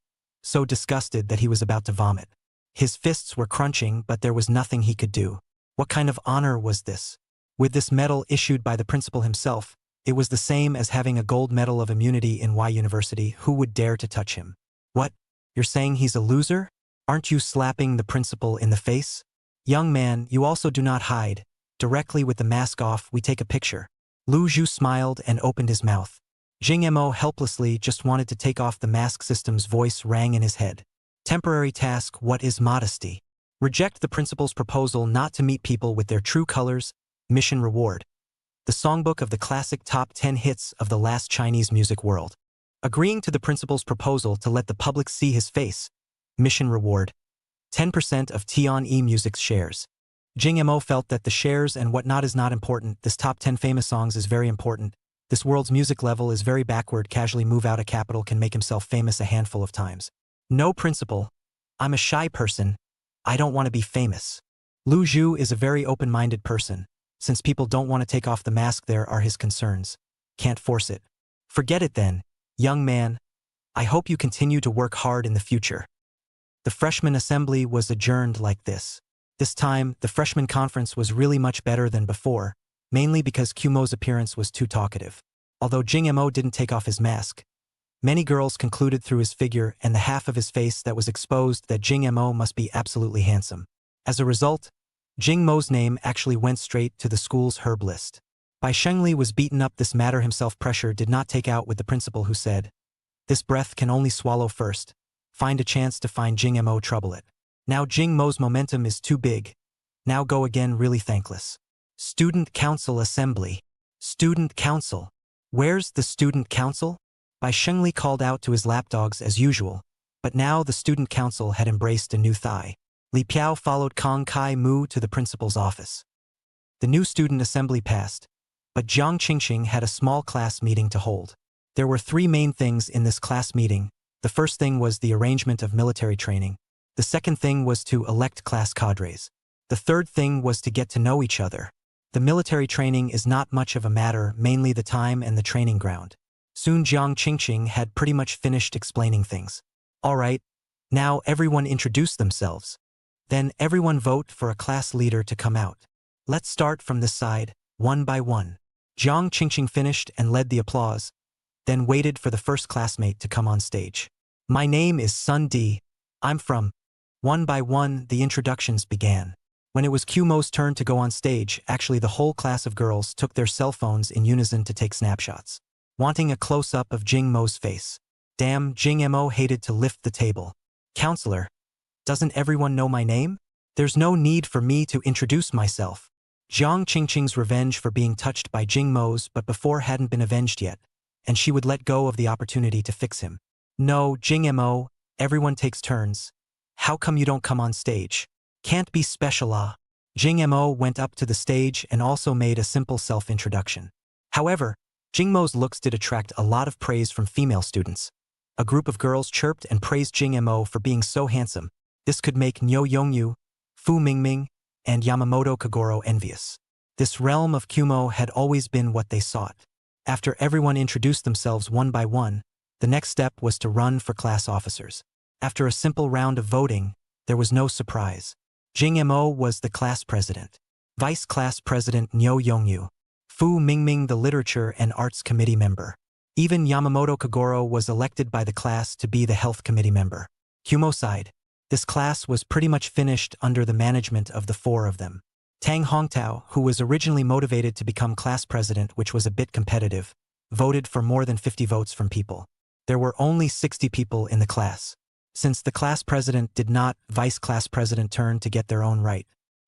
so disgusted that he was about to vomit. His fists were crunching, but there was nothing he could do. What kind of honor was this? With this medal issued by the principal himself, it was the same as having a gold medal of immunity in Y University. Who would dare to touch him? What? You're saying he's a loser? Aren't you slapping the principal in the face? Young man, you also do not hide. Directly with the mask off, we take a picture. Lu Zhu smiled and opened his mouth. Jing Mo helplessly just wanted to take off the mask. System's voice rang in his head. Temporary task. What is modesty? Reject the principal's proposal not to meet people with their true colors. Mission reward. The songbook of the classic top 10 hits of the last Chinese music world. Agreeing to the principal's proposal to let the public see his face. Mission reward. 10% of Tian Music's shares. Jing Mo felt that the shares and whatnot is not important. This top 10 famous songs is very important. This world's music level is very backward. Casually move out of capital can make himself famous a handful of times. No principal. I'm a shy person. I don't want to be famous. Lu Zhu is a very open-minded person. Since people don't want to take off the mask, there are his concerns. Can't force it. Forget it then, young man. I hope you continue to work hard in the future. The freshman assembly was adjourned like this. This time, the freshman conference was really much better than before, mainly because Mo's appearance was too talkative. Although Jing Mo didn't take off his mask, many girls concluded through his figure and the half of his face that was exposed that Jing Mo must be absolutely handsome. As a result, Jing Mo's name actually went straight to the school's herb list. Bai Shengli was beaten up. This matter himself pressure did not take out with the principal, who said, "This breath can only swallow first. Find a chance to find Jing Mo, trouble it. Now Jing Mo's momentum is too big. Now go again, really thankless." Student Council Assembly. Student Council. Where's the Student Council? Bai Shengli called out to his lapdogs as usual, but now the Student Council had embraced a new thigh. Li Piao followed Kong Kai Mu to the principal's office. The new student assembly passed, but Jiang Qingqing had a small class meeting to hold. There were three main things in this class meeting. The first thing was the arrangement of military training. The second thing was to elect class cadres. The third thing was to get to know each other. The military training is not much of a matter, mainly the time and the training ground. Soon Jiang Qingqing had pretty much finished explaining things. All right, now everyone introduce themselves. Then everyone vote for a class leader to come out. Let's start from this side, one by one. Jiang Qingqing finished and led the applause, then waited for the first classmate to come on stage. My name is Sun Di. I'm from. One by one, the introductions began. When it was Mo's turn to go on stage, actually the whole class of girls took their cell phones in unison to take snapshots, wanting a close-up of Jing Mo's face. Damn, Jing Mo hated to lift the table. Counselor, doesn't everyone know my name? There's no need for me to introduce myself. Jiang Qingqing's revenge for being touched by Jing Mo's but before hadn't been avenged yet, and she would let go of the opportunity to fix him. No, Jing Mo, everyone takes turns. How come you don't come on stage? Can't be special, ah. Jing Mo went up to the stage and also made a simple self-introduction. However, Jing Mo's looks did attract a lot of praise from female students. A group of girls chirped and praised Jing Mo for being so handsome. This could make Niu Yongyu, Fu Mingming, and Yamamoto Kagoro envious. This realm of Mo had always been what they sought. After everyone introduced themselves one by one, the next step was to run for class officers. After a simple round of voting, there was no surprise. Jing Mo was the class president. Vice class president Niu Yongyu. Fu Mingming the literature and arts committee member. Even Yamamoto Kagoro was elected by the class to be the health committee member. Mo side. This class was pretty much finished under the management of the four of them. Tang Hongtao, who was originally motivated to become class president, which was a bit competitive, voted for more than 50 votes from people. There were only 60 people in the class. Since the class president did not, vice class president turn to get their own right.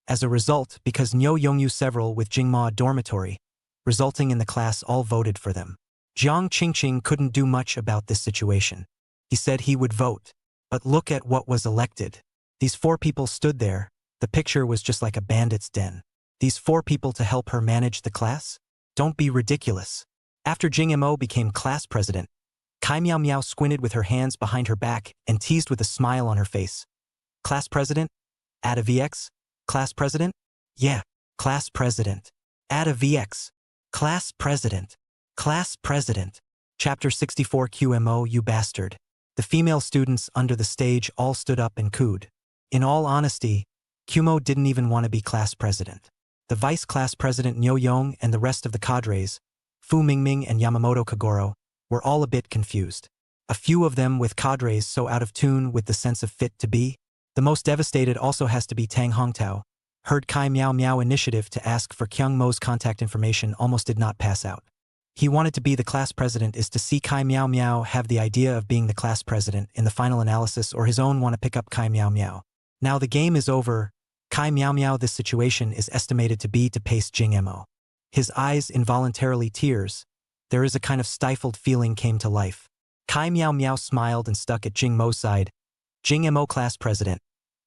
As a result, because Niu Yongyu several with Jingma dormitory, resulting in the class all voted for them. Jiang Qingqing couldn't do much about this situation. He said he would vote. But look at what was elected. These four people stood there. The picture was just like a bandit's den. These four people to help her manage the class? Don't be ridiculous. After Jing Mo became class president, Kai Miao Miao squinted with her hands behind her back and teased with a smile on her face. Class president? Add a VX? Class president? Yeah, class president. Add a VX. Class president. Class president. Chapter 64 QMO, you bastard. The female students under the stage all stood up and cooed. In all honesty, Mo didn't even want to be class president. The vice class president Nyo Yong and the rest of the cadres, Fu Mingming and Yamamoto Kagoro, were all a bit confused. A few of them with cadres so out of tune with the sense of fit to be. The most devastated also has to be Tang Hongtao. Heard Kai Miao Miao initiative to ask for Kyung Mo's contact information almost did not pass out. He wanted to be the class president is to see Kai Miao Miao have the idea of being the class president in the final analysis or his own want to pick up Kai Miao Miao. Now the game is over. Kai Miao Miao this situation is estimated to be to pace Jing Mo. His eyes involuntarily tears. There is a kind of stifled feeling came to life. Kai Miao Miao smiled and stuck at Jing Mo's side. Jing Mo class president.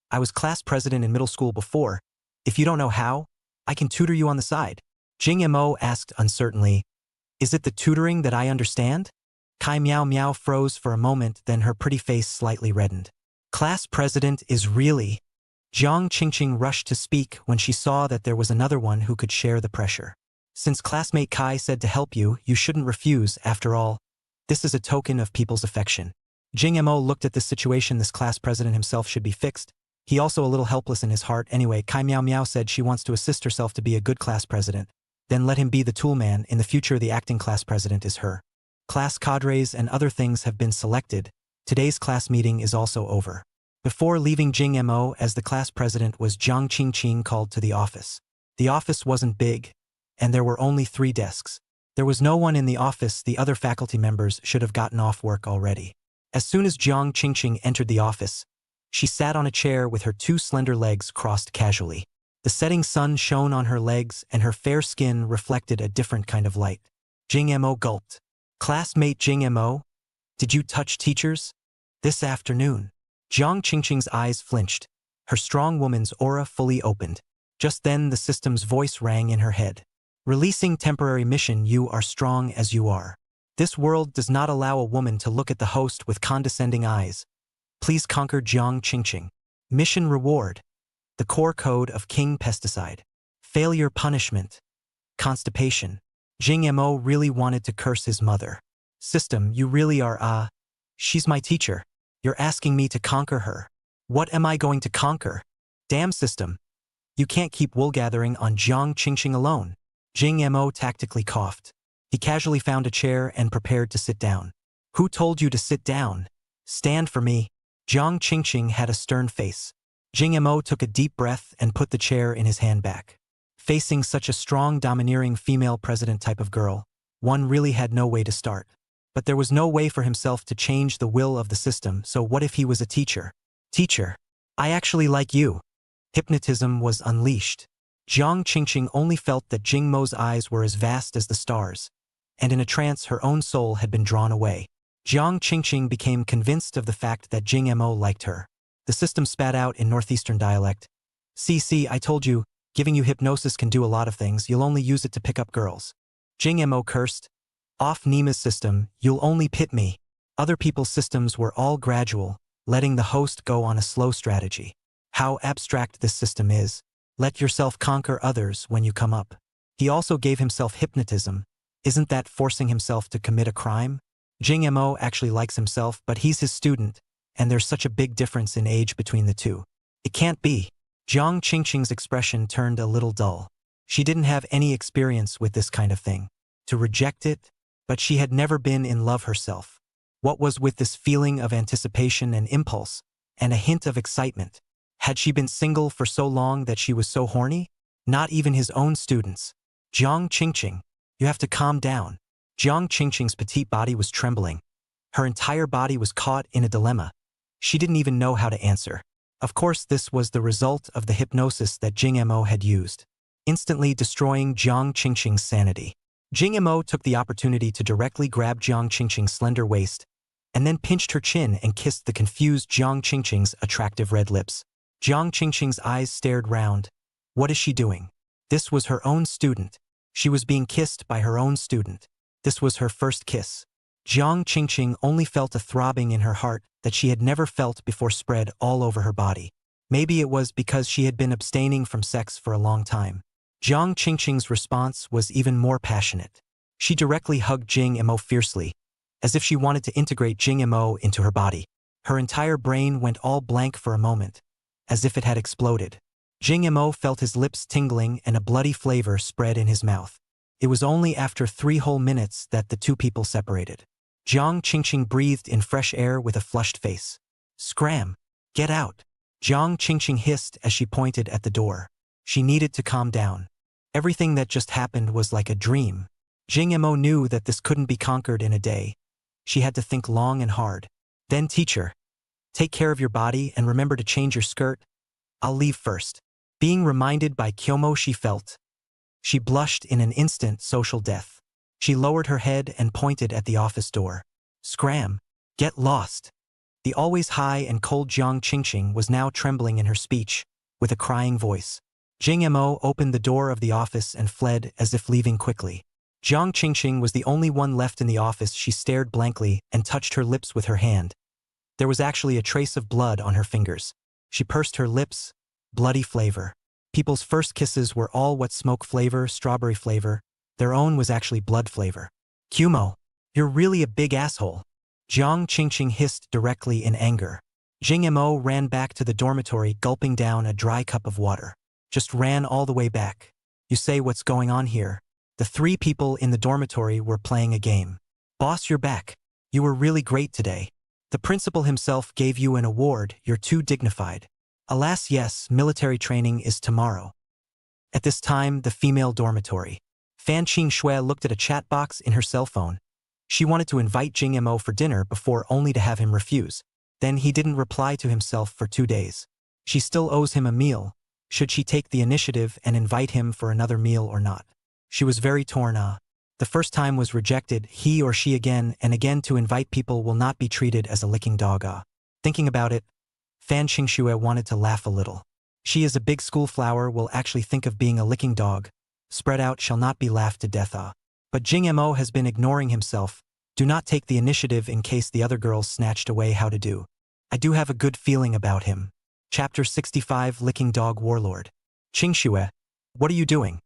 I was class president in middle school before. If you don't know how, I can tutor you on the side. Jing Mo asked uncertainly. Is it the tutoring that I understand? Kai Miao Miao froze for a moment, then her pretty face slightly reddened. Class president is really… Jiang Qingqing rushed to speak when she saw that there was another one who could share the pressure. Since classmate Kai said to help you, you shouldn't refuse, after all. This is a token of people's affection. Jing Mo looked at this situation. This class president himself should be fixed. He also a little helpless in his heart. Anyway, Kai Miao Miao said she wants to assist herself to be a good class president. Then let him be the tool man. In the future, the acting class president is her. Class cadres and other things have been selected. Today's class meeting is also over. Before leaving Jing Mo as the class president was Jiang Qingqing called to the office. The office wasn't big, and there were only 3 desks. There was no one in the office. The other faculty members should have gotten off work already. As soon as Jiang Qingqing entered the office, she sat on a chair with her 2 slender legs crossed casually. The setting sun shone on her legs and her fair skin reflected a different kind of light. Jing Mo gulped. Classmate Jing Mo? Did you touch teachers? This afternoon. Jiang Qingqing's eyes flinched. Her strong woman's aura fully opened. Just then the system's voice rang in her head. Releasing temporary mission. You are strong as you are. This world does not allow a woman to look at the host with condescending eyes. Please conquer Jiang Qingqing. Mission reward. The core code of King Pesticide. Failure punishment. Constipation. Jing Mo really wanted to curse his mother. System, you really are she's my teacher. You're asking me to conquer her. What am I going to conquer? Damn system. You can't keep wool gathering on Jiang Qingqing alone. Jing Mo tactically coughed. He casually found a chair and prepared to sit down. Who told you to sit down? Stand for me. Jiang Qingqing had a stern face. Jing Mo took a deep breath and put the chair in his hand back. Facing such a strong, domineering female president type of girl, one really had no way to start. But there was no way for himself to change the will of the system, so what if he was a teacher? Teacher, I actually like you. Hypnotism was unleashed. Jiang Qingqing only felt that Jing Mo's eyes were as vast as the stars, and in a trance her own soul had been drawn away. Jiang Qingqing became convinced of the fact that Jing Mo liked her. The system spat out in northeastern dialect. See, I told you, giving you hypnosis can do a lot of things, you'll only use it to pick up girls. Jing Mo cursed. Off Nima's system, you'll only pit me. Other people's systems were all gradual, letting the host go on a slow strategy. How abstract this system is. Let yourself conquer others when you come up. He also gave himself hypnotism. Isn't that forcing himself to commit a crime? Jing Mo actually likes himself, but he's his student, and there's such a big difference in age between the two. It can't be. Jiang Qingqing's expression turned a little dull. She didn't have any experience with this kind of thing. To reject it, but she had never been in love herself. What was with this feeling of anticipation and impulse, and a hint of excitement? Had she been single for so long that she was so horny? Not even his own students. Jiang Qingqing, you have to calm down. Jiang Qingqing's petite body was trembling. Her entire body was caught in a dilemma. She didn't even know how to answer. Of course, this was the result of the hypnosis that Jing Mo had used, instantly destroying Jiang Qingqing's sanity. Jing Mo took the opportunity to directly grab Jiang Qingqing's slender waist, and then pinched her chin and kissed the confused Jiang Qingqing's attractive red lips. Jiang Qingqing's eyes stared round. What is she doing? This was her own student. She was being kissed by her own student. This was her first kiss. Jiang Qingqing only felt a throbbing in her heart that she had never felt before spread all over her body. Maybe it was because she had been abstaining from sex for a long time. Jiang Qingqing's response was even more passionate. She directly hugged Jing Mo fiercely, as if she wanted to integrate Jing Mo into her body. Her entire brain went all blank for a moment, as if it had exploded. Jing Mo felt his lips tingling and a bloody flavor spread in his mouth. It was only after 3 whole minutes that the two people separated. Jiang Qingqing breathed in fresh air with a flushed face. Scram! Get out! Jiang Qingqing hissed as she pointed at the door. She needed to calm down. Everything that just happened was like a dream. Jing Mo knew that this couldn't be conquered in a day. She had to think long and hard. Then teacher, take care of your body and remember to change your skirt. I'll leave first. Being reminded by Kyomo she felt. She blushed in an instant social death. She lowered her head and pointed at the office door. Scram! Get lost! The always high and cold Jiang Qingqing was now trembling in her speech, with a crying voice. Jing Mo opened the door of the office and fled as if leaving quickly. Jiang Qingqing was the only one left in the office. She stared blankly and touched her lips with her hand. There was actually a trace of blood on her fingers. She pursed her lips. Bloody flavor. People's first kisses were all what smoke flavor, strawberry flavor. Their own was actually blood flavor. Kumo, you're really a big asshole. Jiang Qingqing hissed directly in anger. Jing Mo ran back to the dormitory, gulping down a dry cup of water. Just ran all the way back. You say what's going on here? The 3 people in the dormitory were playing a game. Boss, you're back. You were really great today. The principal himself gave you an award. You're too dignified. Alas, yes, military training is tomorrow. At this time, the female dormitory. Fan Qingxue looked at a chat box in her cell phone. She wanted to invite Jing Mo for dinner before only to have him refuse. Then he didn't reply to himself for 2 days. She still owes him a meal. Should she take the initiative and invite him for another meal or not? She was very torn. The first time was rejected, he or she again and again to invite people will not be treated as a licking dog. Thinking about it, Fan Qingxue wanted to laugh a little. She is a big school flower will actually think of being a licking dog. Spread out shall not be laughed to death. But Jing Mo has been ignoring himself. Do not take the initiative in case the other girls snatched away how to do. I do have a good feeling about him. Chapter 65 Licking Dog Warlord. Qingxue, what are you doing?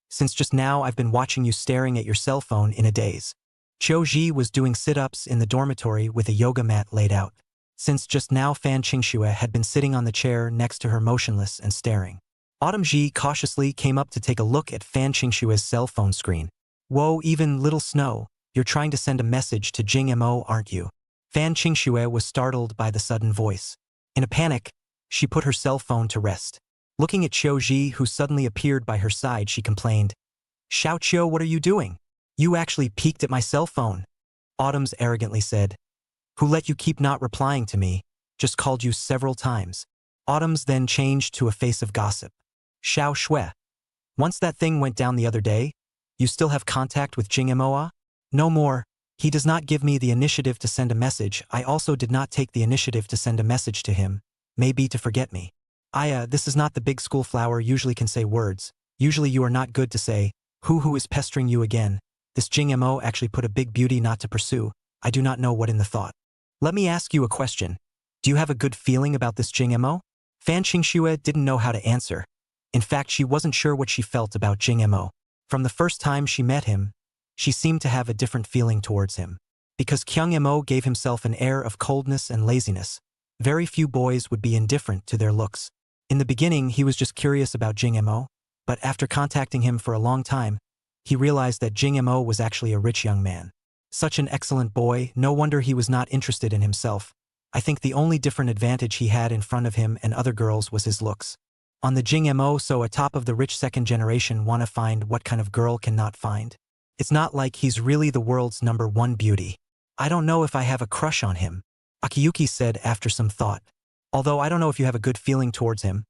Since just now I've been watching you staring at your cell phone in a daze. Qiu Ji was doing sit-ups in the dormitory with a yoga mat laid out. Since just now Fan Qingxue had been sitting on the chair next to her motionless and staring. Autumn Ji cautiously came up to take a look at Fan Qingxue's cell phone screen. Whoa, even little Snow, you're trying to send a message to Jing Mo, aren't you? Fan Qingxue was startled by the sudden voice. In a panic, she put her cell phone to rest. Looking at Qiu Ji, who suddenly appeared by her side, she complained. Xiao Qiu, what are you doing? You actually peeked at my cell phone. Autumn's arrogantly said. Who let you keep not replying to me? Just called you several times. Autumn's then changed to a face of gossip. Xiao Shui. Once that thing went down the other day, you still have contact with Jing Mo? No more. He does not give me the initiative to send a message. I also did not take the initiative to send a message to him. Maybe to forget me. This is not the big school flower usually can say words. Usually you are not good to say, who is pestering you again? This Jing Mo actually put a big beauty not to pursue. I do not know what in the thought. Let me ask you a question. Do you have a good feeling about this Jing Mo? Fan Qingxue didn't know how to answer. In fact, she wasn't sure what she felt about Jing Mo. From the first time she met him, she seemed to have a different feeling towards him. Because Kyung Mo gave himself an air of coldness and laziness, very few boys would be indifferent to their looks. In the beginning, he was just curious about Jing Mo, but after contacting him for a long time, he realized that Jing Mo was actually a rich young man. Such an excellent boy, no wonder he was not interested in himself. I think the only different advantage he had in front of him and other girls was his looks. On the Jing Mo, so atop of the rich second generation wanna find what kind of girl cannot find. It's not like he's really the world's #1 beauty. I don't know if I have a crush on him, Akiyuki said after some thought. Although I don't know if you have a good feeling towards him,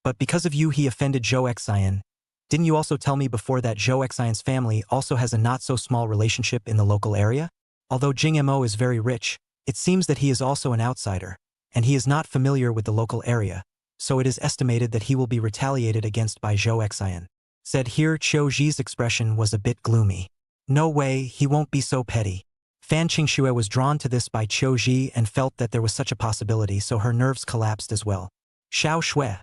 but because of you he offended Zhou Xian. Didn't you also tell me before that Zhou Xian's family also has a not-so-small relationship in the local area? Although Jing Mo is very rich, it seems that he is also an outsider, and he is not familiar with the local area, so it is estimated that he will be retaliated against by Zhou Xian. Said here Qiu Ji's expression was a bit gloomy. No way, he won't be so petty. Fan Qingxue was drawn to this by Qiu Ji and felt that there was such a possibility, so her nerves collapsed as well. Xiao Shui.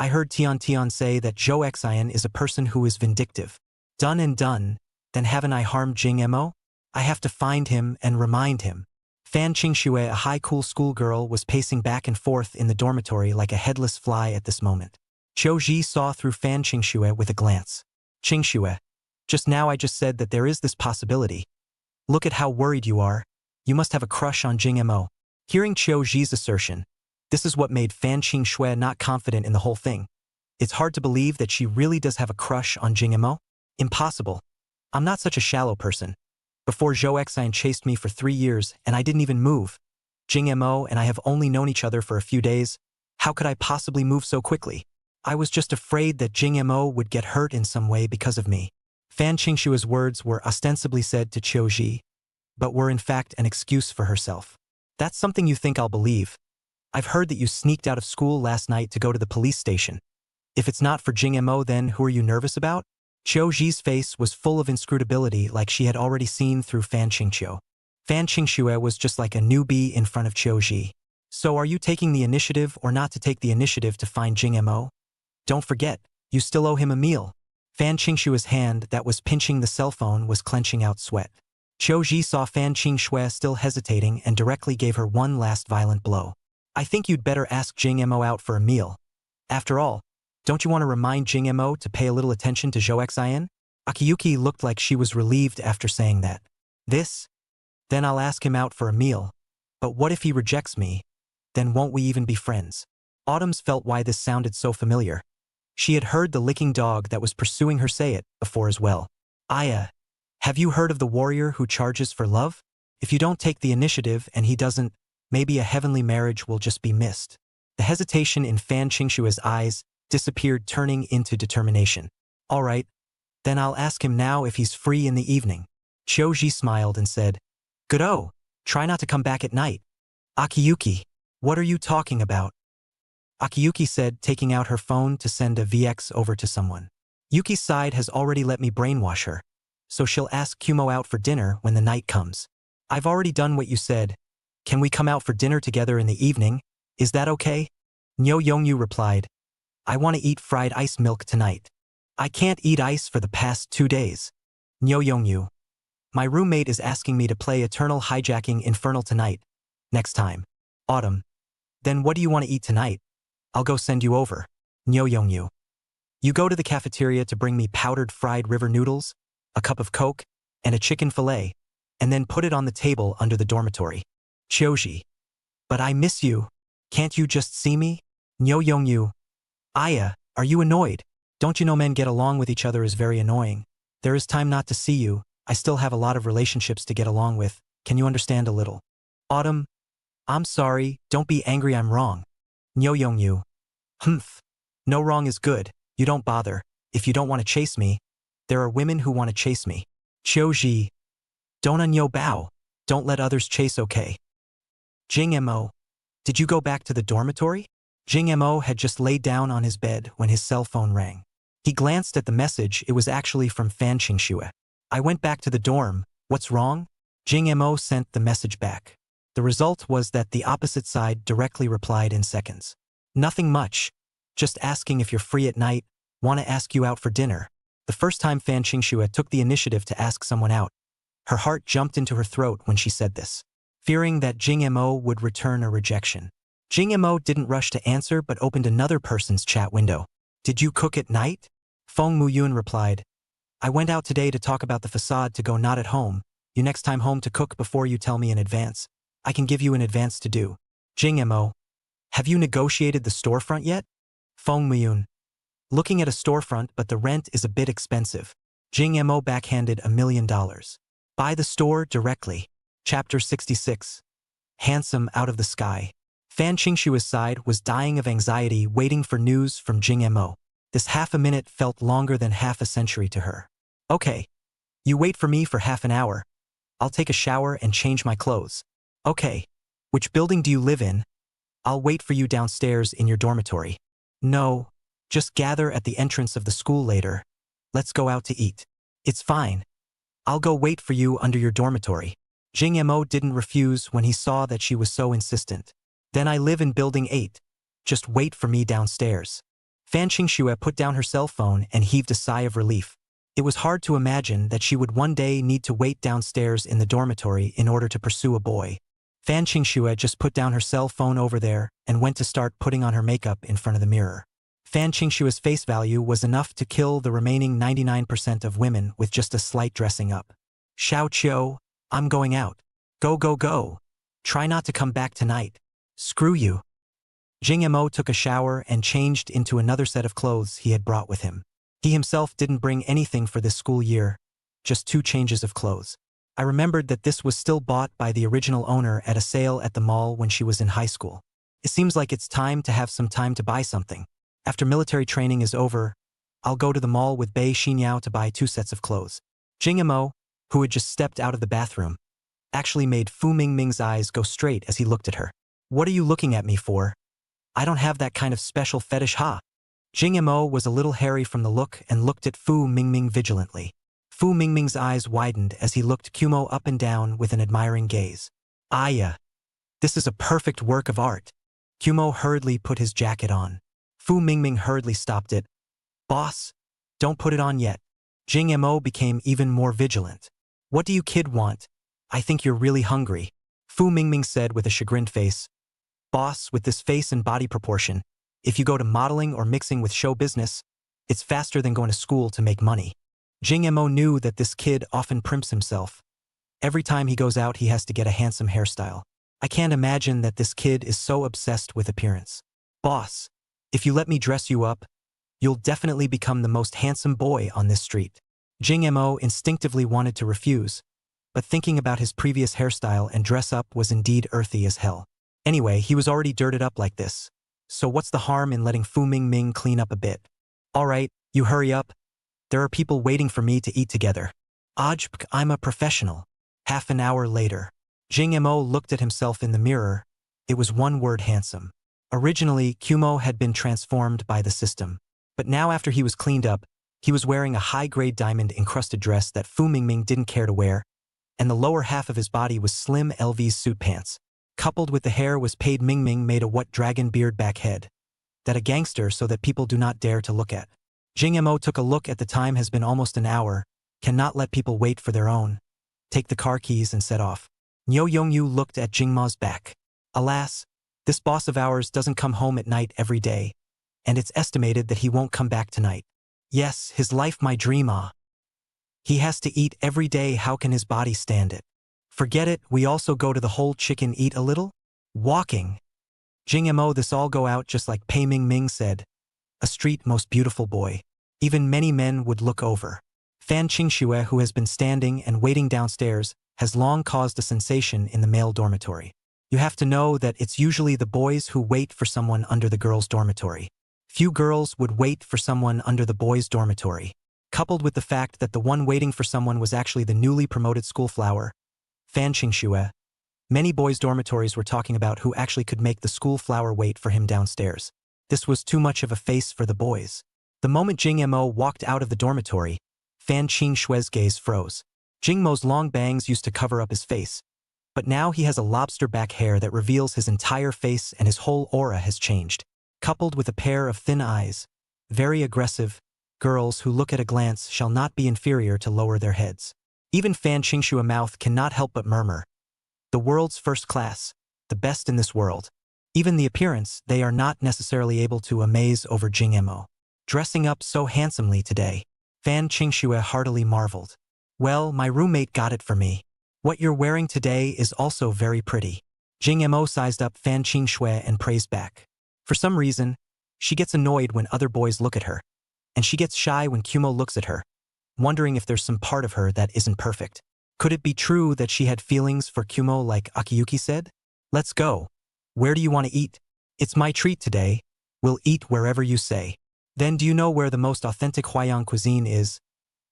I heard Tian say that Zhou Xian is a person who is vindictive. Done and done, then haven't I harmed Jing Mo? I have to find him and remind him. Fan Qingxue, a high cool schoolgirl, was pacing back and forth in the dormitory like a headless fly at this moment. Qiu Ji saw through Fan Qingxue with a glance. Qingxue, just now I just said that there is this possibility. Look at how worried you are. You must have a crush on Jing Mo. Hearing Qiu Ji's assertion, this is what made Fan Qingxue not confident in the whole thing. It's hard to believe that she really does have a crush on Jing Mo. Impossible. I'm not such a shallow person. Before Zhou Xian chased me for 3 years and I didn't even move. Jing Mo and I have only known each other for a few days. How could I possibly move so quickly? I was just afraid that Jing Mo would get hurt in some way because of me. Fan Qingshue's words were ostensibly said to Qiu Ji, but were in fact an excuse for herself. That's something you think I'll believe. I've heard that you sneaked out of school last night to go to the police station. If it's not for Jing Mo, then who are you nervous about? Qiu Ji's face was full of inscrutability like she had already seen through Fan Qingxue. Fan Qingxue was just like a newbie in front of Qiu Ji. So are you taking the initiative or not to take the initiative to find Jing Mo? Don't forget, you still owe him a meal. Fan Qingshue's hand that was pinching the cell phone was clenching out sweat. Qiu Ji saw Fan Qingxue still hesitating and directly gave her one last violent blow. I think you'd better ask Jing Mo out for a meal. After all, don't you want to remind Jing Mo to pay a little attention to Zhou Xian? Akiyuki looked like she was relieved after saying that. Then I'll ask him out for a meal. But what if he rejects me? Then won't we even be friends? Autumn's felt why this sounded so familiar. She had heard the licking dog that was pursuing her say it before as well. Aya, have you heard of the warrior who charges for love? If you don't take the initiative and he doesn't, maybe a heavenly marriage will just be missed. The hesitation in Fan Qingshue's eyes disappeared, turning into determination. All right, then I'll ask him now if he's free in the evening. Qiu Ji smiled and said, Good-o, try not to come back at night. Akiyuki, what are you talking about? Akiyuki said, taking out her phone to send a VX over to someone. Yuki's side has already let me brainwash her, so she'll ask Kumo out for dinner when the night comes. I've already done what you said. Can we come out for dinner together in the evening? Is that okay? Nyo Yongyu replied, I want to eat fried ice milk tonight. I can't eat ice for the past 2 days. Nyo Yongyu, my roommate is asking me to play Eternal Hijacking Infernal tonight. Next time. Autumn. Then what do you want to eat tonight? I'll go send you over. Nyo Yongyu. You go to the cafeteria to bring me powdered fried river noodles, a cup of Coke, and a chicken fillet, and then put it on the table under the dormitory. Qiuji. But I miss you. Can't you just see me? Nyo Yongyu. Aya, are you annoyed? Don't you know men get along with each other is very annoying. There is time not to see you. I still have a lot of relationships to get along with. Can you understand a little? Autumn. I'm sorry, don't be angry, I'm wrong. Nyo Yongyu. Humph. No, wrong is good. You don't bother. If you don't want to chase me, there are women who want to chase me. Qiu Ji. Don't Nyo Bao. Don't let others chase, okay? Jing Mo. Did you go back to the dormitory? Jing Mo had just laid down on his bed when his cell phone rang. He glanced at the message. It was actually from Fan Qingxue. I went back to the dorm. What's wrong? Jing Mo sent the message back. The result was that the opposite side directly replied in seconds. Nothing much. Just asking if you're free at night. Want to ask you out for dinner. The first time Fan Qingxue took the initiative to ask someone out, her heart jumped into her throat when she said this, fearing that Jing Mo would return a rejection. Jing Mo didn't rush to answer but opened another person's chat window. Did you cook at night? Feng Muyun replied, I went out today to talk about the facade to go not at home. You next time home to cook before you tell me in advance. I can give you an advance to do. Jing Mo. Have you negotiated the storefront yet? Feng Muyun. Looking at a storefront, but the rent is a bit expensive. Jing Mo backhanded $1 million. Buy the store directly. Chapter 66. Handsome out of the sky. Fan Qingshue's side was dying of anxiety waiting for news from Jing Mo. This half a minute felt longer than half a century to her. Okay. You wait for me for half an hour. I'll take a shower and change my clothes. Okay. Which building do you live in? I'll wait for you downstairs in your dormitory. No. Just gather at the entrance of the school later. Let's go out to eat. It's fine. I'll go wait for you under your dormitory. Jing Mo didn't refuse when he saw that she was so insistent. Then I live in building 8. Just wait for me downstairs. Fan Qingxue put down her cell phone and heaved a sigh of relief. It was hard to imagine that she would one day need to wait downstairs in the dormitory in order to pursue a boy. Fan Qingxue just put down her cell phone over there and went to start putting on her makeup in front of the mirror. Fan Qingshua's face value was enough to kill the remaining 99% of women with just a slight dressing up. Xiao Qiu, I'm going out. Go go go. Try not to come back tonight. Screw you. Jing Mo took a shower and changed into another set of clothes he had brought with him. He himself didn't bring anything for this school year, just 2 changes of clothes. I remembered that this was still bought by the original owner at a sale at the mall when she was in high school. It seems like it's time to have some time to buy something. After military training is over, I'll go to the mall with Bei Xinyao to buy 2 sets of clothes. Jing Mo, who had just stepped out of the bathroom, actually made Fu Mingming's eyes go straight as he looked at her. What are you looking at me for? I don't have that kind of special fetish, ha. Jing Mo was a little hairy from the look and looked at Fu Mingming vigilantly. Fu Mingming's eyes widened as he looked Kumo up and down with an admiring gaze. Aya. This is a perfect work of art. Kumo hurriedly put his jacket on. Fu Mingming hurriedly stopped it. Boss, don't put it on yet. Jing Mo became even more vigilant. What do you kid want? I think you're really hungry. Fu Mingming said with a chagrined face. Boss, with this face and body proportion, if you go to modeling or mixing with show business, it's faster than going to school to make money. Jing Mo knew that this kid often primps himself. Every time he goes out he has to get a handsome hairstyle. I can't imagine that this kid is so obsessed with appearance. Boss, if you let me dress you up, you'll definitely become the most handsome boy on this street. Jing Mo instinctively wanted to refuse, but thinking about his previous hairstyle and dress up was indeed earthy as hell. Anyway, he was already dirted up like this, so what's the harm in letting Fu Mingming clean up a bit? Alright, you hurry up. There are people waiting for me to eat together. Ajpk, I'm a professional. Half an hour later. Jing Mo looked at himself in the mirror. It was one word: handsome. Originally, Kumo had been transformed by the system, but now after he was cleaned up, he was wearing a high-grade diamond-encrusted dress that Fu Mingming didn't care to wear, and the lower half of his body was slim LV's suit pants. Coupled with the hair was paid Mingming made a what dragon beard back head. That a gangster so that people do not dare to look at. Jing Mo took a look at the time has been almost an hour, cannot let people wait for their own. Take the car keys and set off. Niu Yongyu looked at Jing Ma's back. Alas, this boss of ours doesn't come home at night every day, and it's estimated that he won't come back tonight. Yes, his life my dream, ah. He has to eat every day, how can his body stand it? Forget it, we also go to the whole chicken eat a little? Walking. Jing Mo, this all go out just like Pei Mingming said. A street most beautiful boy. Even many men would look over. Fan Qingxue, who has been standing and waiting downstairs, has long caused a sensation in the male dormitory. You have to know that it's usually the boys who wait for someone under the girls' dormitory. Few girls would wait for someone under the boys' dormitory. Coupled with the fact that the one waiting for someone was actually the newly promoted schoolflower, Fan Qingxue, many boys' dormitories were talking about who actually could make the schoolflower wait for him downstairs. This was too much of a face for the boys. The moment Jing Mo walked out of the dormitory, Fan Qingshue's gaze froze. Jing Mo's long bangs used to cover up his face, but now he has a lobster back hair that reveals his entire face and his whole aura has changed. Coupled with a pair of thin eyes, very aggressive, girls who look at a glance shall not be inferior to lower their heads. Even Fan Qingshue's mouth cannot help but murmur. The world's first class, the best in this world. Even the appearance, they are not necessarily able to amaze over Jing Mo. Dressing up so handsomely today. Fan Qingxue heartily marveled. Well, my roommate got it for me. What you're wearing today is also very pretty. Jing Mo sized up Fan Qingxue and praised back. For some reason, she gets annoyed when other boys look at her, and she gets shy when Kumo looks at her, wondering if there's some part of her that isn't perfect. Could it be true that she had feelings for Kumo like Akiyuki said? Let's go. Where do you want to eat? It's my treat today. We'll eat wherever you say. Then do you know where the most authentic Huayang cuisine is?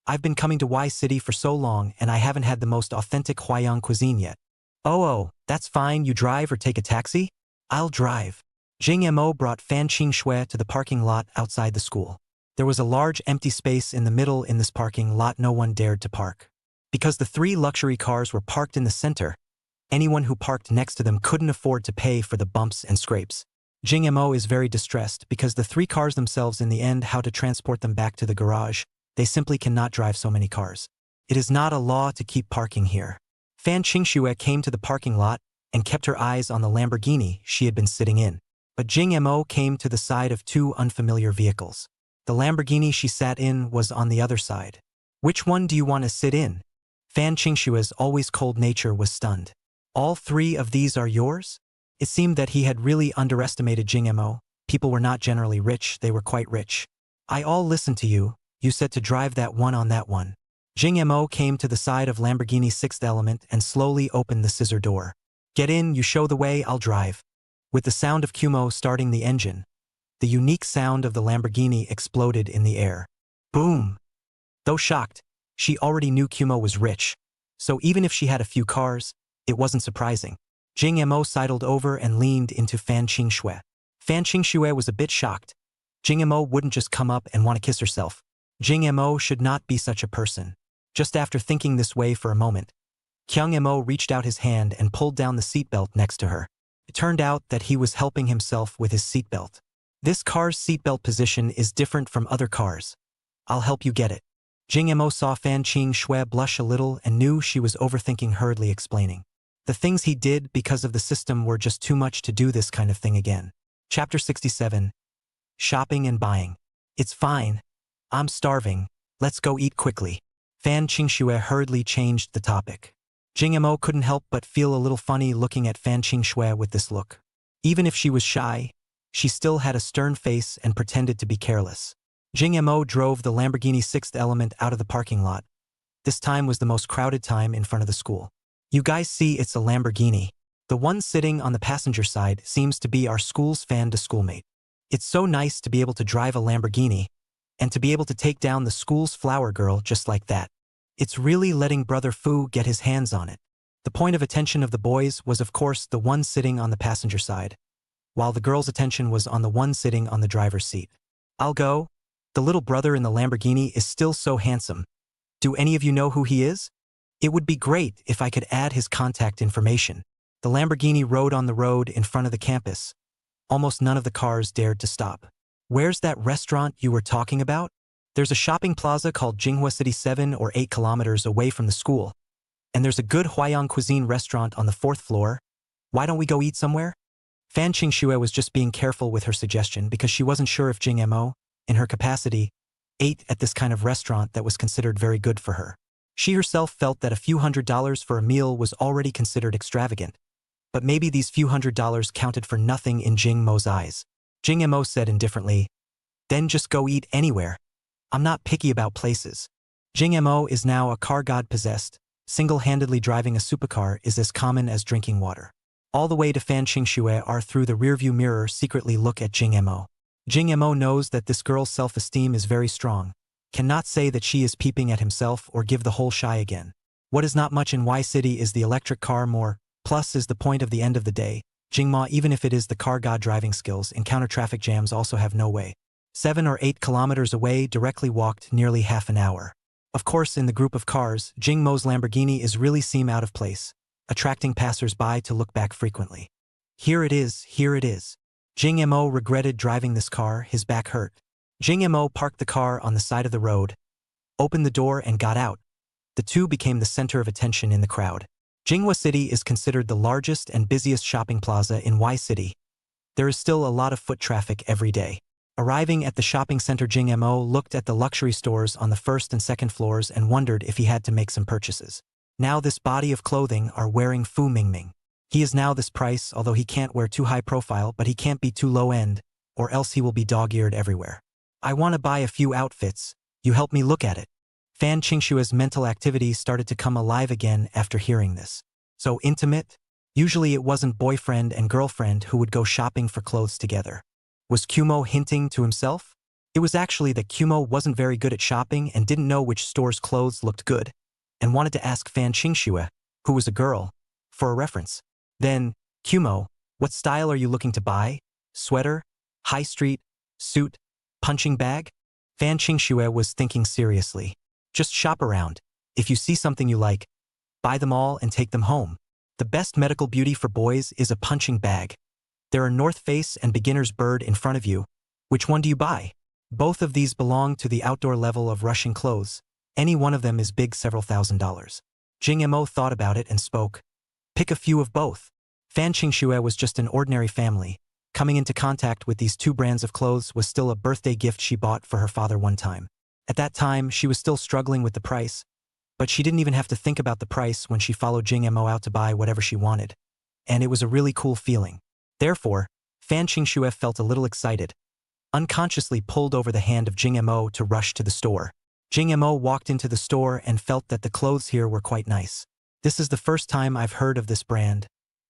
I've been coming to Y City for so long and I haven't had the most authentic Huayang cuisine yet. Oh, that's fine, you drive or take a taxi? I'll drive. Jing Mo brought Fan Qingxue to the parking lot outside the school. There was a large empty space in the middle in this parking lot no one dared to park. Because the 3 luxury cars were parked in the center, anyone who parked next to them couldn't afford to pay for the bumps and scrapes. Jing Mo is very distressed because the 3 cars themselves in the end how to transport them back to the garage. They simply cannot drive so many cars. It is not a law to keep parking here. Fan Qingxue came to the parking lot and kept her eyes on the Lamborghini she had been sitting in. But Jing Mo came to the side of two unfamiliar vehicles. The Lamborghini she sat in was on the other side. Which one do you want to sit in? Fan Qingshue's always cold nature was stunned. All three of these are yours? It seemed that he had really underestimated Jing Mo. People were not generally rich, they were quite rich. I all listened to you, you said to drive that one on that one. Jing Mo came to the side of Lamborghini's sixth element and slowly opened the scissor door. Get in, you show the way, I'll drive. With the sound of Kumo starting the engine, the unique sound of the Lamborghini exploded in the air. Boom! Though shocked, she already knew Kumo was rich, so even if she had a few cars, it wasn't surprising. Jing Mo sidled over and leaned into Fan Qingxue. Fan Qingxue was a bit shocked. Jing Mo wouldn't just come up and want to kiss herself. Jing Mo should not be such a person. Just after thinking this way for a moment, Kyung Mo reached out his hand and pulled down the seatbelt next to her. It turned out that he was helping himself with his seatbelt. This car's seatbelt position is different from other cars. I'll help you get it. Jing Mo saw Fan Qingxue blush a little and knew she was overthinking, hurriedly explaining. The things he did because of the system were just too much to do this kind of thing again. Chapter 67. Shopping and buying. It's fine. I'm starving. Let's go eat quickly. Fan Qingxue hurriedly changed the topic. Jing Mo couldn't help but feel a little funny looking at Fan Qingxue with this look. Even if she was shy, she still had a stern face and pretended to be careless. Jing Mo drove the Lamborghini sixth element out of the parking lot. This time was the most crowded time in front of the school. You guys see, it's a Lamborghini. The one sitting on the passenger side seems to be our school's fan to schoolmate. It's so nice to be able to drive a Lamborghini and to be able to take down the school's flower girl just like that. It's really letting Brother Fu get his hands on it. The point of attention of the boys was of course the one sitting on the passenger side, while the girls' attention was on the one sitting on the driver's seat. I'll go. The little brother in the Lamborghini is still so handsome. Do any of you know who he is? It would be great if I could add his contact information. The Lamborghini rode on the road in front of the campus. Almost none of the cars dared to stop. Where's that restaurant you were talking about? There's a shopping plaza called Jinghua City 7 or 8 kilometers away from the school. And there's a good Huayang cuisine restaurant on the 4th floor. Why don't we go eat somewhere? Fan Qingxue was just being careful with her suggestion because she wasn't sure if Jing Mo, in her capacity, ate at this kind of restaurant that was considered very good for her. She herself felt that a few $100s for a meal was already considered extravagant. But maybe these few $100s counted for nothing in Jing Mo's eyes. Jing Mo said indifferently, then just go eat anywhere. I'm not picky about places. Jing Mo is now a car god possessed. Single-handedly driving a supercar is as common as drinking water. All the way to Fan Qingxue are through the rearview mirror secretly look at Jing Mo. Jing Mo knows that this girl's self-esteem is very strong. Cannot say that she is peeping at himself or give the whole shy again. What is not much in Y City is the electric car, more plus is the point of the end of the day. Jingma, even if it is the car god driving skills, encounter traffic jams also have no way. 7 or 8 kilometers away, directly walked nearly half an hour. Of course, in the group of cars, Jing Mo's Lamborghini is really seem out of place, attracting passers-by to look back frequently. Here it is, here it is. Jing Mo regretted driving this car, his back hurt. Jing Mo parked the car on the side of the road, opened the door and got out. The two became the center of attention in the crowd. Jinghua City is considered the largest and busiest shopping plaza in Y City. There is still a lot of foot traffic every day. Arriving at the shopping center, Jing Mo looked at the luxury stores on the first and second floors and wondered if he had to make some purchases. Now this body of clothing are wearing Fu Mingming. He is now this price, although he can't wear too high profile, but he can't be too low end, or else he will be dog-eared everywhere. I want to buy a few outfits. You help me look at it. Fan Qingshue's mental activity started to come alive again after hearing this. So intimate? Usually it wasn't boyfriend and girlfriend who would go shopping for clothes together. Was Kumo hinting to himself? It was actually that Kumo wasn't very good at shopping and didn't know which store's clothes looked good, and wanted to ask Fan Qingxue, who was a girl, for a reference. Then, Kumo, what style are you looking to buy? Sweater? High street? Suit? Punching bag? Fan Qingxue was thinking seriously. Just shop around. If you see something you like, buy them all and take them home. The best medical beauty for boys is a punching bag. There are North Face and Beginner's Bird in front of you. Which one do you buy? Both of these belong to the outdoor level of Russian clothes. Any one of them is big several $1,000s. Jing Mo thought about it and spoke. Pick a few of both. Fan Qingxue was just an ordinary family, Coming into contact with these two brands of clothes was still a birthday gift she bought for her father one time. At that time, she was still struggling with the price, but she didn't even have to think about the price when she followed Jing Mo out to buy whatever she wanted. And it was a really cool feeling. Therefore, Fan Qingxue felt a little excited, unconsciously pulled over the hand of Jing Mo to rush to the store. Jing Mo walked into the store and felt that the clothes here were quite nice. This is the first time I've heard of this brand,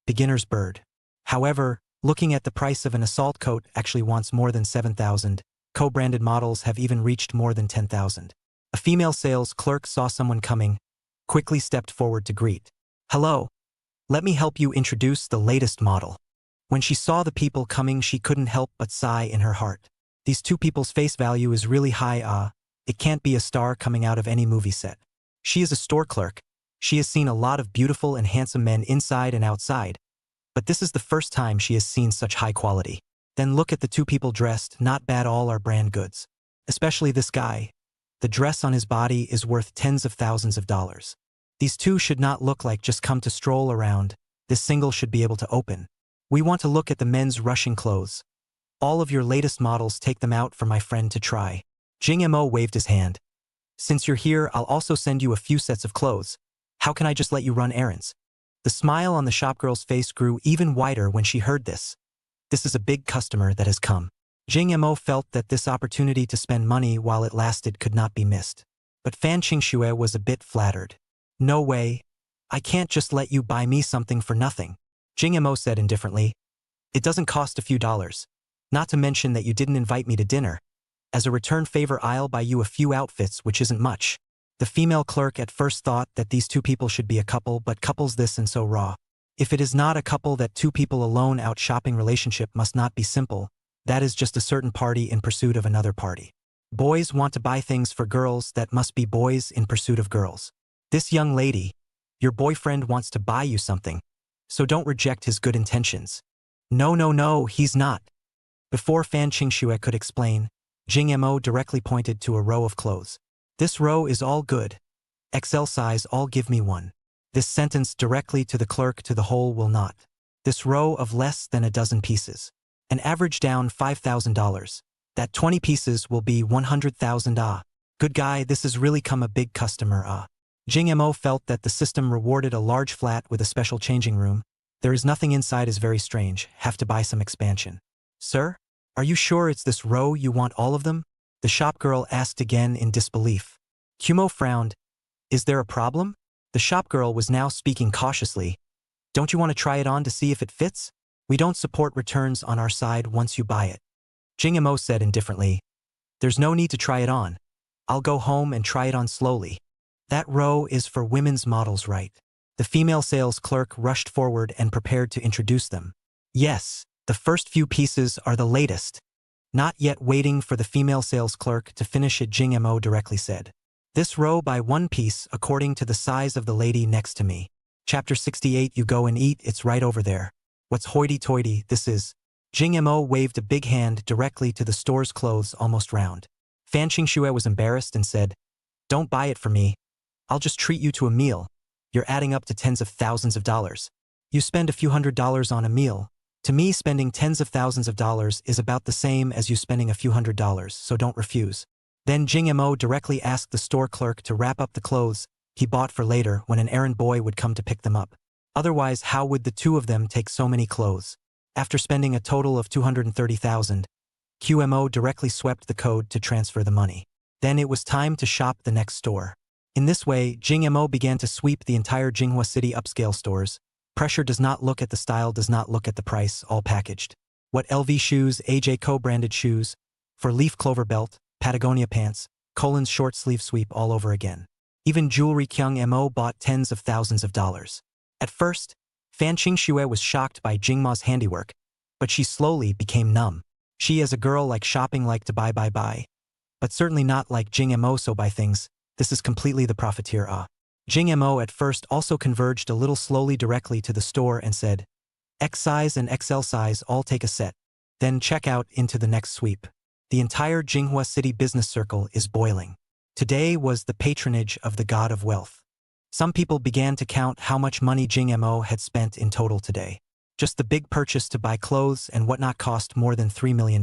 Beginner's Bird. However, looking at the price of an assault coat actually wants more than 7,000. Co-branded models have even reached more than 10,000. A female sales clerk saw someone coming, quickly stepped forward to greet. Hello. Let me help you introduce the latest model. When she saw the people coming, she couldn't help but sigh in her heart. These two people's face value is really high. It can't be a star coming out of any movie set. She is a store clerk. She has seen a lot of beautiful and handsome men inside and outside, but this is the first time she has seen such high quality. Then look at the two people dressed, not bad, all are brand goods. Especially this guy. The dress on his body is worth tens of thousands of dollars. These two should not look like just come to stroll around. This single should be able to open. We want to look at the men's rushing clothes. All of your latest models, take them out for my friend to try. Jing Mo waved his hand. Since you're here, I'll also send you a few sets of clothes. How can I just let you run errands? The smile on the shopgirl's face grew even wider when she heard this. This is a big customer that has come. Jing Mo felt that this opportunity to spend money while it lasted could not be missed. But Fan Qingxue was a bit flattered. No way. I can't just let you buy me something for nothing. Jing Mo said indifferently. It doesn't cost a few dollars. Not to mention that you didn't invite me to dinner. As a return favor, I'll buy you a few outfits, which isn't much. The female clerk at first thought that these two people should be a couple, but couples this and so raw. If it is not a couple, that two people alone out shopping relationship must not be simple. That is just a certain party in pursuit of another party. Boys want to buy things for girls, that must be boys in pursuit of girls. This young lady, your boyfriend wants to buy you something, so don't reject his good intentions. No, he's not. Before Fan Qingxue could explain, Jing Mo directly pointed to a row of clothes. This row is all good. XL size, all give me one. This sentence directly to the clerk to the whole will not. This row of less than a dozen pieces. An average down $5,000. That 20 pieces will be 100,000. Good guy, this has really come a big customer. Jing Mo felt that the system rewarded a large flat with a special changing room. There is nothing inside, is very strange. Have to buy some expansion. Sir? Are you sure it's this row you want, all of them? The shopgirl asked again in disbelief. Kumo frowned. Is there a problem? The shopgirl was now speaking cautiously. Don't you want to try it on to see if it fits? We don't support returns on our side once you buy it. Jing Mo said indifferently. There's no need to try it on. I'll go home and try it on slowly. That row is for women's models, right? The female sales clerk rushed forward and prepared to introduce them. Yes, the first few pieces are the latest. Not yet waiting for the female sales clerk to finish it, Jing Mo directly said. This row by one piece according to the size of the lady next to me. Chapter 68, you go and eat, it's right over there. What's hoity-toity, this is. Jing Mo waved a big hand directly to the store's clothes almost round. Fan Qingxue was embarrassed and said, Don't buy it for me. I'll just treat you to a meal. You're adding up to tens of thousands of dollars. You spend a few $100s on a meal. To me, spending tens of thousands of dollars is about the same as you spending a few $100s, so don't refuse. Then Jing Mo directly asked the store clerk to wrap up the clothes he bought for later when an errand boy would come to pick them up. Otherwise, how would the two of them take so many clothes? After spending a total of 230,000, QMO directly swept the code to transfer the money. Then it was time to shop the next store. In this way, Jing Mo began to sweep the entire Jinghua City upscale stores. Pressure does not look at the style, does not look at the price, all packaged. What LV shoes, AJ co-branded shoes, for leaf clover belt, Patagonia pants, Colin's short sleeve sweep all over again. Even jewelry, Kyung Mo bought tens of thousands of dollars. At first, Fan Qingxue was shocked by Jingma's handiwork, but she slowly became numb. She as a girl like shopping, like to buy. But certainly not like Jing Mo so buy things. This is completely the profiteer. Jing Mo at first also converged a little slowly directly to the store and said, X size and XL size all take a set. Then check out into the next sweep. The entire Jinghua City business circle is boiling. Today was the patronage of the god of wealth. Some people began to count how much money Jing Mo had spent in total today. Just the big purchase to buy clothes and whatnot cost more than $3 million.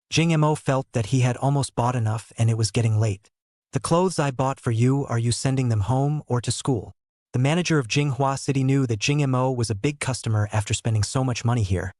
Jing Mo felt that he had almost bought enough and it was getting late. The clothes I bought for you, are you sending them home or to school? The manager of Jinghua City knew that Jing Mo was a big customer after spending so much money here,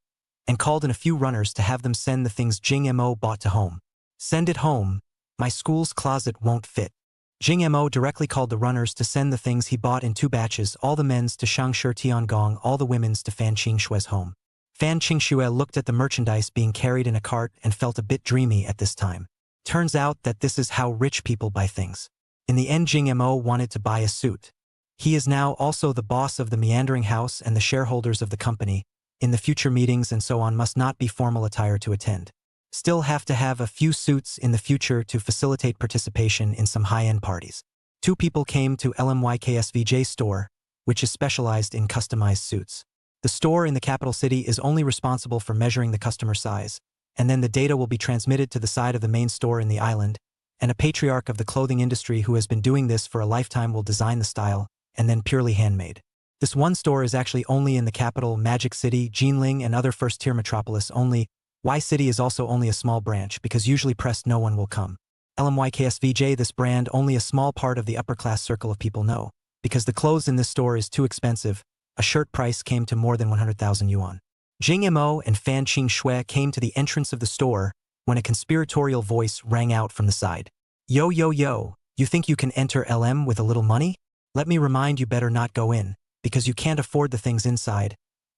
and called in a few runners to have them send the things Jing Mo bought to home. Send it home. My school's closet won't fit. Jing Mo directly called the runners to send the things he bought in 2 batches, all the men's to Shangshi Tiangong, all the women's to Fan Qingshue's home. Fan Qingxue looked at the merchandise being carried in a cart and felt a bit dreamy at this time. Turns out that this is how rich people buy things. In the end, Jing Mo wanted to buy a suit. He is now also the boss of the meandering house, and the shareholders of the company, in the future meetings and so on, must not be formal attire to attend. Still have to have a few suits in the future to facilitate participation in some high-end parties. 2 people came to LMYKSVJ store, which is specialized in customized suits. The store in the capital city is only responsible for measuring the customer size, and then the data will be transmitted to the side of the main store in the island, and a patriarch of the clothing industry who has been doing this for a lifetime will design the style, and then purely handmade. This one store is actually only in the capital, Magic City, Jinling, and other first-tier metropolis only. Y City is also only a small branch because usually pressed no one will come. LMYKSVJ, this brand, only a small part of the upper-class circle of people know, because the clothes in this store is too expensive. A shirt price came to more than 100,000 yuan. Jing Mo and Fan Qingxue came to the entrance of the store when a conspiratorial voice rang out from the side. Yo, yo, yo, you think you can enter LM with a little money? Let me remind you, better not go in, because you can't afford the things inside.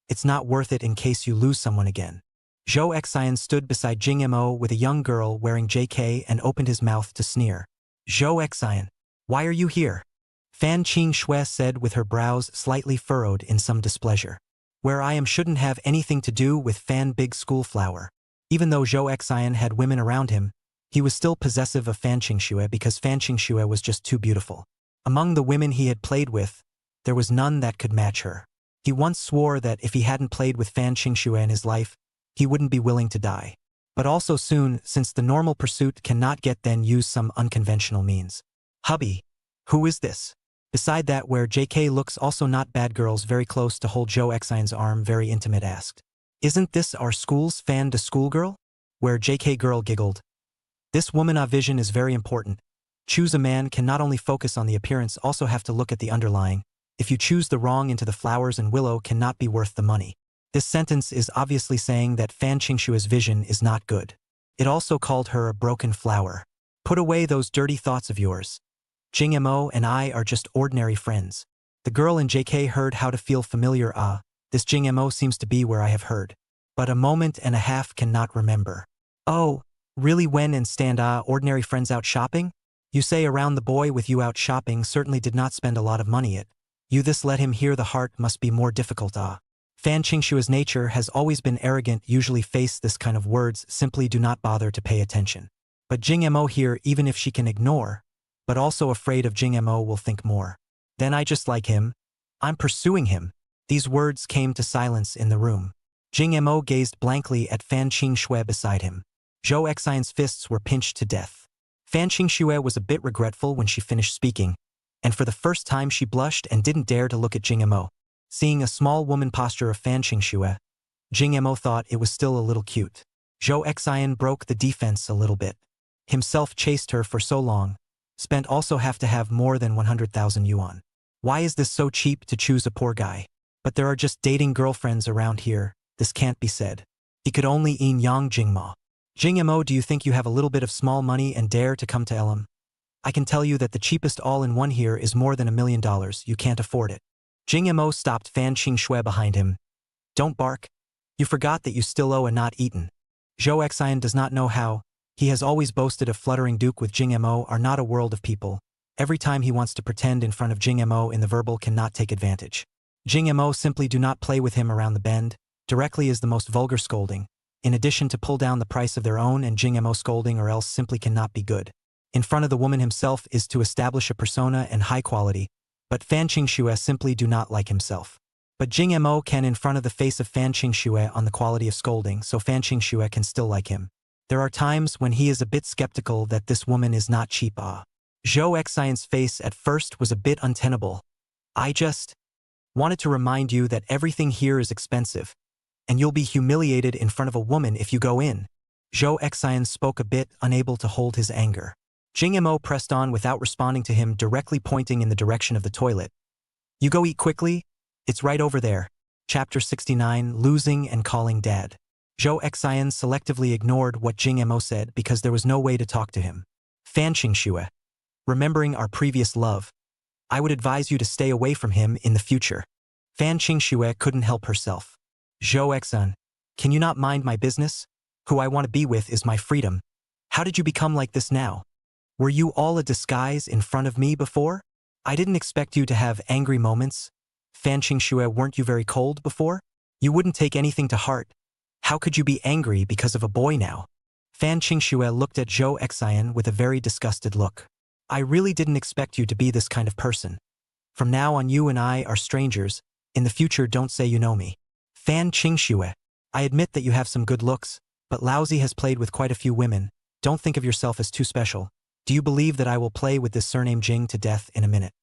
It's not worth it in case you lose someone again. Zhou Xian stood beside Jing Mo with a young girl wearing JK and opened his mouth to sneer. Zhou Xian, why are you here? Fan Qingxue said with her brows slightly furrowed in some displeasure. Where I am shouldn't have anything to do with Fan Big School Flower. Even though Zhou Xian had women around him, he was still possessive of Fan Qingxue because Fan Qingxue was just too beautiful. Among the women he had played with, there was none that could match her. He once swore that if he hadn't played with Fan Qingxue in his life, he wouldn't be willing to die. But also soon, since the normal pursuit cannot get, then use some unconventional means. Hubby, who is this? Beside that, where JK looks also not bad, girls very close to hold Zhou Xian's arm, very intimate, asked. Isn't this our school's Fan to schoolgirl? Where JK girl giggled. This woman vision is very important. Choose a man can not only focus on the appearance, also have to look at the underlying. If you choose the wrong into the flowers and willow cannot be worth the money. This sentence is obviously saying that Fan Qingshue's vision is not good. It also called her a broken flower. Put away those dirty thoughts of yours. Jing Mo and I are just ordinary friends. The girl in JK heard how to feel familiar. This Jing Mo seems to be where I have heard. But a moment and a half cannot remember. Oh, really? When and stand ordinary friends out shopping? You say around the boy with you out shopping certainly did not spend a lot of money it. You this let him hear, the heart must be more difficult. Fan Qingshue's nature has always been arrogant, usually face this kind of words, simply do not bother to pay attention. But Jing Mo here, even if she can ignore, but also afraid of Jing Mo will think more. Then I just like him. I'm pursuing him. These words came to silence in the room. Jing Mo gazed blankly at Fan Qingxue beside him. Zhou Xian's fists were pinched to death. Fan Qingxue was a bit regretful when she finished speaking, and for the first time she blushed and didn't dare to look at Jing Mo. Seeing a small woman posture of Fan Qingxue, Jing Mo thought it was still a little cute. Zhou Xian broke the defense a little bit. Himself chased her for so long, spent also have to have more than 100,000 yuan. Why is this so cheap to choose a poor guy? But there are just dating girlfriends around here, this can't be said. He could only eat Yang Jingma. Jing Mo, do you think you have a little bit of small money and dare to come to LM? I can tell you that the cheapest all-in-one here is more than $1 million, you can't afford it. Jing Mo stopped Fan Qingxue behind him. Don't bark. You forgot that you still owe and not eaten. Zhou Xian does not know how. He has always boasted of fluttering Duke with Jing Mo are not a world of people. Every time he wants to pretend in front of Jing Mo in the verbal cannot take advantage. Jing Mo simply do not play with him around the bend. Directly is the most vulgar scolding. In addition to pull down the price of their own and Jing Mo scolding or else simply cannot be good. In front of the woman himself is to establish a persona and high quality. But Fan Qingxue simply do not like himself. But Jing Mo can in front of the face of Fan Qingxue on the quality of scolding, so Fan Qingxue can still like him. There are times when he is a bit skeptical that this woman is not cheap. Zhou Xian's face at first was a bit untenable. I just... Wanted to remind you that everything here is expensive, and you'll be humiliated in front of a woman if you go in. Zhou Xian spoke a bit, unable to hold his anger. Jing Mo pressed on without responding to him, directly pointing in the direction of the toilet. You go eat quickly? It's right over there. Chapter 69, Losing and Calling Dad. Zhou Xian selectively ignored what Jing Mo said because there was no way to talk to him. Fan Qingxue. Remembering our previous love, I would advise you to stay away from him in the future. Fan Qingxue couldn't help herself. Zhou Xian, can you not mind my business? Who I want to be with is my freedom. How did you become like this now? Were you all a disguise in front of me before? I didn't expect you to have angry moments. Fan Qingxue, weren't you very cold before? You wouldn't take anything to heart. How could you be angry because of a boy now? Fan Qingxue looked at Zhou Xian with a very disgusted look. I really didn't expect you to be this kind of person. From now on, you and I are strangers. In the future, don't say you know me. Fan Qingxue, I admit that you have some good looks, but Laozi has played with quite a few women. Don't think of yourself as too special. Do you believe that I will play with this surname Jing to death in a minute?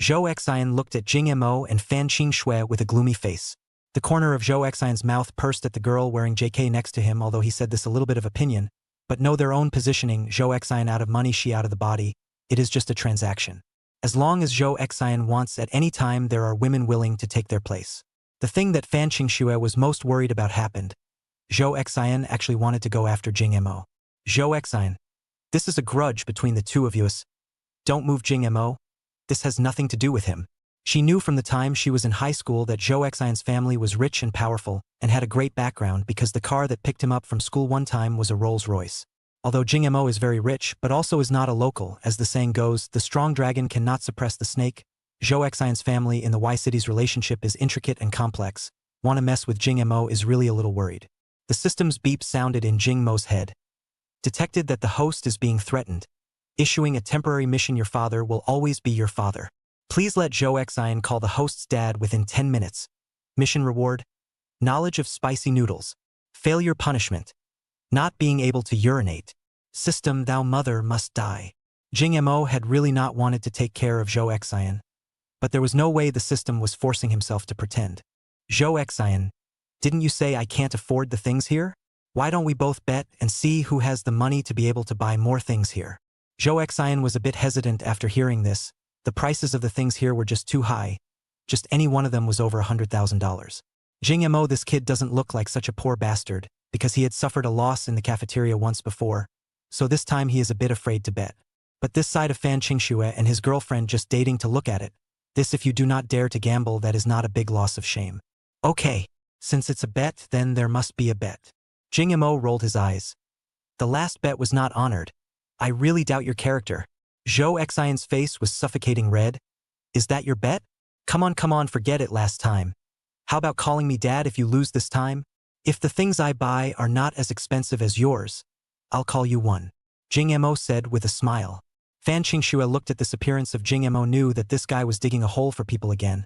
Zhou Xian looked at Jing Mo and Fan Qingxue with a gloomy face. The corner of Zhou Xian's mouth pursed at the girl wearing JK next to him, although he said this a little bit of opinion. But know their own positioning, Zhou Xian out of money, she out of the body. It is just a transaction. As long as Zhou Xian wants, at any time there are women willing to take their place. The thing that Fan Qingxue was most worried about happened. Zhou Xian actually wanted to go after Jing Mo. Zhou Xian, this is a grudge between the two of you. Don't move, Jing Mo. This has nothing to do with him. She knew from the time she was in high school that Zhou Xian's family was rich and powerful and had a great background because the car that picked him up from school one time was a Rolls-Royce. Although Jing Mo is very rich but also is not a local, as the saying goes, the strong dragon cannot suppress the snake. Zhou Xian's family in the Y-City's relationship is intricate and complex. Want to mess with Jing Mo is really a little worried. The system's beep sounded in Jing Mo's head. Detected that the host is being threatened. Issuing a temporary mission. Your father will always be your father. Please let Zhou Xian call the host's dad within 10 minutes. Mission reward. Knowledge of spicy noodles. Failure punishment. Not being able to urinate. System, thou mother must die. Jing Mo had really not wanted to take care of Zhou Xian. But there was no way the system was forcing himself to pretend. Zhou Xian, didn't you say I can't afford the things here? Why don't we both bet and see who has the money to be able to buy more things here? Zhou Xian was a bit hesitant after hearing this. The prices of the things here were just too high. Just any one of them was over $100,000. Jing Mo, this kid doesn't look like such a poor bastard, because he had suffered a loss in the cafeteria once before, so this time he is a bit afraid to bet. But this side of Fan Qingxue and his girlfriend just dating to look at it. This, if you do not dare to gamble, that is not a big loss of shame. Okay, since it's a bet, then there must be a bet. Jing Mo rolled his eyes. The last bet was not honored. I really doubt your character. Zhou Xian's face was suffocating red. Is that your bet? Come on, forget it last time. How about calling me dad if you lose this time? If the things I buy are not as expensive as yours, I'll call you one. Jing Mo said with a smile. Fan Qingxue looked at this appearance of Jing Mo, knew that this guy was digging a hole for people again.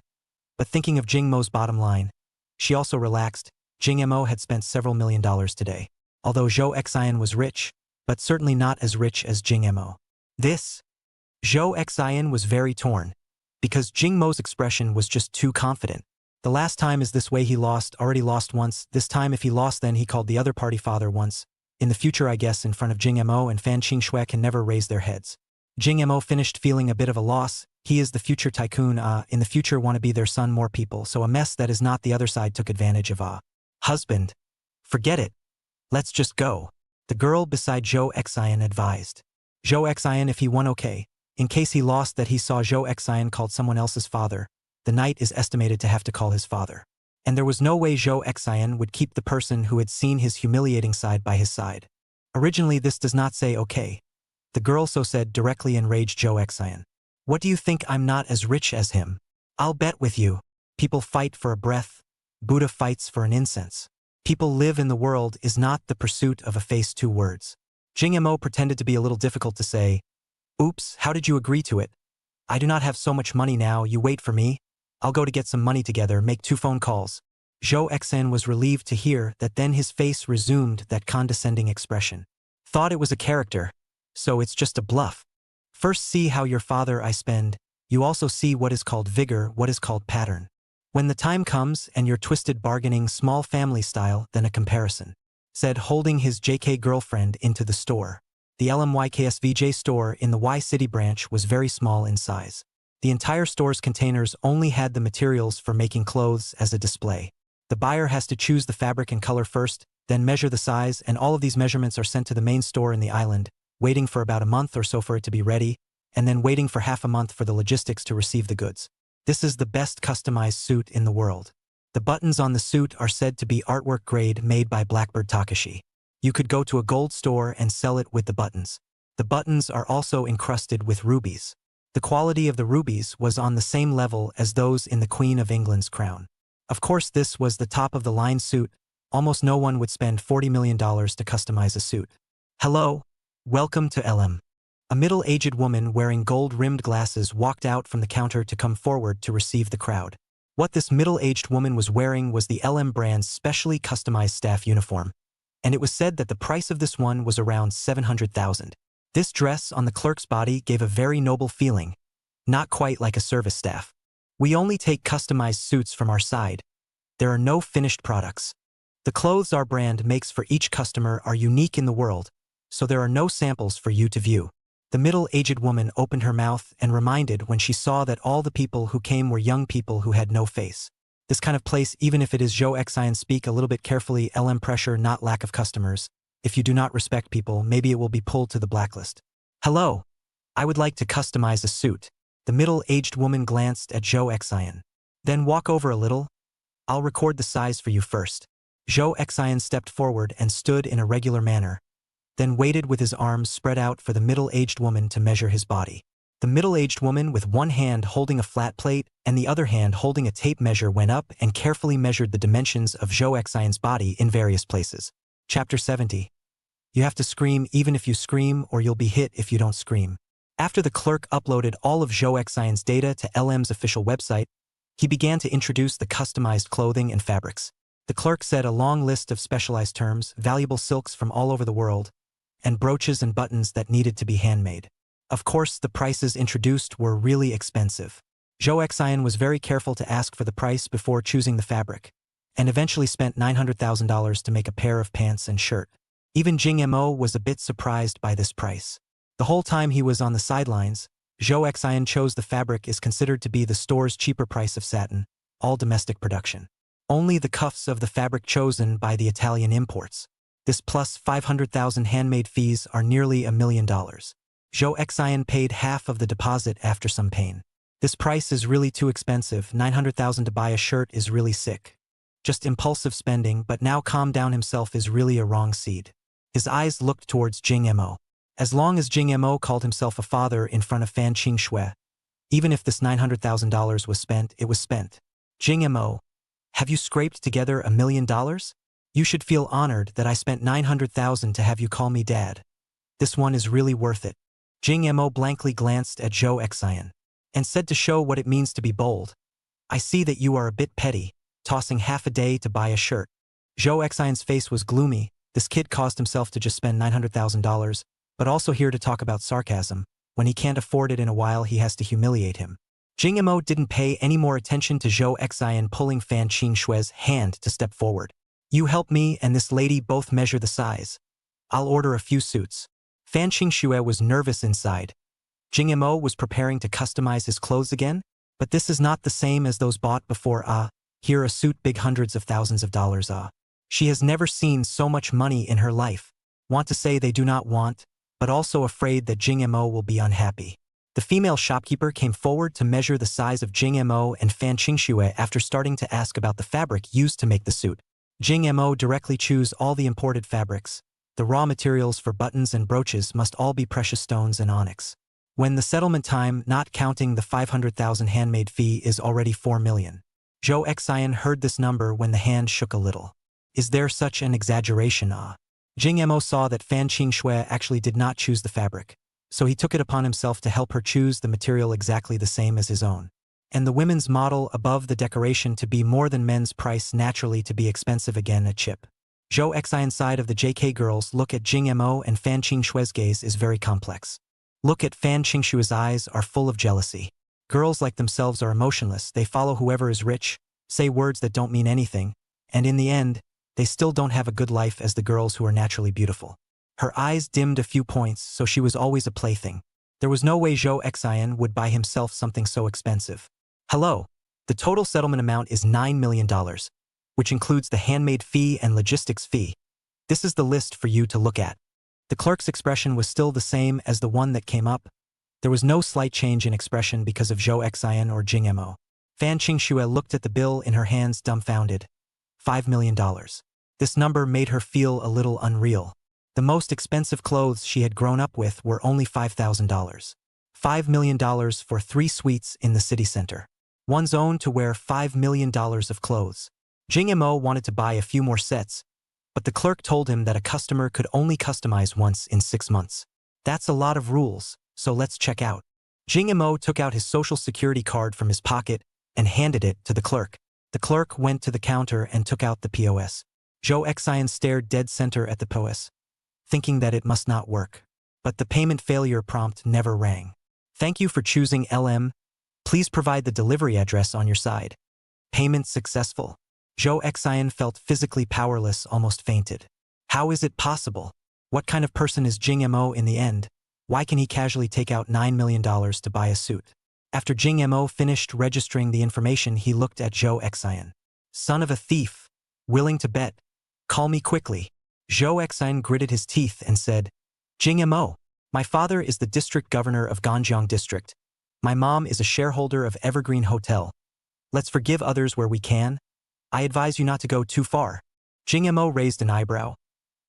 But thinking of Jing Mo's bottom line, she also relaxed. Jing Mo had spent several $1 million today. Although Zhou Xian was rich, but certainly not as rich as Jing Mo. This? Zhou Xian was very torn, because Jing Mo's expression was just too confident. The last time is this way he lost, already lost once. This time if he lost, then he called the other party father once. In the future, I guess, in front of Jing Mo and Fan Qingxue can never raise their heads. Jing Mo finished feeling a bit of a loss. He is the future tycoon, in the future want to be their son more people, so a mess that is not the other side took advantage of. Husband. Forget it. Let's just go. The girl beside Zhou Xian advised. Zhou Xian, if he won, okay. In case he lost, that he saw Zhou Xian called someone else's father. The knight is estimated to have to call his father. And there was no way Zhou Xian would keep the person who had seen his humiliating side by his side. Originally, this does not say okay. The girl so said, directly enraged Zhou Xian. What do you think, I'm not as rich as him? I'll bet with you. People fight for a breath. Buddha fights for an incense. People live in the world is not the pursuit of a face, 2 words. Jing Mo pretended to be a little difficult to say. Oops, how did you agree to it? I do not have so much money now, you wait for me. I'll go to get some money together, make 2 phone calls. Zhou Xian was relieved to hear that, then his face resumed that condescending expression. Thought it was a character. So it's just a bluff. First see how your father I spend. You also see what is called vigor, what is called pattern. When the time comes and you're twisted bargaining small family style, then a comparison. Said holding his JK girlfriend into the store. The LMYKSVJ store in the Y City branch was very small in size. The entire store's containers only had the materials for making clothes as a display. The buyer has to choose the fabric and color first, then measure the size, and all of these measurements are sent to the main store in the island, waiting for about a month or so for it to be ready, and then waiting for half a month for the logistics to receive the goods. This is the best customized suit in the world. The buttons on the suit are said to be artwork grade made by Blackbird Takashi. You could go to a gold store and sell it with the buttons. The buttons are also encrusted with rubies. The quality of the rubies was on the same level as those in the Queen of England's crown. Of course, this was the top of the line suit. Almost no one would spend $40 million to customize a suit. Hello, welcome to LM. A middle-aged woman wearing gold-rimmed glasses walked out from the counter to come forward to receive the crowd. What this middle-aged woman was wearing was the LM brand's specially customized staff uniform, and it was said that the price of this one was around $700,000. This dress on the clerk's body gave a very noble feeling, not quite like a service staff. We only take customized suits from our side. There are no finished products. The clothes our brand makes for each customer are unique in the world, so there are no samples for you to view. The middle-aged woman opened her mouth and reminded when she saw that all the people who came were young people who had no face. This kind of place, even if it is Joe Xian, speak a little bit carefully. LM pressure, not lack of customers. If you do not respect people, maybe it will be pulled to the blacklist. Hello, I would like to customize a suit. The middle-aged woman glanced at Joe Xian. Then walk over a little. I'll record the size for you first. Joe Xian stepped forward and stood in a regular manner, then waited with his arms spread out for the middle-aged woman to measure his body. The middle-aged woman, with one hand holding a flat plate and the other hand holding a tape measure, went up and carefully measured the dimensions of Joe Xian's body in various places. Chapter 70. You have to scream even if you scream, or you'll be hit if you don't scream. After the clerk uploaded all of Joe Xian's data to LM's official website, he began to introduce the customized clothing and fabrics. The clerk said a long list of specialized terms, valuable silks from all over the world, and brooches and buttons that needed to be handmade. Of course, the prices introduced were really expensive. Joe Xian was very careful to ask for the price before choosing the fabric, and eventually spent $900,000 to make a pair of pants and shirt. Even Jing Mo was a bit surprised by this price. The whole time he was on the sidelines, Joe Xian chose the fabric is considered to be the store's cheaper price of satin, all domestic production. Only the cuffs of the fabric chosen by the Italian imports. This plus 500,000 handmade fees are nearly $1 million. Joe Xian paid half of the deposit after some pain. This price is really too expensive. 900,000 to buy a shirt is really sick. Just impulsive spending, but now calm down himself is really a wrong seed. His eyes looked towards Jing Mo. As long as Jing Mo called himself a father in front of Fan Qingxue, even if this $900,000 was spent, it was spent. Jing Mo, have you scraped together $1 million? You should feel honored that I spent $900,000 to have you call me dad. This one is really worth it. Jing Mo blankly glanced at Joe Xian and said to show what it means to be bold, I see that you are a bit petty, tossing half a day to buy a shirt. Joe Xian's face was gloomy. This kid caused himself to just spend $900,000, but also here to talk about sarcasm. When he can't afford it in a while, he has to humiliate him. Jing Mo didn't pay any more attention to Joe Xian pulling Fan Qingxue's hand to step forward. You help me and this lady both measure the size. I'll order a few suits. Fan Qingxue was nervous inside. Jing Mo was preparing to customize his clothes again, but this is not the same as those bought before. Here a suit big hundreds of thousands of dollars. She has never seen so much money in her life. Want to say they do not want, but also afraid that Jing Mo will be unhappy. The female shopkeeper came forward to measure the size of Jing Mo and Fan Qingxue after starting to ask about the fabric used to make the suit. Jing Mo directly choose all the imported fabrics. The raw materials for buttons and brooches must all be precious stones and onyx. When the settlement time, not counting the 500,000 handmade fee, is already 4 million. Joe Xian heard this number when the hand shook a little. Is there such an exaggeration? Jing Mo saw that Fan Qingxue actually did not choose the fabric, so he took it upon himself to help her choose the material exactly the same as his own. And the women's model above the decoration to be more than men's price, naturally to be expensive again. A chip. Joe Xian's side of the JK girls look at Jing Mo and Fan Qingxue's gaze is very complex. Look at Fan Qingxue's eyes are full of jealousy. Girls like themselves are emotionless, they follow whoever is rich, say words that don't mean anything, and in the end, they still don't have a good life as the girls who are naturally beautiful. Her eyes dimmed a few points, so she was always a plaything. There was no way Zhou Xian would buy himself something so expensive. Hello. The total settlement amount is $9 million, which includes the handmade fee and logistics fee. This is the list for you to look at. The clerk's expression was still the same as the one that came up. There was no slight change in expression because of Zhou Xian or Jing Mo. Fan Qingxue looked at the bill in her hands dumbfounded. $5 million. This number made her feel a little unreal. The most expensive clothes she had grown up with were only $5,000. $5 million for 3 suites in the city center. One's own to wear $5 million of clothes. Jing Mo wanted to buy a few more sets, but the clerk told him that a customer could only customize once in 6 months. That's a lot of rules, so let's check out. Jing Mo took out his social security card from his pocket and handed it to the clerk. The clerk went to the counter and took out the POS. Zhou Xian stared dead center at the POS, thinking that it must not work. But the payment failure prompt never rang. Thank you for choosing LM. Please provide the delivery address on your side. Payment successful. Zhou Xian felt physically powerless, almost fainted. How is it possible? What kind of person is Jing Mo in the end? Why can he casually take out $9 million to buy a suit? After Jing Mo finished registering the information, he looked at Zhou Xian. Son of a thief. Willing to bet. Call me quickly. Zhou Xian gritted his teeth and said, Jing Mo, my father is the district governor of Ganjiang District. My mom is a shareholder of Evergreen Hotel. Let's forgive others where we can. I advise you not to go too far. Jing Mo raised an eyebrow.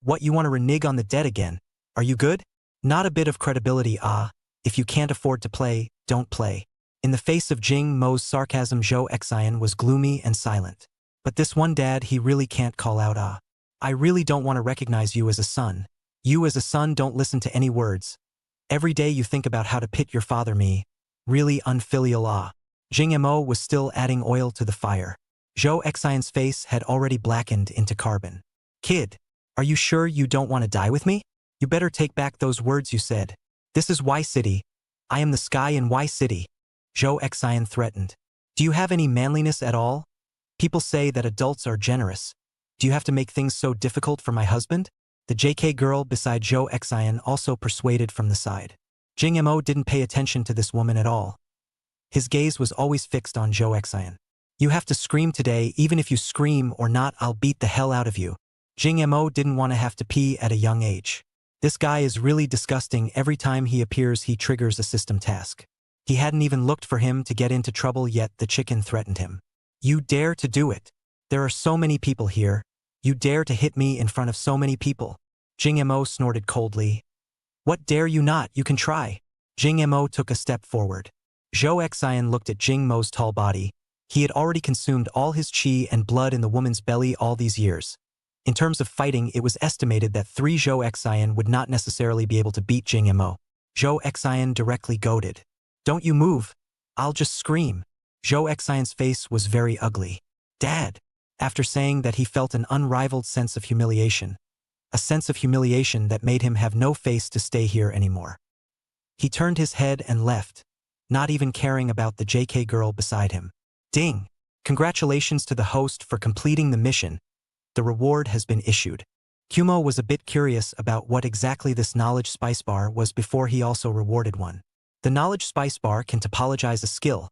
What, you want to renege on the debt again? Are you good? Not a bit of credibility, ah. If you can't afford to play, don't play. In the face of Jing Mo's sarcasm, Zhou Xian was gloomy and silent. But this one dad he really can't call out, ah. I really don't want to recognize you as a son. You as a son don't listen to any words. Every day you think about how to pit your father me. Really unfilial, ah. Jing Mo was still adding oil to the fire. Zhou Xian's face had already blackened into carbon. Kid, are you sure you don't want to die with me? You better take back those words you said. This is Y City. I am the sky in Y City. Zhou Xian threatened. Do you have any manliness at all? People say that adults are generous. Do you have to make things so difficult for my husband? The JK girl beside Zhou Xian also persuaded from the side. Jing Mo didn't pay attention to this woman at all. His gaze was always fixed on Zhou Xian. You have to scream today, even if you scream or not, I'll beat the hell out of you. Jing Mo didn't want to have to pee at a young age. This guy is really disgusting. Every time he appears, he triggers a system task. He hadn't even looked for him to get into trouble yet the chicken threatened him. You dare to do it? There are so many people here. You dare to hit me in front of so many people? Jing Mo snorted coldly. What dare you not? You can try. Jing Mo took a step forward. Zhou Xian looked at Jing Mo's tall body. He had already consumed all his qi and blood in the woman's belly all these years. In terms of fighting, it was estimated that 3 Zhou Xian would not necessarily be able to beat Jing Mo. Zhou Xian directly goaded. Don't you move. I'll just scream. Zhou Xian's face was very ugly. Dad. After saying that, he felt an unrivaled sense of humiliation. A sense of humiliation that made him have no face to stay here anymore. He turned his head and left, not even caring about the JK girl beside him. Ding! Congratulations to the host for completing the mission. The reward has been issued. Kumo was a bit curious about what exactly this knowledge spice bar was before he also rewarded one. The knowledge spice bar can topologize a skill,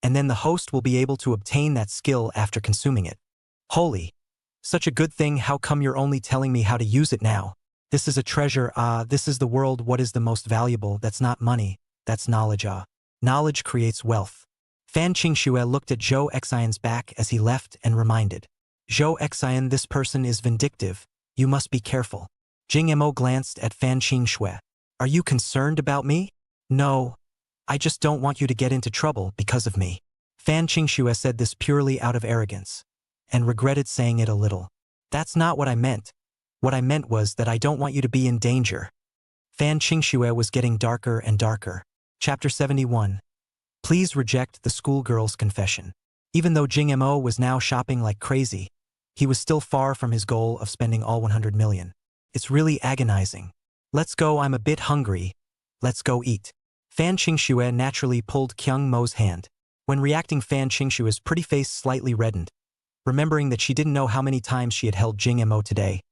and then the host will be able to obtain that skill after consuming it. Holy! Such a good thing, how come you're only telling me how to use it now? This is a treasure, ah, this is the world. What is the most valuable? That's not money, that's knowledge, ah. Knowledge creates wealth. Fan Qingxue looked at Zhou Xian's back as he left and reminded. Zhou Xian, this person is vindictive. You must be careful. Jing Mo glanced at Fan Qingxue. Are you concerned about me? No. I just don't want you to get into trouble because of me. Fan Qingxue said this purely out of arrogance, and regretted saying it a little. That's not what I meant. What I meant was that I don't want you to be in danger. Fan Qingxue was getting darker and darker. Chapter 71. Please reject the schoolgirl's confession. Even though Jing Mo was now shopping like crazy, he was still far from his goal of spending all 100 million. It's really agonizing. Let's go, I'm a bit hungry. Let's go eat. Fan Qingxue naturally pulled Kyung Mo's hand. When reacting, Fan Qingshua's pretty face slightly reddened, remembering that she didn't know how many times she had held Jing Mo today.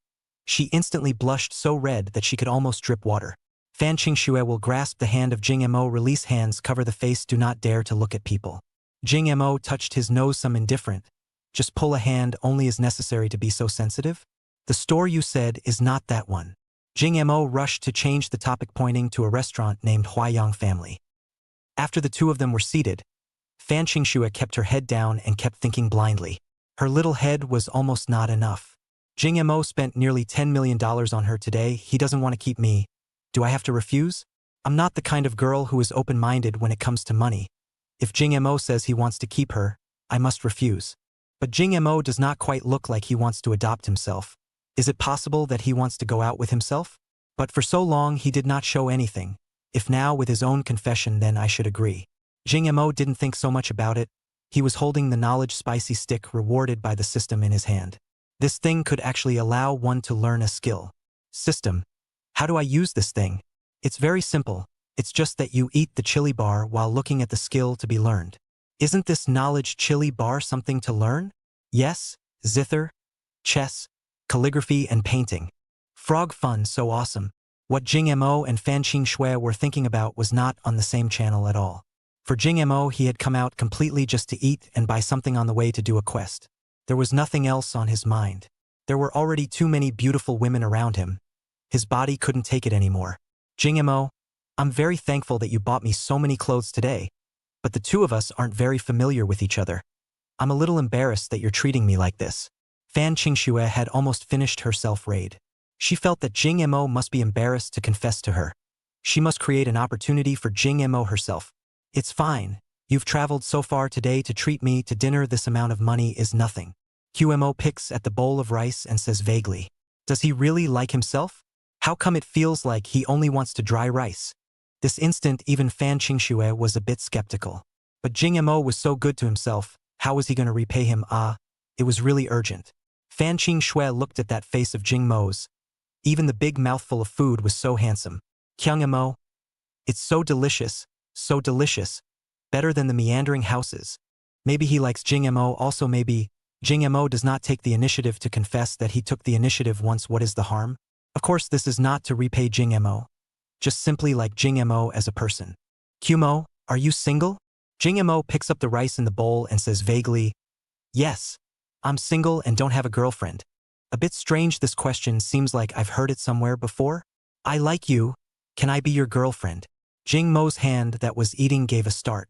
She instantly blushed so red that she could almost drip water. Fan Qingxue will grasp the hand of Jing Mo, release hands, cover the face, do not dare to look at people. Jing Mo touched his nose, some indifferent. Just pull a hand only is necessary to be so sensitive? The store you said is not that one. Jing Mo rushed to change the topic, pointing to a restaurant named Huayang Family. After the two of them were seated, Fan Qingxue kept her head down and kept thinking blindly. Her little head was almost not enough. Jing Mo spent nearly $10 million on her today. He doesn't want to keep me. Do I have to refuse? I'm not the kind of girl who is open-minded when it comes to money. If Jing Mo says he wants to keep her, I must refuse. But Jing Mo does not quite look like he wants to adopt himself. Is it possible that he wants to go out with himself? But for so long he did not show anything. If now with his own confession, then I should agree. Jing Mo didn't think so much about it. He was holding the knowledge spicy stick rewarded by the system in his hand. This thing could actually allow one to learn a skill. System. How do I use this thing? It's very simple. It's just that you eat the chili bar while looking at the skill to be learned. Isn't this knowledge chili bar something to learn? Yes, zither, chess, calligraphy and painting. Frog fun, so awesome. What Jing Mo and Fan Qingxue were thinking about was not on the same channel at all. For Jing Mo, he had come out completely just to eat and buy something on the way to do a quest. There was nothing else on his mind. There were already too many beautiful women around him. His body couldn't take it anymore. Jing Mo, I'm very thankful that you bought me so many clothes today, but the two of us aren't very familiar with each other. I'm a little embarrassed that you're treating me like this. Fan Qingxue had almost finished her self-raid. She felt that Jing Mo must be embarrassed to confess to her. She must create an opportunity for Jing Mo herself. It's fine. You've traveled so far today to treat me to dinner. This amount of money is nothing. QMO picks at the bowl of rice and says vaguely, does he really like himself? How come it feels like he only wants to dry rice? This instant, even Fan Qingxue was a bit skeptical. But Jing Mo was so good to himself, how was he going to repay him? It was really urgent. Fan Qingxue looked at that face of Jing Mo's. Even the big mouthful of food was so handsome. Kyung Mo, it's so delicious, better than the meandering houses. Maybe he likes Jing Mo also. Maybe Jing Mo does not take the initiative to confess that he took the initiative once. What is the harm? Of course, this is not to repay Jing Mo. Just simply like Jing Mo as a person. Qmo, are you single? Jing Mo picks up the rice in the bowl and says vaguely, yes, I'm single and don't have a girlfriend. A bit strange, this question seems like I've heard it somewhere before. I like you. Can I be your girlfriend? Jing Mo's hand that was eating gave a start.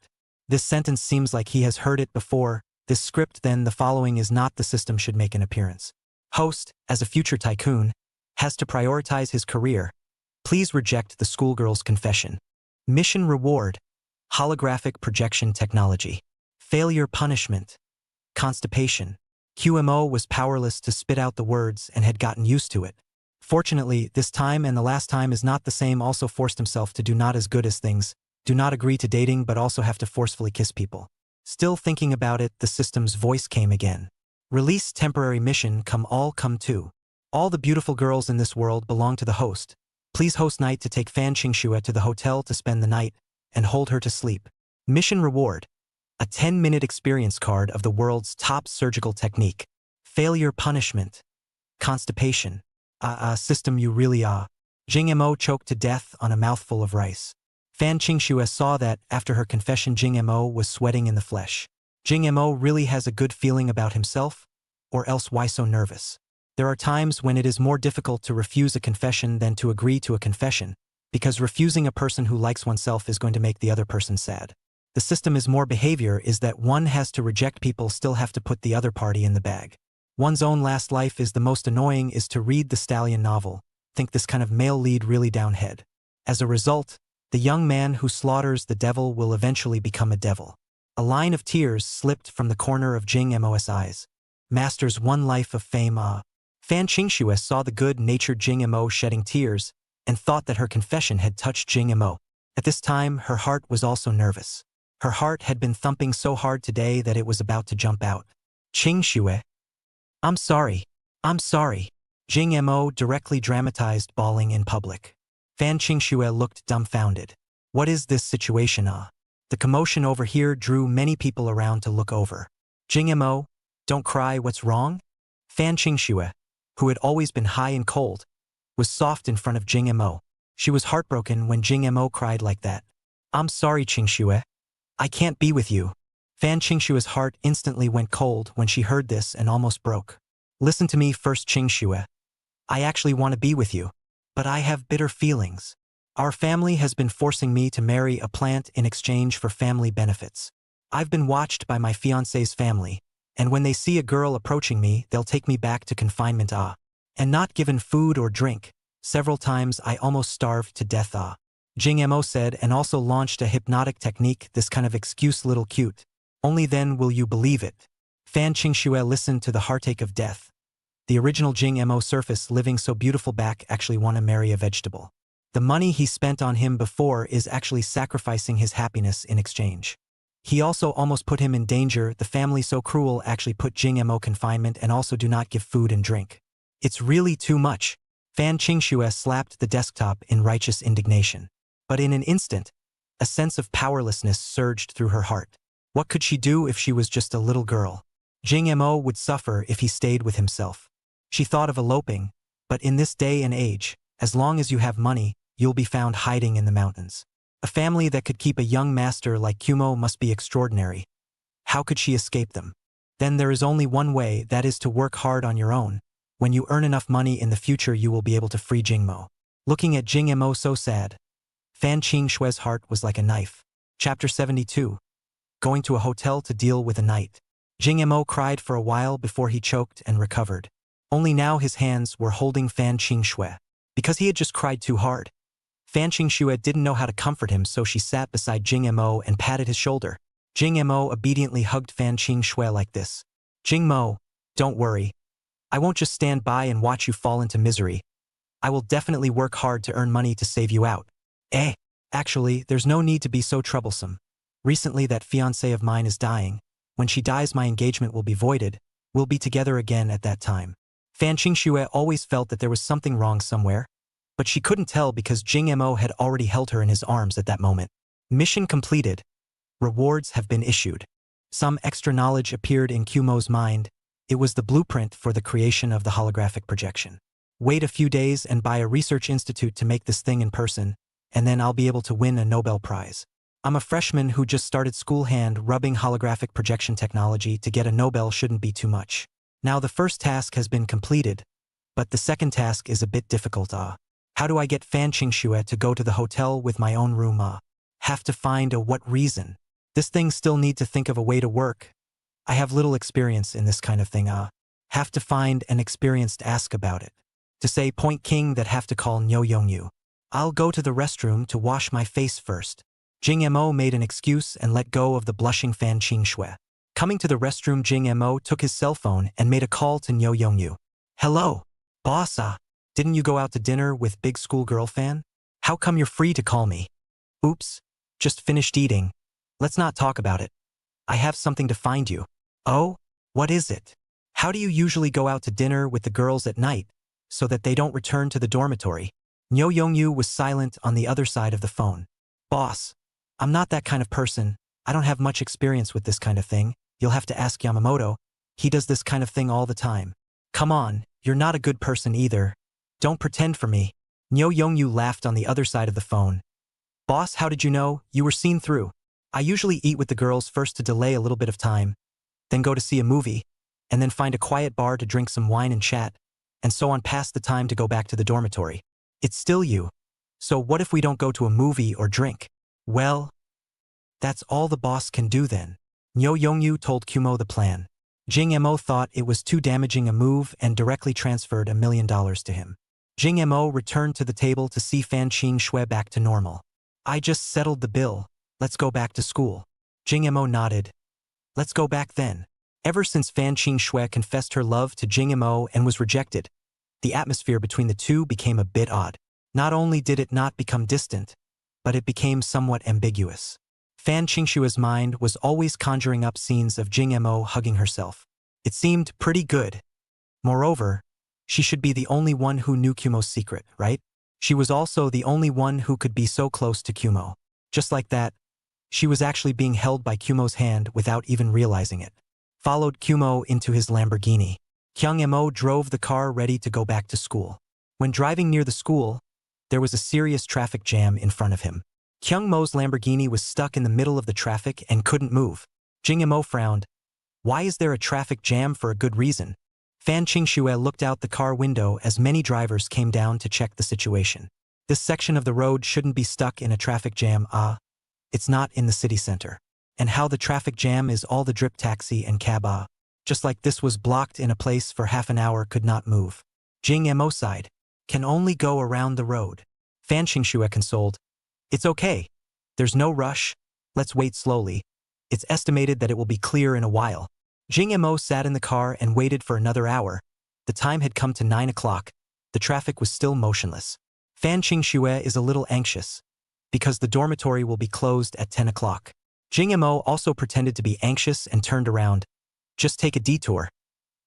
This sentence seems like he has heard it before. This script, then the following is not. The system should make an appearance. Host, as a future tycoon, has to prioritize his career. Please reject the schoolgirl's confession. Mission reward. Holographic projection technology. Failure punishment. Constipation. QMO was powerless to spit out the words and had gotten used to it. Fortunately, this time and the last time is not the same. Also forced himself to do not as good as things. Do not agree to dating but also have to forcefully kiss people. Still thinking about it, the system's voice came again. Release temporary mission, come too. All the beautiful girls in this world belong to the host. Please host night to take Fan Qingxue to the hotel to spend the night and hold her to sleep. Mission reward. A 10-minute experience card of the world's top surgical technique. Failure punishment. Constipation. System, you really are. Jing Mo choked to death on a mouthful of rice. Fan Qingxue saw that, after her confession, Jing Mo was sweating in the flesh. Jing Mo really has a good feeling about himself? Or else why so nervous? There are times when it is more difficult to refuse a confession than to agree to a confession, because refusing a person who likes oneself is going to make the other person sad. The system is more behavior is that one has to reject people, still have to put the other party in the bag. One's own last life is the most annoying is to read the Stallion novel, think this kind of male lead really downhead. As a result, the young man who slaughters the devil will eventually become a devil. A line of tears slipped from the corner of Jing Mo's eyes. Master's one life of fame. Fan Qingxue saw the good-natured Jing Mo shedding tears and thought that her confession had touched Jing Mo. At this time, her heart was also nervous. Her heart had been thumping so hard today that it was about to jump out. Qingxue. I'm sorry. Jing Mo directly dramatized bawling in public. Fan Qingxue looked dumbfounded. What is this situation? The commotion over here drew many people around to look over. Jing Mo, don't cry, what's wrong? Fan Qingxue, who had always been high and cold, was soft in front of Jing Mo. She was heartbroken when Jing Mo cried like that. I'm sorry, Qingxue. I can't be with you. Fan Qingxue's heart instantly went cold when she heard this and almost broke. Listen to me first, Qingxue. I actually want to be with you. But I have bitter feelings. Our family has been forcing me to marry a plant in exchange for family benefits. I've been watched by my fiancé's family, and when they see a girl approaching me, they'll take me back to confinement and not given food or drink. Several times I almost starved to death Jing Mo said, and also launched a hypnotic technique, this kind of excuse little cute. Only then will you believe it. Fan Qingxue listened to the heartache of death. The original Jing Mo surface living so beautiful back actually want to marry a vegetable. The money he spent on him before is actually sacrificing his happiness in exchange. He also almost put him in danger. The family so cruel actually put Jing Mo confinement and also do not give food and drink. It's really too much. Fan Qingxue slapped the desktop in righteous indignation. But in an instant, a sense of powerlessness surged through her heart. What could she do if she was just a little girl? Jing Mo would suffer if he stayed with himself. She thought of eloping, but in this day and age, as long as you have money, you'll be found hiding in the mountains. A family that could keep a young master like Kumo must be extraordinary. How could she escape them? Then there is only one way, that is to work hard on your own. When you earn enough money in the future, you will be able to free Jing Mo. Looking at Jing Mo so sad, Fan Qingxue's heart was like a knife. Chapter 72. Going to a hotel to deal with a night. Jing Mo cried for a while before he choked and recovered. Only now his hands were holding Fan Qingxue. Because he had just cried too hard. Fan Qingxue didn't know how to comfort him, so she sat beside Jing Mo and patted his shoulder. Jing Mo obediently hugged Fan Qingxue like this. Jing Mo, don't worry. I won't just stand by and watch you fall into misery. I will definitely work hard to earn money to save you out. Actually, there's no need to be so troublesome. Recently that fiancé of mine is dying. When she dies, my engagement will be voided. We'll be together again at that time. Fan Qingxue always felt that there was something wrong somewhere, but she couldn't tell because Jing Mo had already held her in his arms at that moment. Mission completed. Rewards have been issued. Some extra knowledge appeared in Kumo's mind. It was the blueprint for the creation of the holographic projection. Wait a few days and buy a research institute to make this thing in person, and then I'll be able to win a Nobel Prize. I'm a freshman who just started school. Hand rubbing holographic projection technology to get a Nobel shouldn't be too much. Now the first task has been completed, but the second task is a bit difficult. How do I get Fan Qingxue to go to the hotel with my own room? Have to find a what reason. This thing still need to think of a way to work. I have little experience in this kind of thing. Have to find an experienced ask about it. To say point king that have to call Nyo Yongyu. I'll go to the restroom to wash my face first. Jing Mo made an excuse and let go of the blushing Fan Qingxue. Coming to the restroom, Jing Mo took his cell phone and made a call to Nyo Yongyu. Hello, boss. Didn't you go out to dinner with big schoolgirl Fan? How come you're free to call me? Oops, just finished eating. Let's not talk about it. I have something to find you. Oh, what is it? How do you usually go out to dinner with the girls at night, so that they don't return to the dormitory? Nyo Yongyu was silent on the other side of the phone. Boss, I'm not that kind of person. I don't have much experience with this kind of thing. You'll have to ask Yamamoto. He does this kind of thing all the time. Come on, you're not a good person either. Don't pretend for me. Nyo Yongyu laughed on the other side of the phone. Boss, how did you know? You were seen through. I usually eat with the girls first to delay a little bit of time, then go to see a movie, and then find a quiet bar to drink some wine and chat, and so on past the time to go back to the dormitory. It's still you. So what if we don't go to a movie or drink? Well, that's all the boss can do then. Nyo Yongyu told Kumo the plan. Jing Mo thought it was too damaging a move and directly transferred $1 million to him. Jing Mo returned to the table to see Fan Qingxue back to normal. I just settled the bill. Let's go back to school. Jing Mo nodded. Let's go back then. Ever since Fan Qingxue confessed her love to Jing Mo and was rejected, the atmosphere between the two became a bit odd. Not only did it not become distant, but it became somewhat ambiguous. Fan Qingxue's mind was always conjuring up scenes of Jing Mo hugging herself. It seemed pretty good. Moreover, she should be the only one who knew Kumo's secret, right? She was also the only one who could be so close to Kumo. Just like that, She was actually being held by Kumo's hand without even realizing it. Followed Kumo into his Lamborghini. Kyung Mo drove the car ready to go back to school. When driving near the school, there was a serious traffic jam in front of him. Kyung Mo's Lamborghini was stuck in the middle of the traffic and couldn't move. Jing Mo frowned. Why is there a traffic jam for a good reason? Fan Qingxue looked out the car window as many drivers came down to check the situation. This section of the road shouldn't be stuck in a traffic jam. It's not in the city center. And how the traffic jam is all the drip taxi and cab. Just like this was blocked in a place for half an hour could not move. Jing Mo sighed. Can only go around the road. Fan Qingxue consoled. It's okay. There's no rush. Let's wait slowly. It's estimated that it will be clear in a while. Jing Mo sat in the car and waited for another hour. The time had come to 9 o'clock. The traffic was still motionless. Fan Qingxue is a little anxious, because the dormitory will be closed at 10 o'clock. Jing Mo also pretended to be anxious and turned around. Just take a detour.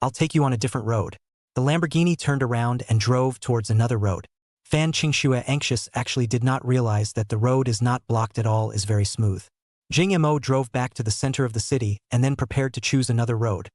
I'll take you on a different road. The Lamborghini turned around and drove towards another road. Fan Qingxue, anxious, actually did not realize that the road is not blocked at all, is very smooth. Jing Mo drove back to the center of the city and then prepared to choose another road.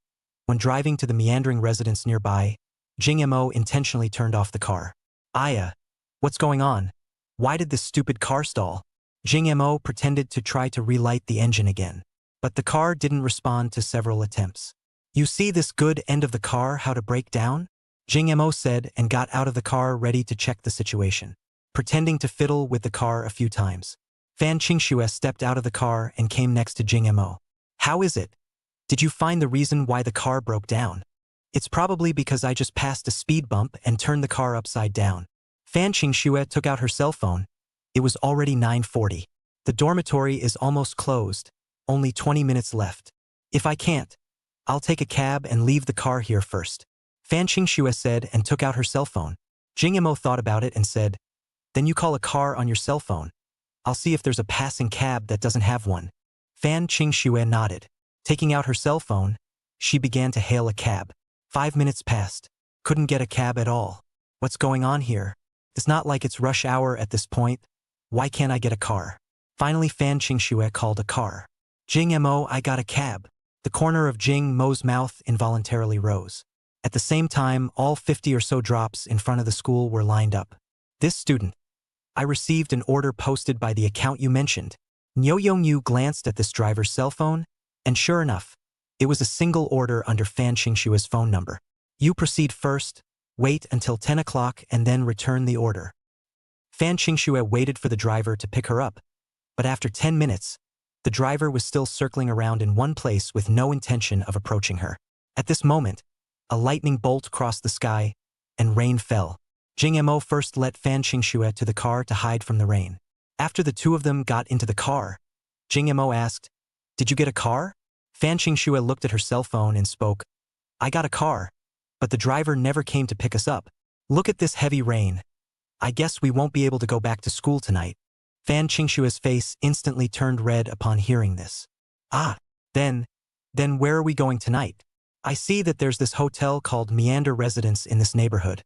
When driving to the meandering residence nearby, Jing Mo intentionally turned off the car. Aya, what's going on? Why did this stupid car stall? Jing Mo pretended to try to relight the engine again. But the car didn't respond to several attempts. You see this good end of the car how to break down? Jing Mo said and got out of the car ready to check the situation, pretending to fiddle with the car a few times. Fan Qingxue stepped out of the car and came next to Jing Mo. How is it? Did you find the reason why the car broke down? It's probably because I just passed a speed bump and turned the car upside down. Fan Qingxue took out her cell phone. It was already 9:40. The dormitory is almost closed. Only 20 minutes left. If I can't, I'll take a cab and leave the car here first. Fan Qingxue said and took out her cell phone. Jing Mo thought about it and said, then you call a car on your cell phone. I'll see if there's a passing cab that doesn't have one. Fan Qingxue nodded. Taking out her cell phone, she began to hail a cab. 5 minutes passed. Couldn't get a cab at all. What's going on here? It's not like it's rush hour at this point. Why can't I get a car? Finally, Fan Qingxue called a car. Jing Mo, I got a cab. The corner of Jing Mo's mouth involuntarily rose. At the same time, all 50 or so drops in front of the school were lined up. This student. I received an order posted by the account you mentioned. Nyo Yongyu glanced at this driver's cell phone, and sure enough, it was a single order under Fan Qingxue's phone number. You proceed first, wait until 10 o'clock and then return the order. Fan Qingxue waited for the driver to pick her up, but after 10 minutes, the driver was still circling around in one place with no intention of approaching her. At this moment, a lightning bolt crossed the sky, and rain fell. Jing Mo first led Fan Qingxue to the car to hide from the rain. After the two of them got into the car, Jing Mo asked, did you get a car? Fan Qingxue looked at her cell phone and spoke, I got a car, but the driver never came to pick us up. Look at this heavy rain. I guess we won't be able to go back to school tonight. Fan Qingxue's face instantly turned red upon hearing this. Then where are we going tonight? I see that there's this hotel called Meander Residence in this neighborhood.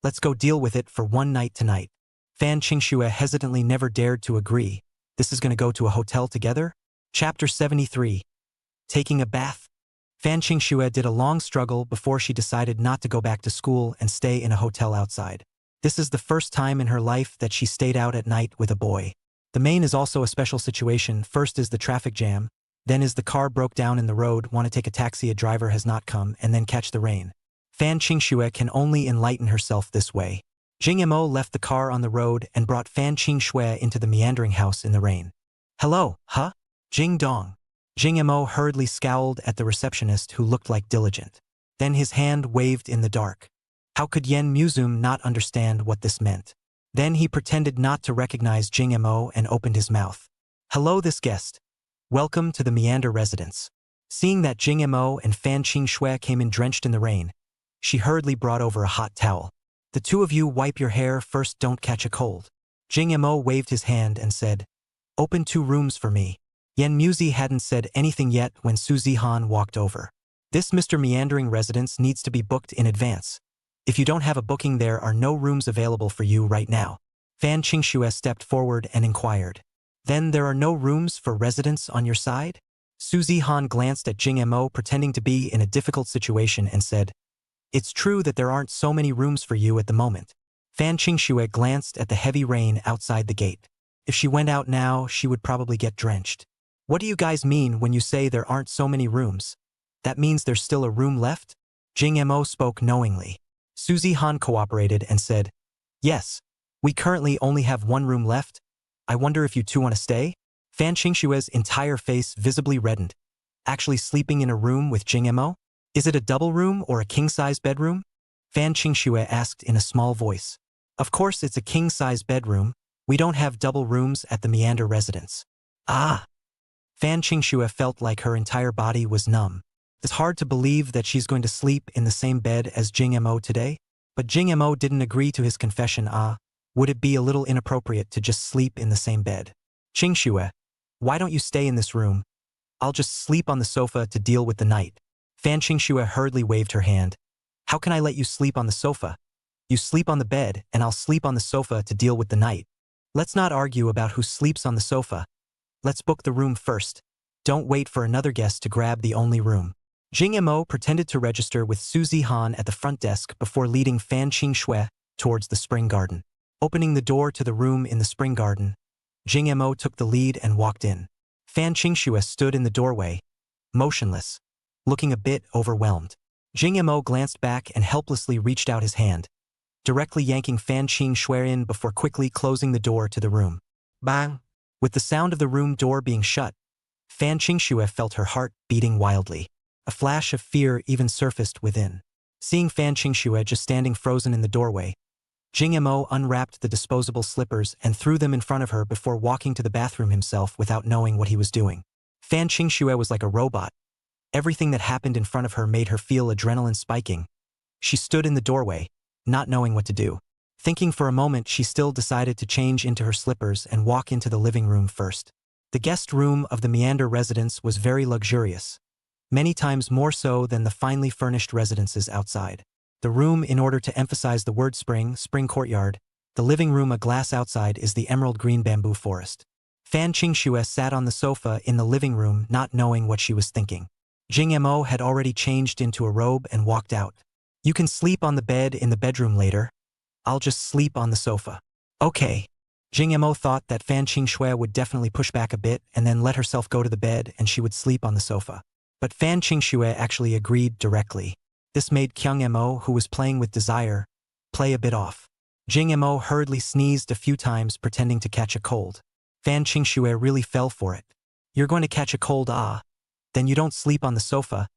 Let's go deal with it for one night tonight. Fan Qingxue hesitantly never dared to agree. This is going to go to a hotel together? Chapter 73. Taking a bath. Fan Qingxue did a long struggle before she decided not to go back to school and stay in a hotel outside. This is the first time in her life that she stayed out at night with a boy. The main is also a special situation. First is the traffic jam, then is the car broke down in the road, want to take a taxi, a driver has not come, and then catch the rain. Fan Qingxue can only enlighten herself this way. Jing Mo left the car on the road and brought Fan Qingxue into the meandering house in the rain. Hello, huh? Jing Dong. Jing Mo hurriedly scowled at the receptionist who looked like diligent. Then his hand waved in the dark. How could Yen Muzum not understand what this meant? Then he pretended not to recognize Jing Mo and opened his mouth. Hello, this guest. Welcome to the Meander Residence. Seeing that Jing Mo and Fan Qingxue came in drenched in the rain, she hurriedly brought over a hot towel. The two of you wipe your hair first, don't catch a cold. Jing Mo waved his hand and said, open 2 rooms for me. Yen Muzi hadn't said anything yet when Su Zihan walked over. This Mr. Meandering Residence needs to be booked in advance. If you don't have a booking, there are no rooms available for you right now. Fan Qingxue stepped forward and inquired. Then there are no rooms for residents on your side? Suzy Han glanced at Jing Mo pretending to be in a difficult situation and said, "It's true that there aren't so many rooms for you at the moment." Fan Qingxue glanced at the heavy rain outside the gate. If she went out now, she would probably get drenched. "What do you guys mean when you say there aren't so many rooms? That means there's still a room left?" Jing Mo spoke knowingly. Suzy Han cooperated and said, "Yes, we currently only have one room left. I wonder if you two want to stay?" Fan Qingxue's entire face visibly reddened. Actually sleeping in a room with Jing Mo? Is it a double room or a king-size bedroom? Fan Qingxue asked in a small voice. Of course it's a king-size bedroom. We don't have double rooms at the Meander residence. Ah! Fan Qingxue felt like her entire body was numb. It's hard to believe that she's going to sleep in the same bed as Jing Mo today. But Jing Mo didn't agree to his confession. Would it be a little inappropriate to just sleep in the same bed? "Qingxue, why don't you stay in this room? I'll just sleep on the sofa to deal with the night." Fan Qingxue hurriedly waved her hand. "How can I let you sleep on the sofa? You sleep on the bed and I'll sleep on the sofa to deal with the night. Let's not argue about who sleeps on the sofa. Let's book the room first. Don't wait for another guest to grab the only room." Jing Mo pretended to register with Suzy Han at the front desk before leading Fan Qingxue towards the spring garden. Opening the door to the room in the spring garden, Jing Mo took the lead and walked in. Fan Qingxue stood in the doorway, motionless, looking a bit overwhelmed. Jing Mo glanced back and helplessly reached out his hand, directly yanking Fan Qingxue in before quickly closing the door to the room. Bang! With the sound of the room door being shut, Fan Qingxue felt her heart beating wildly. A flash of fear even surfaced within. Seeing Fan Qingxue just standing frozen in the doorway, Jing Mo unwrapped the disposable slippers and threw them in front of her before walking to the bathroom himself without knowing what he was doing. Fan Qingxue was like a robot. Everything that happened in front of her made her feel adrenaline spiking. She stood in the doorway, not knowing what to do. Thinking for a moment, she still decided to change into her slippers and walk into the living room first. The guest room of the Meander residence was very luxurious, many times more so than the finely furnished residences outside. The room, in order to emphasize the word spring courtyard. The living room, a glass outside, is the emerald green bamboo forest. Fan Qingxue sat on the sofa in the living room, not knowing what she was thinking. Jing Mo had already changed into a robe and walked out. "You can sleep on the bed in the bedroom later. I'll just sleep on the sofa." "Okay." Jing Mo thought that Fan Qingxue would definitely push back a bit and then let herself go to the bed and she would sleep on the sofa. But Fan Qingxue actually agreed directly. This made Kyung Mo, who was playing with desire, play a bit off. Jing Mo hurriedly sneezed a few times, pretending to catch a cold. Fan Qingxue really fell for it. "You're going to catch a cold, Then you don't sleep on the sofa.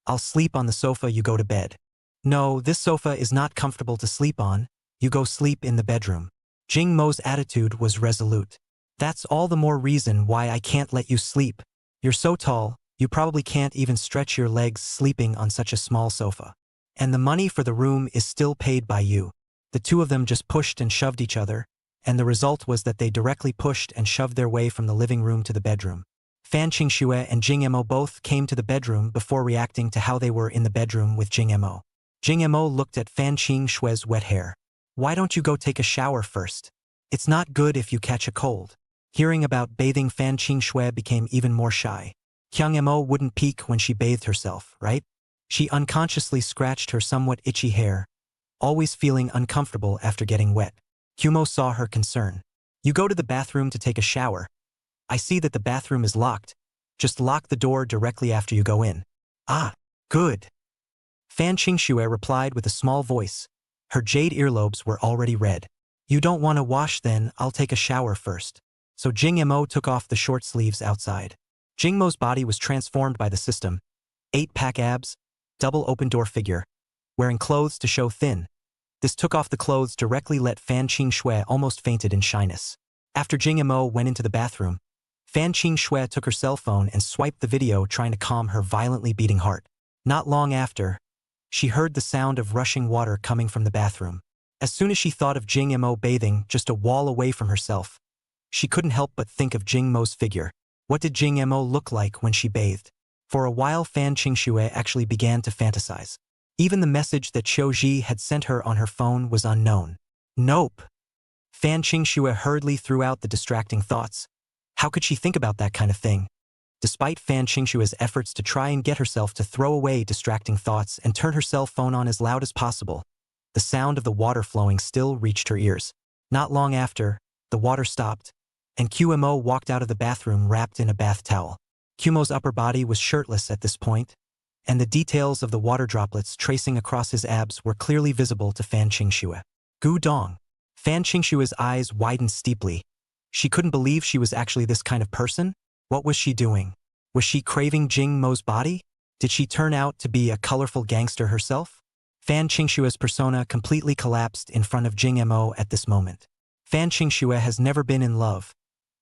I'll sleep on the sofa, you go to bed." "No, this sofa is not comfortable to sleep on. You go sleep in the bedroom." Jing Mo's attitude was resolute. "That's all the more reason why I can't let you sleep. You're so tall, you probably can't even stretch your legs sleeping on such a small sofa. And the money for the room is still paid by you." The two of them just pushed and shoved each other, and the result was that they directly pushed and shoved their way from the living room to the bedroom. Fan Qingxue and Jing Mo both came to the bedroom before reacting to how they were in the bedroom with Jing Mo. Jing Mo looked at Fan Qingxue's wet hair. "Why don't you go take a shower first? It's not good if you catch a cold." Hearing about bathing, Fan Qingxue became even more shy. Kyung Mo wouldn't peek when she bathed herself, right? She unconsciously scratched her somewhat itchy hair, always feeling uncomfortable after getting wet. Kyumo saw her concern. "You go to the bathroom to take a shower. I see that the bathroom is locked. Just lock the door directly after you go in." "Ah, good." Fan Qingxue replied with a small voice. Her jade earlobes were already red. "You don't want to wash then, I'll take a shower first." So Jing Mo took off the short sleeves outside. Jing Mo's body was transformed by the system. 8-pack abs, double open-door figure, wearing clothes to show thin. This took off the clothes directly let Fan Qingxue almost fainted in shyness. After Jing Mo went into the bathroom, Fan Qingxue took her cell phone and swiped the video, trying to calm her violently beating heart. Not long after, she heard the sound of rushing water coming from the bathroom. As soon as she thought of Jing Mo bathing just a wall away from herself, she couldn't help but think of Jing Mo's figure. What did Jing Mo look like when she bathed? For a while, Fan Qingxue actually began to fantasize. Even the message that Qiu Ji had sent her on her phone was unknown. Nope. Fan Qingxue hurriedly threw out the distracting thoughts. How could she think about that kind of thing? Despite Fan Qingshua's efforts to try and get herself to throw away distracting thoughts and turn her cell phone on as loud as possible, the sound of the water flowing still reached her ears. Not long after, the water stopped, and QMO walked out of the bathroom wrapped in a bath towel. QMO's upper body was shirtless at this point, and the details of the water droplets tracing across his abs were clearly visible to Fan Qingxue. Gu Dong. Fan Qingshua's eyes widened steeply. She couldn't believe she was actually this kind of person. What was she doing? Was she craving Jing Mo's body? Did she turn out to be a colorful gangster herself? Fan Qingshua's persona completely collapsed in front of Jing Mo at this moment. Fan Qingxue has never been in love.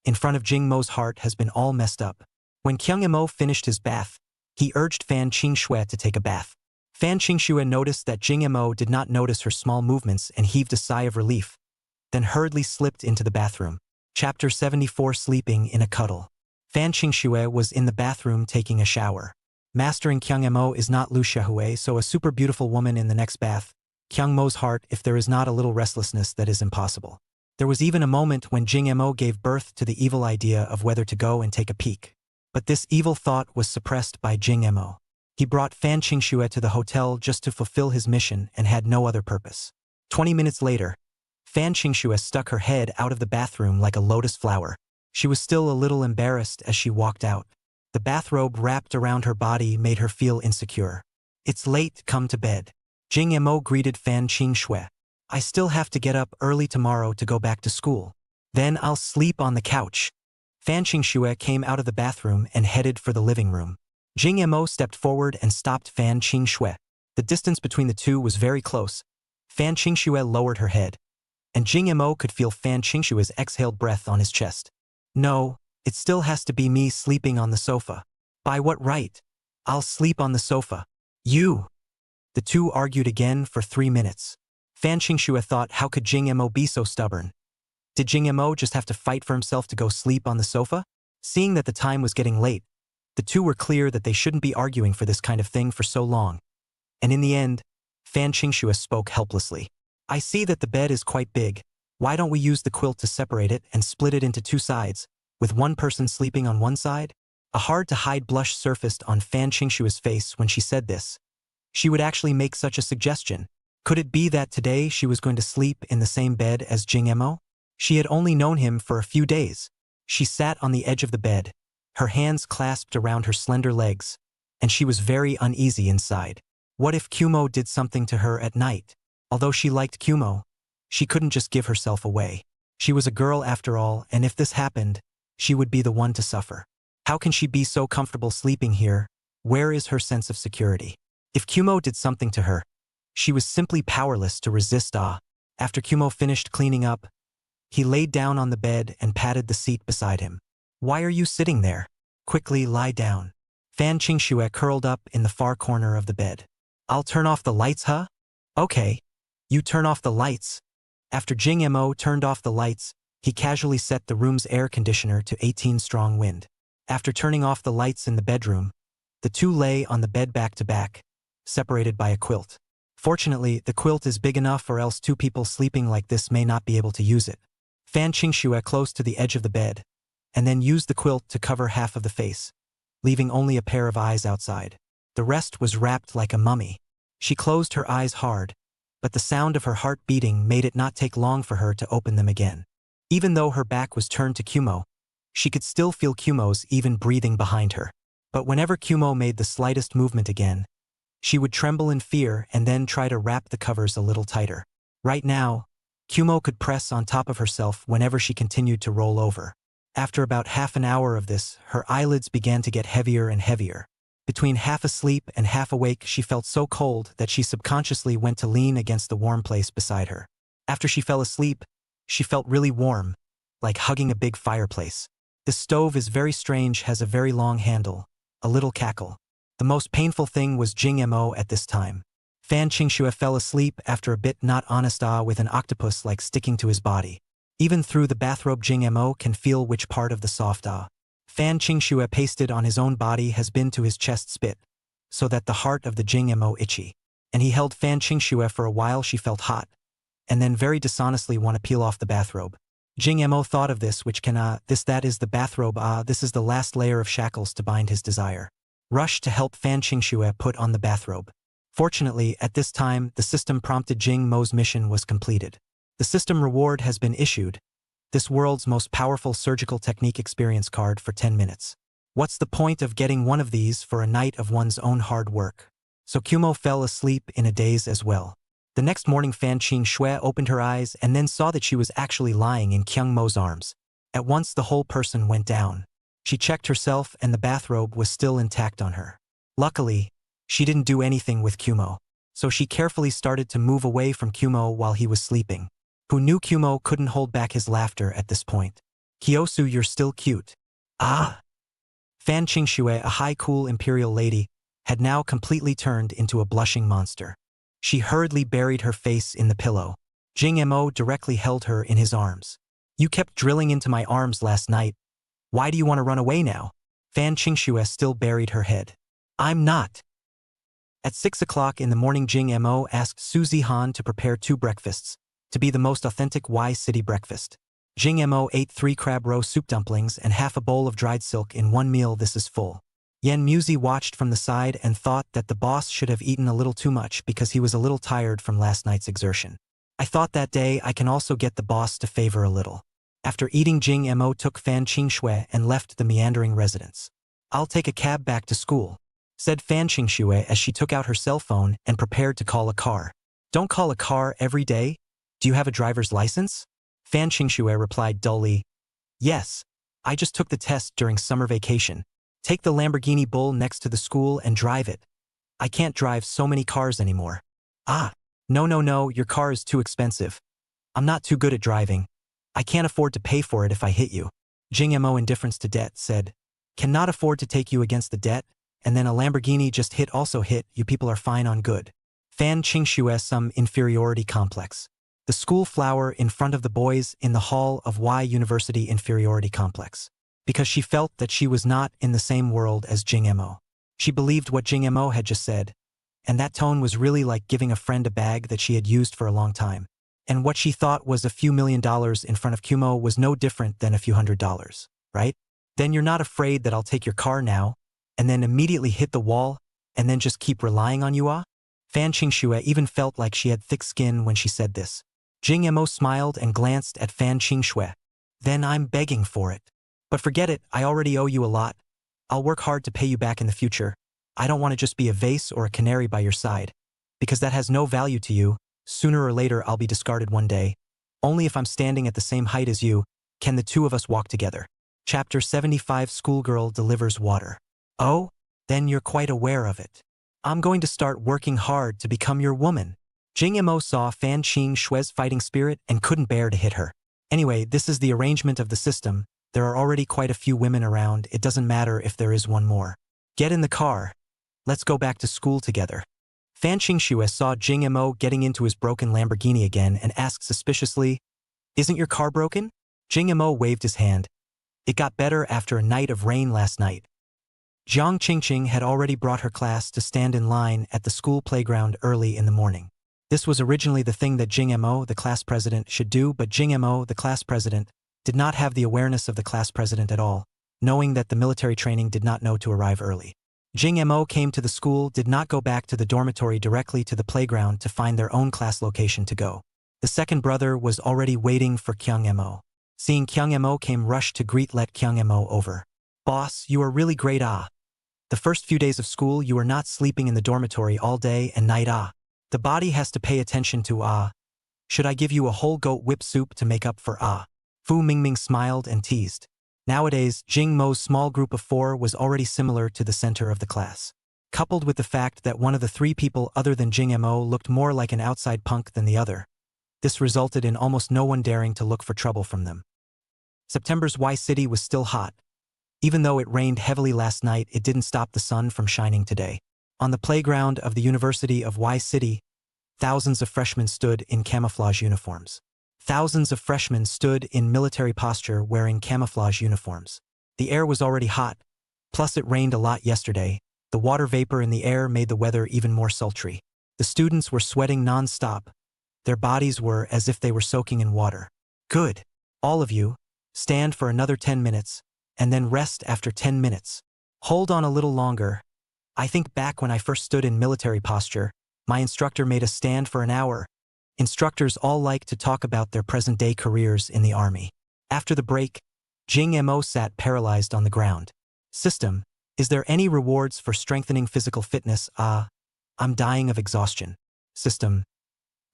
In front of Jing Mo's heart has been all messed up. When Kyung Mo finished his bath, he urged Fan Qingxue to take a bath. Fan Qingxue noticed that Jing Mo did not notice her small movements and heaved a sigh of relief, then hurriedly slipped into the bathroom. Chapter 74 Sleeping in a Cuddle. Fan Qingxue was in the bathroom taking a shower. Mastering Kyung Mo is not Lu Xiaohui, so a super beautiful woman in the next bath. Kyung Mo's heart, if there is not a little restlessness, that is impossible. There was even a moment when Jing Mo gave birth to the evil idea of whether to go and take a peek. But this evil thought was suppressed by Jing Mo. He brought Fan Qingxue to the hotel just to fulfill his mission and had no other purpose. 20 minutes later, Fan Qingxue stuck her head out of the bathroom like a lotus flower. She was still a little embarrassed as she walked out. The bathrobe wrapped around her body made her feel insecure. It's late, come to bed. Jing Mo greeted Fan Qingxue. I still have to get up early tomorrow to go back to school. Then I'll sleep on the couch. Fan Qingxue came out of the bathroom and headed for the living room. Jing Mo stepped forward and stopped Fan Qingxue. The distance between the two was very close. Fan Qingxue lowered her head, and Jing Mo could feel Fan Qingxue's exhaled breath on his chest. No, it still has to be me sleeping on the sofa. By what right? I'll sleep on the sofa. You! The two argued again for 3 minutes. Fan Qingxue thought, how could Jing Mo be so stubborn? Did Jing Mo just have to fight for himself to go sleep on the sofa? Seeing that the time was getting late, the two were clear that they shouldn't be arguing for this kind of thing for so long. And in the end, Fan Qingxue spoke helplessly. I see that the bed is quite big. Why don't we use the quilt to separate it and split it into 2 sides, with one person sleeping on one side? A hard-to-hide blush surfaced on Fan Qingxue's face when she said this. She would actually make such a suggestion. Could it be that today she was going to sleep in the same bed as Jing Mo? She had only known him for a few days. She sat on the edge of the bed, her hands clasped around her slender legs, and she was very uneasy inside. What if Kumo did something to her at night? Although she liked Kumo, she couldn't just give herself away. She was a girl after all, and if this happened, she would be the one to suffer. How can she be so comfortable sleeping here? Where is her sense of security? If Kumo did something to her, she was simply powerless to resist. After Kumo finished cleaning up, he laid down on the bed and patted the seat beside him. Why are you sitting there? Quickly lie down. Fan Qingxue curled up in the far corner of the bed. I'll turn off the lights, huh? Okay. You turn off the lights. After Jing Mo turned off the lights, he casually set the room's air conditioner to 18 strong wind. After turning off the lights in the bedroom, the two lay on the bed back to back, separated by a quilt. Fortunately, the quilt is big enough, or else 2 people sleeping like this may not be able to use it. Fan Qingxue close to the edge of the bed, and then used the quilt to cover half of the face, leaving only a pair of eyes outside. The rest was wrapped like a mummy. She closed her eyes hard, but the sound of her heart beating made it not take long for her to open them again. Even though her back was turned to Kumo, she could still feel Kumo's even breathing behind her. But whenever Kumo made the slightest movement again, she would tremble in fear and then try to wrap the covers a little tighter. Right now, Kumo could press on top of herself whenever she continued to roll over. After about half an hour of this, her eyelids began to get heavier and heavier. Between half asleep and half awake, she felt so cold that she subconsciously went to lean against the warm place beside her. After she fell asleep, she felt really warm, like hugging a big fireplace. The stove is very strange, has a very long handle, a little cackle. The most painful thing was Jing Mo at this time. Fan Qingxue fell asleep after a bit not honest with an octopus like sticking to his body. Even through the bathrobe, Jing Mo can feel which part of the soft Fan Qingxue pasted on his own body has been to his chest spit, so that the heart of the Jing Mo itchy. And he held Fan Qingxue for a while. She felt hot, and then very dishonestly want to peel off the bathrobe. Jing Mo thought of this, which can that is the bathrobe, this is the last layer of shackles to bind his desire. Rushed to help Fan Qingxue put on the bathrobe. Fortunately, at this time, the system prompted Jing Mo's mission was completed. The system reward has been issued. This world's most powerful surgical technique experience card for 10 minutes. What's the point of getting one of these for a night of one's own hard work? So Kumo fell asleep in a daze as well. The next morning Fan Qingxue opened her eyes and then saw that she was actually lying in Kyung Mo's arms. At once the whole person went down. She checked herself and the bathrobe was still intact on her. Luckily, she didn't do anything with Kumo. So she carefully started to move away from Kumo while he was sleeping. Who knew Kumo couldn't hold back his laughter at this point. Kyosu, you're still cute. Ah! Fan Qingxue, a high cool imperial lady, had now completely turned into a blushing monster. She hurriedly buried her face in the pillow. Jing Mo directly held her in his arms. You kept drilling into my arms last night. Why do you want to run away now? Fan Qingxue still buried her head. I'm not. At 6 o'clock in the morning Jing Mo asked Suzy Han to prepare 2 breakfasts, to be the most authentic Y City breakfast. Jing Mo ate 3 crab roe soup dumplings and half a bowl of dried silk in one meal. This is full. Yen Muzi watched from the side and thought that the boss should have eaten a little too much because he was a little tired from last night's exertion. I thought that day I can also get the boss to favor a little. After eating, Jing Mo took Fan Qingxue and left the meandering residence. I'll take a cab back to school, said Fan Qingxue as she took out her cell phone and prepared to call a car. Don't call a car every day? Do you have a driver's license? Fan Qingxue replied dully. Yes. I just took the test during summer vacation. Take the Lamborghini Bull next to the school and drive it. I can't drive so many cars anymore. Ah. No, your car is too expensive. I'm not too good at driving. I can't afford to pay for it if I hit you. Jing Mo, indifference to debt, said. Cannot afford to take you against the debt, and then a Lamborghini just hit, you people are fine on good. Fan Qingxue, some inferiority complex. The school flower in front of the boys in the hall of Y University inferiority complex. Because she felt that she was not in the same world as Jing Mo. She believed what Jing Mo had just said, and that tone was really like giving a friend a bag that she had used for a long time. And what she thought was a few $1,000,000 in front of Kumo was no different than a few $100s, right? Then you're not afraid that I'll take your car now, and then immediately hit the wall, and then just keep relying on you, ah? Fan Qingxue even felt like she had thick skin when she said this. Jing Mo smiled and glanced at Fan Qingxue. Then I'm begging for it. But forget it, I already owe you a lot. I'll work hard to pay you back in the future. I don't want to just be a vase or a canary by your side. Because that has no value to you. Sooner or later I'll be discarded one day. Only if I'm standing at the same height as you, can the two of us walk together. Chapter 75 Schoolgirl delivers water. Oh? Then you're quite aware of it. I'm going to start working hard to become your woman. Jing Mo saw Fan Qingxue's fighting spirit and couldn't bear to hit her. Anyway, this is the arrangement of the system. There are already quite a few women around. It doesn't matter if there is one more. Get in the car. Let's go back to school together. Fan Qingxue saw Jing Mo getting into his broken Lamborghini again and asked suspiciously, Isn't your car broken? Jing Mo waved his hand. It got better after a night of rain last night. Jiang Qingqing had already brought her class to stand in line at the school playground early in the morning. This was originally the thing that Jing Mo, the class president, should do, but Jing Mo, the class president, did not have the awareness of the class president at all, knowing that the military training did not know to arrive early. Jing Mo came to the school, did not go back to the dormitory directly to the playground to find their own class location to go. The second brother was already waiting for Kyung Mo. Seeing Kyung Mo came rushed to greet, let Kyung Mo over. Boss, you are really great, ah. The first few days of school you are not sleeping in the dormitory all day and night, ah. The body has to pay attention to, ah. Should I give you a whole goat whip soup to make up for, ah? Fu Mingming smiled and teased. Nowadays, Jing Mo's small group of 4 was already similar to the center of the class. Coupled with the fact that one of the 3 people other than Jing Mo looked more like an outside punk than the other, this resulted in almost no one daring to look for trouble from them. September's Y City was still hot. Even though it rained heavily last night, it didn't stop the sun from shining today. On the playground of the University of Y City, thousands of freshmen stood in camouflage uniforms. Thousands of freshmen stood in military posture wearing camouflage uniforms. The air was already hot, plus it rained a lot yesterday. The water vapor in the air made the weather even more sultry. The students were sweating non-stop. Their bodies were as if they were soaking in water. Good. All of you, stand for another 10 minutes, and then rest after 10 minutes. Hold on a little longer. I think back when I first stood in military posture, my instructor made us stand for an hour. Instructors all like to talk about their present-day careers in the army. After the break, Jing Mo sat paralyzed on the ground. System, is there any rewards for strengthening physical fitness? I'm dying of exhaustion. System,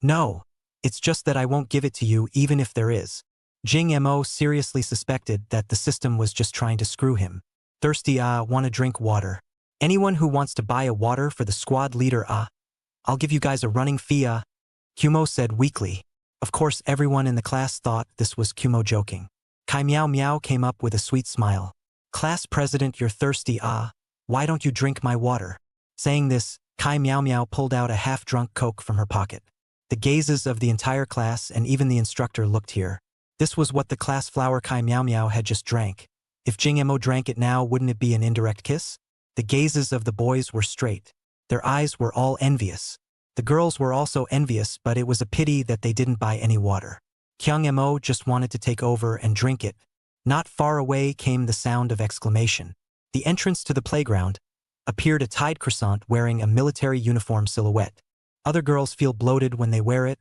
no, it's just that I won't give it to you even if there is. Jing Mo seriously suspected that the system was just trying to screw him. Thirsty, wanna drink water. Anyone who wants to buy a water for the squad leader, I'll give you guys a running fee, Kumo said weakly. Of course, everyone in the class thought this was Kumo joking. Kai Miao Miao came up with a sweet smile. Class president, you're thirsty, why don't you drink my water? Saying this, Kai Miao Miao pulled out a half-drunk Coke from her pocket. The gazes of the entire class and even the instructor looked here. This was what the class flower Kai Miao Miao had just drank. If Jing Mo drank it now, wouldn't it be an indirect kiss? The gazes of the boys were straight. Their eyes were all envious. The girls were also envious, but it was a pity that they didn't buy any water. Kyung Mo just wanted to take over and drink it. Not far away came the sound of exclamation. The entrance to the playground appeared a Tide croissant wearing a military uniform silhouette. Other girls feel bloated when they wear it,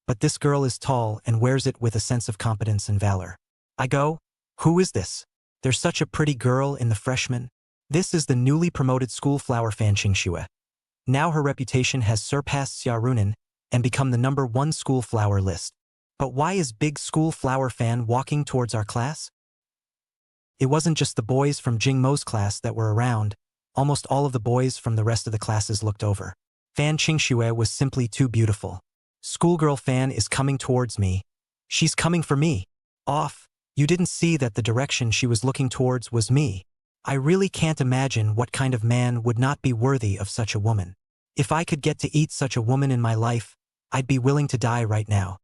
but this girl is tall and wears it with a sense of competence and valor. I go, who is this? There's such a pretty girl in the freshman. This is the newly promoted school flower fan Qingxue. Now her reputation has surpassed Xiaorunan and become the #1 school flower list. But why is big school flower fan walking towards our class? It wasn't just the boys from Jing Mo's class that were around. Almost all of the boys from the rest of the classes looked over. Fan Qingxue was simply too beautiful. Schoolgirl fan is coming towards me. She's coming for me. Off. You didn't see that the direction she was looking towards was me. I really can't imagine what kind of man would not be worthy of such a woman. If I could get to eat such a woman in my life, I'd be willing to die right now.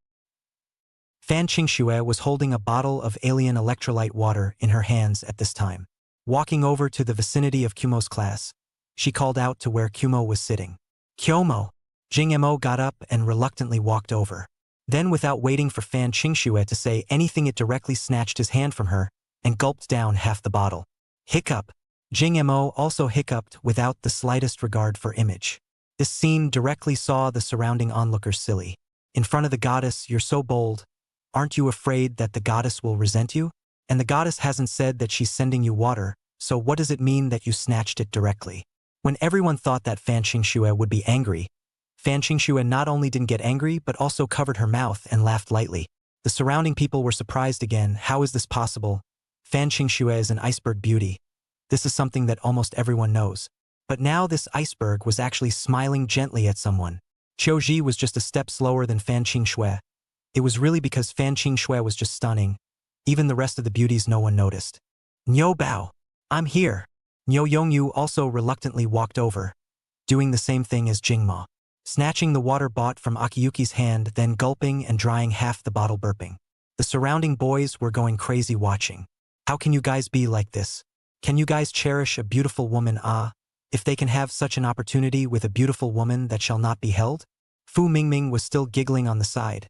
Fan Qingxue was holding a bottle of alien electrolyte water in her hands at this time. Walking over to the vicinity of Kumo's class, she called out to where Kumo was sitting. Kyomo! Jing Mo got up and reluctantly walked over. Then, without waiting for Fan Qingxue to say anything, it directly snatched his hand from her and gulped down half the bottle. Hiccup. Jing Mo also hiccuped without the slightest regard for image. This scene directly saw the surrounding onlookers silly. In front of the goddess, you're so bold. Aren't you afraid that the goddess will resent you? And the goddess hasn't said that she's sending you water, so what does it mean that you snatched it directly? When everyone thought that Fan Qingxue would be angry, Fan Qingxue not only didn't get angry but also covered her mouth and laughed lightly. The surrounding people were surprised again. How is this possible? Fan Qingxue is an iceberg beauty. This is something that almost everyone knows. But now this iceberg was actually smiling gently at someone. Qiuji was just a step slower than Fan Qingxue. It was really because Fan Qingxue was just stunning. Even the rest of the beauties no one noticed. Niu Bao, I'm here. Niu Yongyu also reluctantly walked over, doing the same thing as Jingma. Snatching the water bought from Akiyuki's hand, then gulping and drying half the bottle, burping. The surrounding boys were going crazy watching. How can you guys be like this? Can you guys cherish a beautiful woman? If they can have such an opportunity with a beautiful woman that shall not be held? Fu Mingming was still giggling on the side.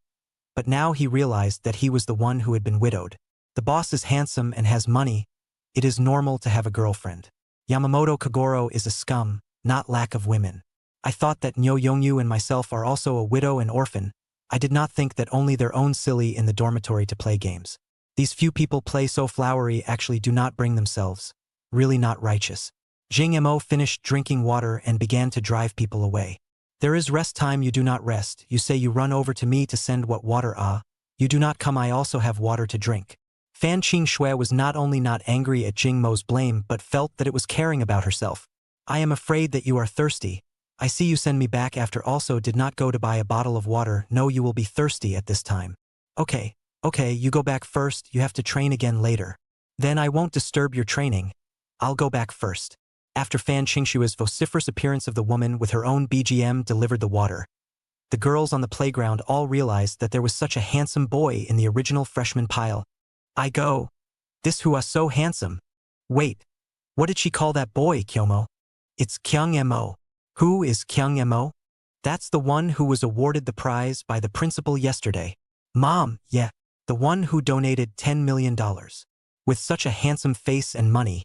But now he realized that he was the one who had been widowed. The boss is handsome and has money. It is normal to have a girlfriend. Yamamoto Kagoro is a scum, not lack of women. I thought that Niu Yongyu and myself are also a widow and orphan. I did not think that only their own silly in the dormitory to play games. These few people play so flowery actually do not bring themselves. Really not righteous. Jing Mo finished drinking water and began to drive people away. There is rest time, you do not rest. You say you run over to me to send what water? You do not come, I also have water to drink. Fan Qingxue was not only not angry at Jing Mo's blame but felt that it was caring about herself. I am afraid that you are thirsty. I see you send me back after also did not go to buy a bottle of water. No, you will be thirsty at this time. Okay, you go back first, you have to train again later. Then I won't disturb your training. I'll go back first. After Fan Qingxue's vociferous appearance of the woman with her own BGM delivered the water, the girls on the playground all realized that there was such a handsome boy in the original freshman pile. I go. This who is so handsome. Wait. What did she call that boy, Kyomo? It's Kyung Mo. Who is Kyung Mo? That's the one who was awarded the prize by the principal yesterday. Mom, yeah. the one who donated $10 million. With such a handsome face and money,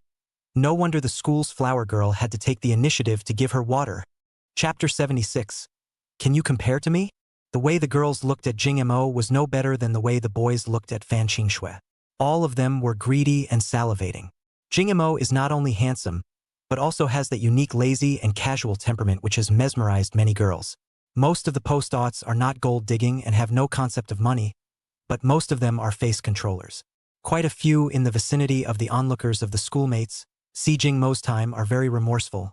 no wonder the school's flower girl had to take the initiative to give her water. Chapter 76. Can you compare to me? The way the girls looked at Jing Mo was no better than the way the boys looked at Fan Qingshui. All of them were greedy and salivating. Jing Mo is not only handsome, but also has that unique lazy and casual temperament which has mesmerized many girls. Most of the post-aughts are not gold-digging and have no concept of money, but most of them are face controllers. Quite a few in the vicinity of the onlookers of the schoolmates, see Jing Mo's time, are very remorseful.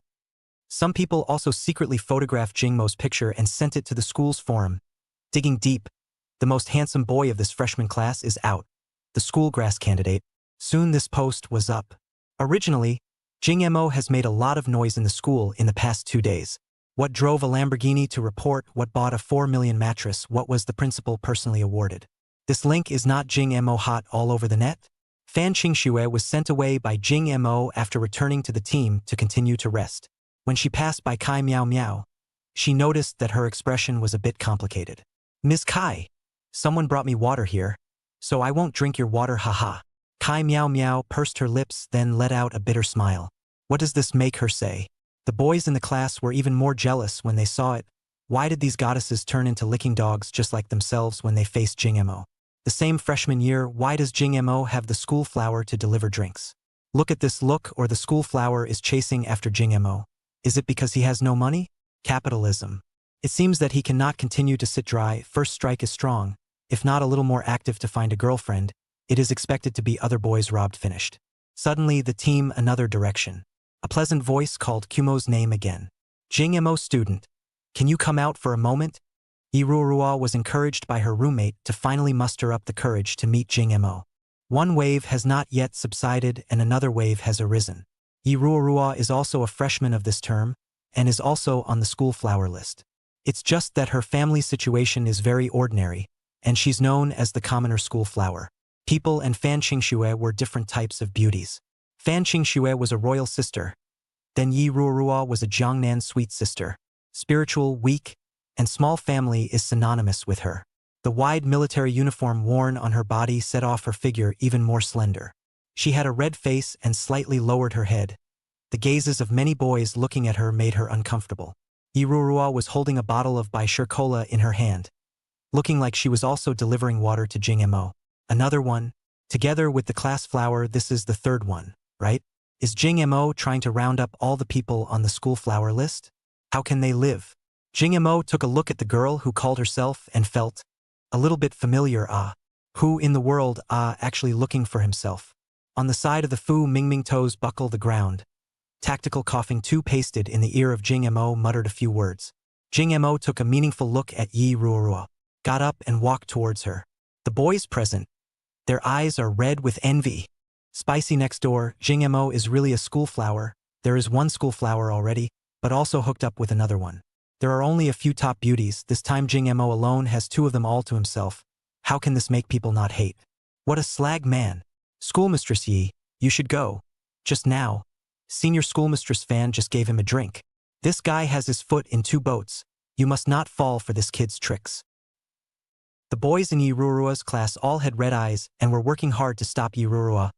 Some people also secretly photographed Jing Mo's picture and sent it to the school's forum. Digging deep, the most handsome boy of this freshman class is out, the schoolgrass candidate. Soon this post was up. Originally, Jing Mo has made a lot of noise in the school in the past 2 days. What drove a Lamborghini to report, what bought a 4 million mattress, what was the principal personally awarded. This link is not Jing Mo hot all over the net? Fan Qingshui was sent away by Jing Mo after returning to the team to continue to rest. When she passed by Kai Miao Miao, she noticed that her expression was a bit complicated. Ms. Kai, someone brought me water here, so I won't drink your water, haha. Kai Miao Miao pursed her lips, then let out a bitter smile. What does this make her say? The boys in the class were even more jealous when they saw it. Why did these goddesses turn into licking dogs just like themselves when they faced Jing Mo? The same freshman year, why does Jing Mo have the school flower to deliver drinks? Look at this look, or the school flower is chasing after Jing Mo. Is it because he has no money? Capitalism. It seems that he cannot continue to sit dry. First strike is strong. If not a little more active to find a girlfriend, it is expected to be other boys robbed finished. Suddenly the team another direction. A pleasant voice called Kumo's name again. Jing Mo student, can you come out for a moment? Yi Ruorua was encouraged by her roommate to finally muster up the courage to meet Jing Mo. One wave has not yet subsided and another wave has arisen. Yi Ruorua is also a freshman of this term and is also on the school flower list. It's just that her family situation is very ordinary, and she's known as the commoner school flower. People and Fan Qingshui were different types of beauties. Fan Qingshui was a royal sister. Then Yi Ruorua was a Jiangnan sweet sister. Spiritual, weak, and small family is synonymous with her. The wide military uniform worn on her body set off her figure even more slender. She had a red face and slightly lowered her head. The gazes of many boys looking at her made her uncomfortable. Yi Ruorua was holding a bottle of Baishir Cola in her hand, looking like she was also delivering water to Jing Mo. Another one, together with the class flower. This is the third one, right? Is Jing Mo trying to round up all the people on the school flower list? How can they live? Jing Mo took a look at the girl who called herself and felt a little bit familiar. Who in the world actually looking for himself? On the side of the Fu Mingming toes buckle the ground. Tactical coughing too pasted in the ear of Jing Mo muttered a few words. Jing Mo took a meaningful look at Yi Ruorua, got up and walked towards her. The boys present, their eyes are red with envy. Spicy next door, Jing Mo is really a school flower. There is one school flower already, but also hooked up with another one. There are only a few top beauties. This time Jing Mo alone has 2 of them all to himself. How can this make people not hate? What a slag man. Schoolmistress Yi, you should go. Just now, senior schoolmistress Fan just gave him a drink. This guy has his foot in 2 boats. You must not fall for this kid's tricks. The boys in Yi Ruorua's class all had red eyes and were working hard to stop Yi Ruorua,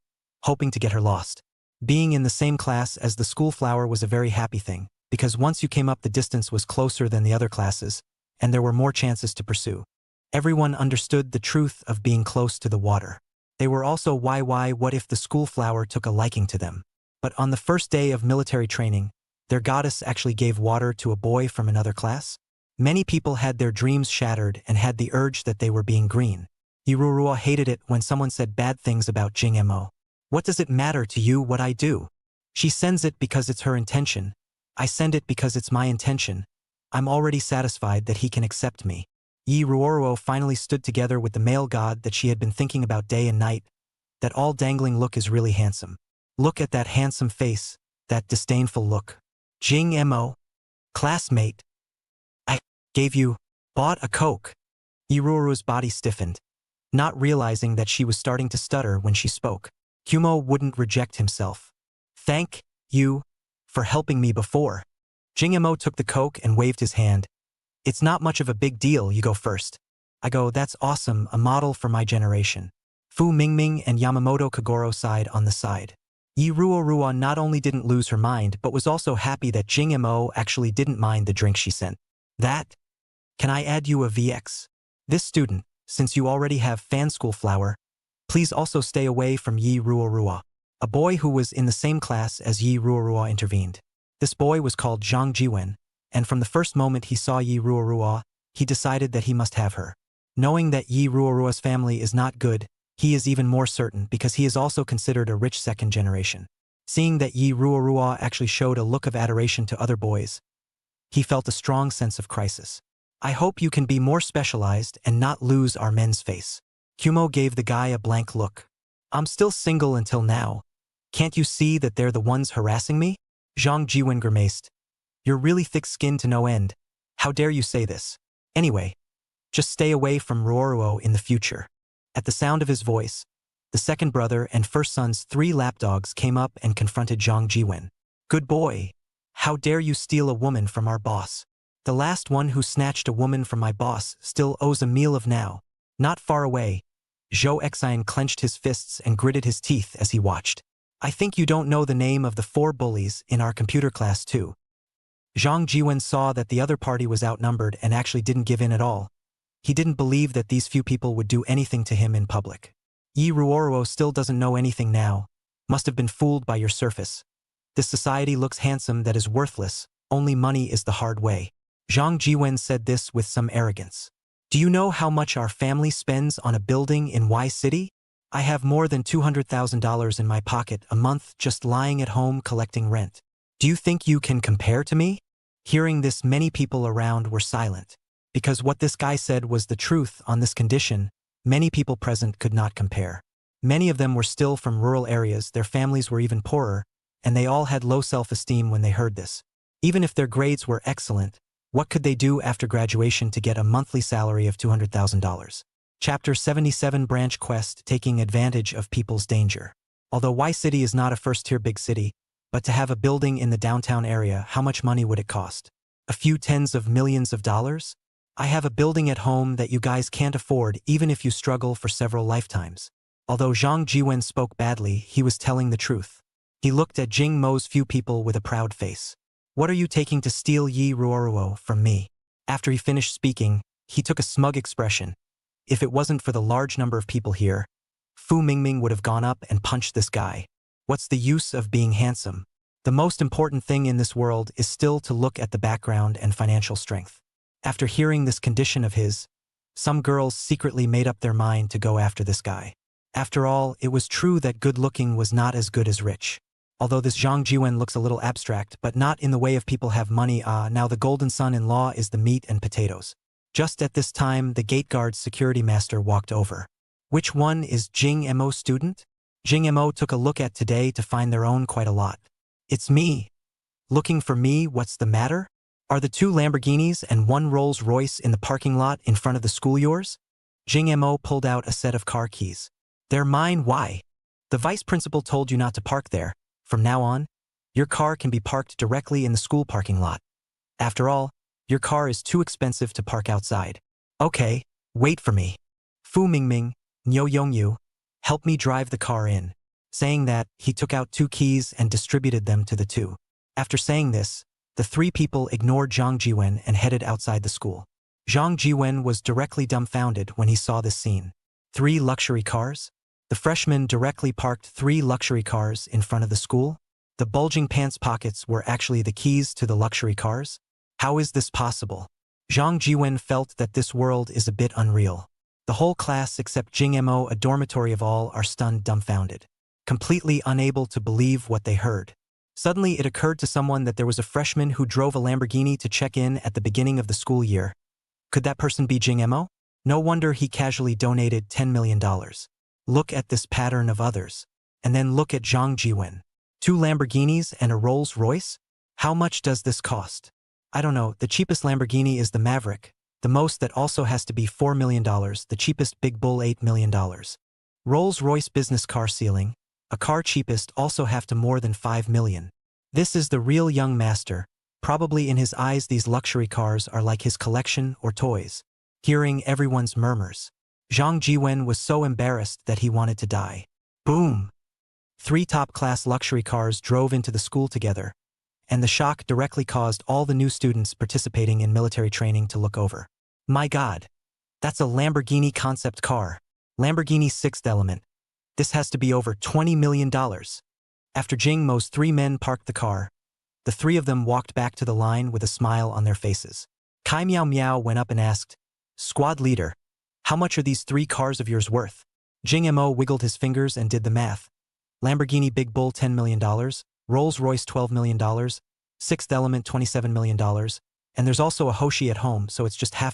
hoping to get her lost. Being in the same class as the school flower was a very happy thing, because once you came up the distance was closer than the other classes, and there were more chances to pursue. Everyone understood the truth of being close to the water. They were also why what if the school flower took a liking to them? But on the first day of military training, their goddess actually gave water to a boy from another class? Many people had their dreams shattered and had the urge that they were being green. Yi Ruorua hated it when someone said bad things about Jing Mo. What does it matter to you what I do? She sends it because it's her intention. I send it because it's my intention. I'm already satisfied that he can accept me. Yi Ruorua finally stood together with the male god that she had been thinking about day and night. That all-dangling look is really handsome. Look at that handsome face, that disdainful look. Jing Mo, classmate. I gave you, bought a Coke. Yi Ruorua's body stiffened, not realizing that she was starting to stutter when she spoke. Kumo wouldn't reject himself. Thank you for helping me before. Jing Mo took the Coke and waved his hand. It's not much of a big deal, you go first. I go, that's awesome, a model for my generation. Fu Mingming and Yamamoto Kagoro sighed on the side. Yi Ruorua not only didn't lose her mind but was also happy that Jing Mo actually didn't mind the drink she sent. That? Can I add you a VX? This student, since you already have fan school flower, please also stay away from Yi Ruorua. A boy who was in the same class as Yi Ruorua intervened. This boy was called Zhang Jiwen, and from the first moment he saw Yi Ruorua, he decided that he must have her. Knowing that Yi Ruorua's family is not good, he is even more certain because he is also considered a rich second generation. Seeing that Yi Ruorua actually showed a look of adoration to other boys, he felt a strong sense of crisis. I hope you can be more specialized and not lose our men's face. Kumo gave the guy a blank look. I'm still single until now. Can't you see that they're the ones harassing me? Zhang Jiwen grimaced. You're really thick-skinned to no end. How dare you say this? Anyway, just stay away from Ruoruo in the future. At the sound of his voice, the second brother and first son's 3 lapdogs came up and confronted Zhang Jiwen. Good boy. How dare you steal a woman from our boss? The last one who snatched a woman from my boss still owes a meal of now. Not far away, Zhou Exine clenched his fists and gritted his teeth as he watched. I think you don't know the name of the 4 bullies in our computer class too. Zhang Jiwen saw that the other party was outnumbered and actually didn't give in at all. He didn't believe that these few people would do anything to him in public. Yi Ruoruo still doesn't know anything now. Must have been fooled by your surface. This society looks handsome that is worthless. Only money is the hard way. Zhang Jiwen said this with some arrogance. Do you know how much our family spends on a building in Y City? I have more than $200,000 in my pocket a month just lying at home collecting rent. Do you think you can compare to me? Hearing this, many people around were silent. Because what this guy said was the truth. On this condition, many people present could not compare. Many of them were still from rural areas, their families were even poorer, and they all had low self-esteem when they heard this. Even if their grades were excellent, what could they do after graduation to get a monthly salary of $200,000? Chapter 77 Branch Quest, taking advantage of people's danger. Although Y City is not a first-tier big city, but to have a building in the downtown area, how much money would it cost? A few tens of millions of dollars? I have a building at home that you guys can't afford even if you struggle for several lifetimes. Although Zhang Jiwen spoke badly, he was telling the truth. He looked at Jing Mo's few people with a proud face. What are you taking to steal Yi Ruoruo from me? After he finished speaking, he took a smug expression. If it wasn't for the large number of people here, Fu Mingming would have gone up and punched this guy. What's the use of being handsome? The most important thing in this world is still to look at the background and financial strength. After hearing this condition of his, some girls secretly made up their mind to go after this guy. After all, it was true that good-looking was not as good as rich. Although this Zhang Jiwen looks a little abstract, but not in the way of people have money. Now the golden son-in-law is the meat and potatoes. Just at this time, the gate guard's security master walked over. Which one is Jing Mo student? Jing Mo took a look at today to find their own quite a lot. It's me. Looking for me, what's the matter? Are the 2 Lamborghinis and 1 Rolls Royce in the parking lot in front of the school yours? Jing Mo pulled out a set of car keys. They're mine. Why? The vice principal told you not to park there. From now on, your car can be parked directly in the school parking lot. After all, your car is too expensive to park outside. Okay, wait for me. Fu Mingming, Niu Yongyu, help me drive the car in. Saying that, he took out 2 keys and distributed them to the 2. After saying this, the 3 people ignored Zhang Jiwen and headed outside the school. Zhang Jiwen was directly dumbfounded when he saw this scene. 3 luxury cars? The freshman directly parked 3 luxury cars in front of the school? The bulging pants pockets were actually the keys to the luxury cars? How is this possible? Zhang Jiwen felt that this world is a bit unreal. The whole class except Jing Mo, a dormitory of all, are stunned, dumbfounded, completely unable to believe what they heard. Suddenly it occurred to someone that there was a freshman who drove a Lamborghini to check in at the beginning of the school year. Could that person be Jing Mo? No wonder he casually donated $10 million. Look at this pattern of others. And then look at Zhang Jiwen. 2 Lamborghinis and a Rolls Royce? How much does this cost? I don't know, the cheapest Lamborghini is the Maverick. The most that also has to be $4 million, the cheapest Big Bull $8 million. Rolls Royce business car ceiling, a car cheapest also have to more than $5 million. This is the real young master. Probably in his eyes these luxury cars are like his collection or toys. Hearing everyone's murmurs, Zhang Jiwen was so embarrassed that he wanted to die. Boom! 3 top-class luxury cars drove into the school together, and the shock directly caused all the new students participating in military training to look over. My God! That's a Lamborghini concept car. Lamborghini 6th element. This has to be over $20 million. After Jing Mo's 3 men parked the car, the 3 of them walked back to the line with a smile on their faces. Kai Miao Miao went up and asked, "Squad leader, how much are these 3 cars of yours worth?" Jing Mo wiggled his fingers and did the math. Lamborghini Big Bull $10 million, Rolls-Royce $12 million, 6th element $27 million, and there's also a Hoshi at home, so it's just half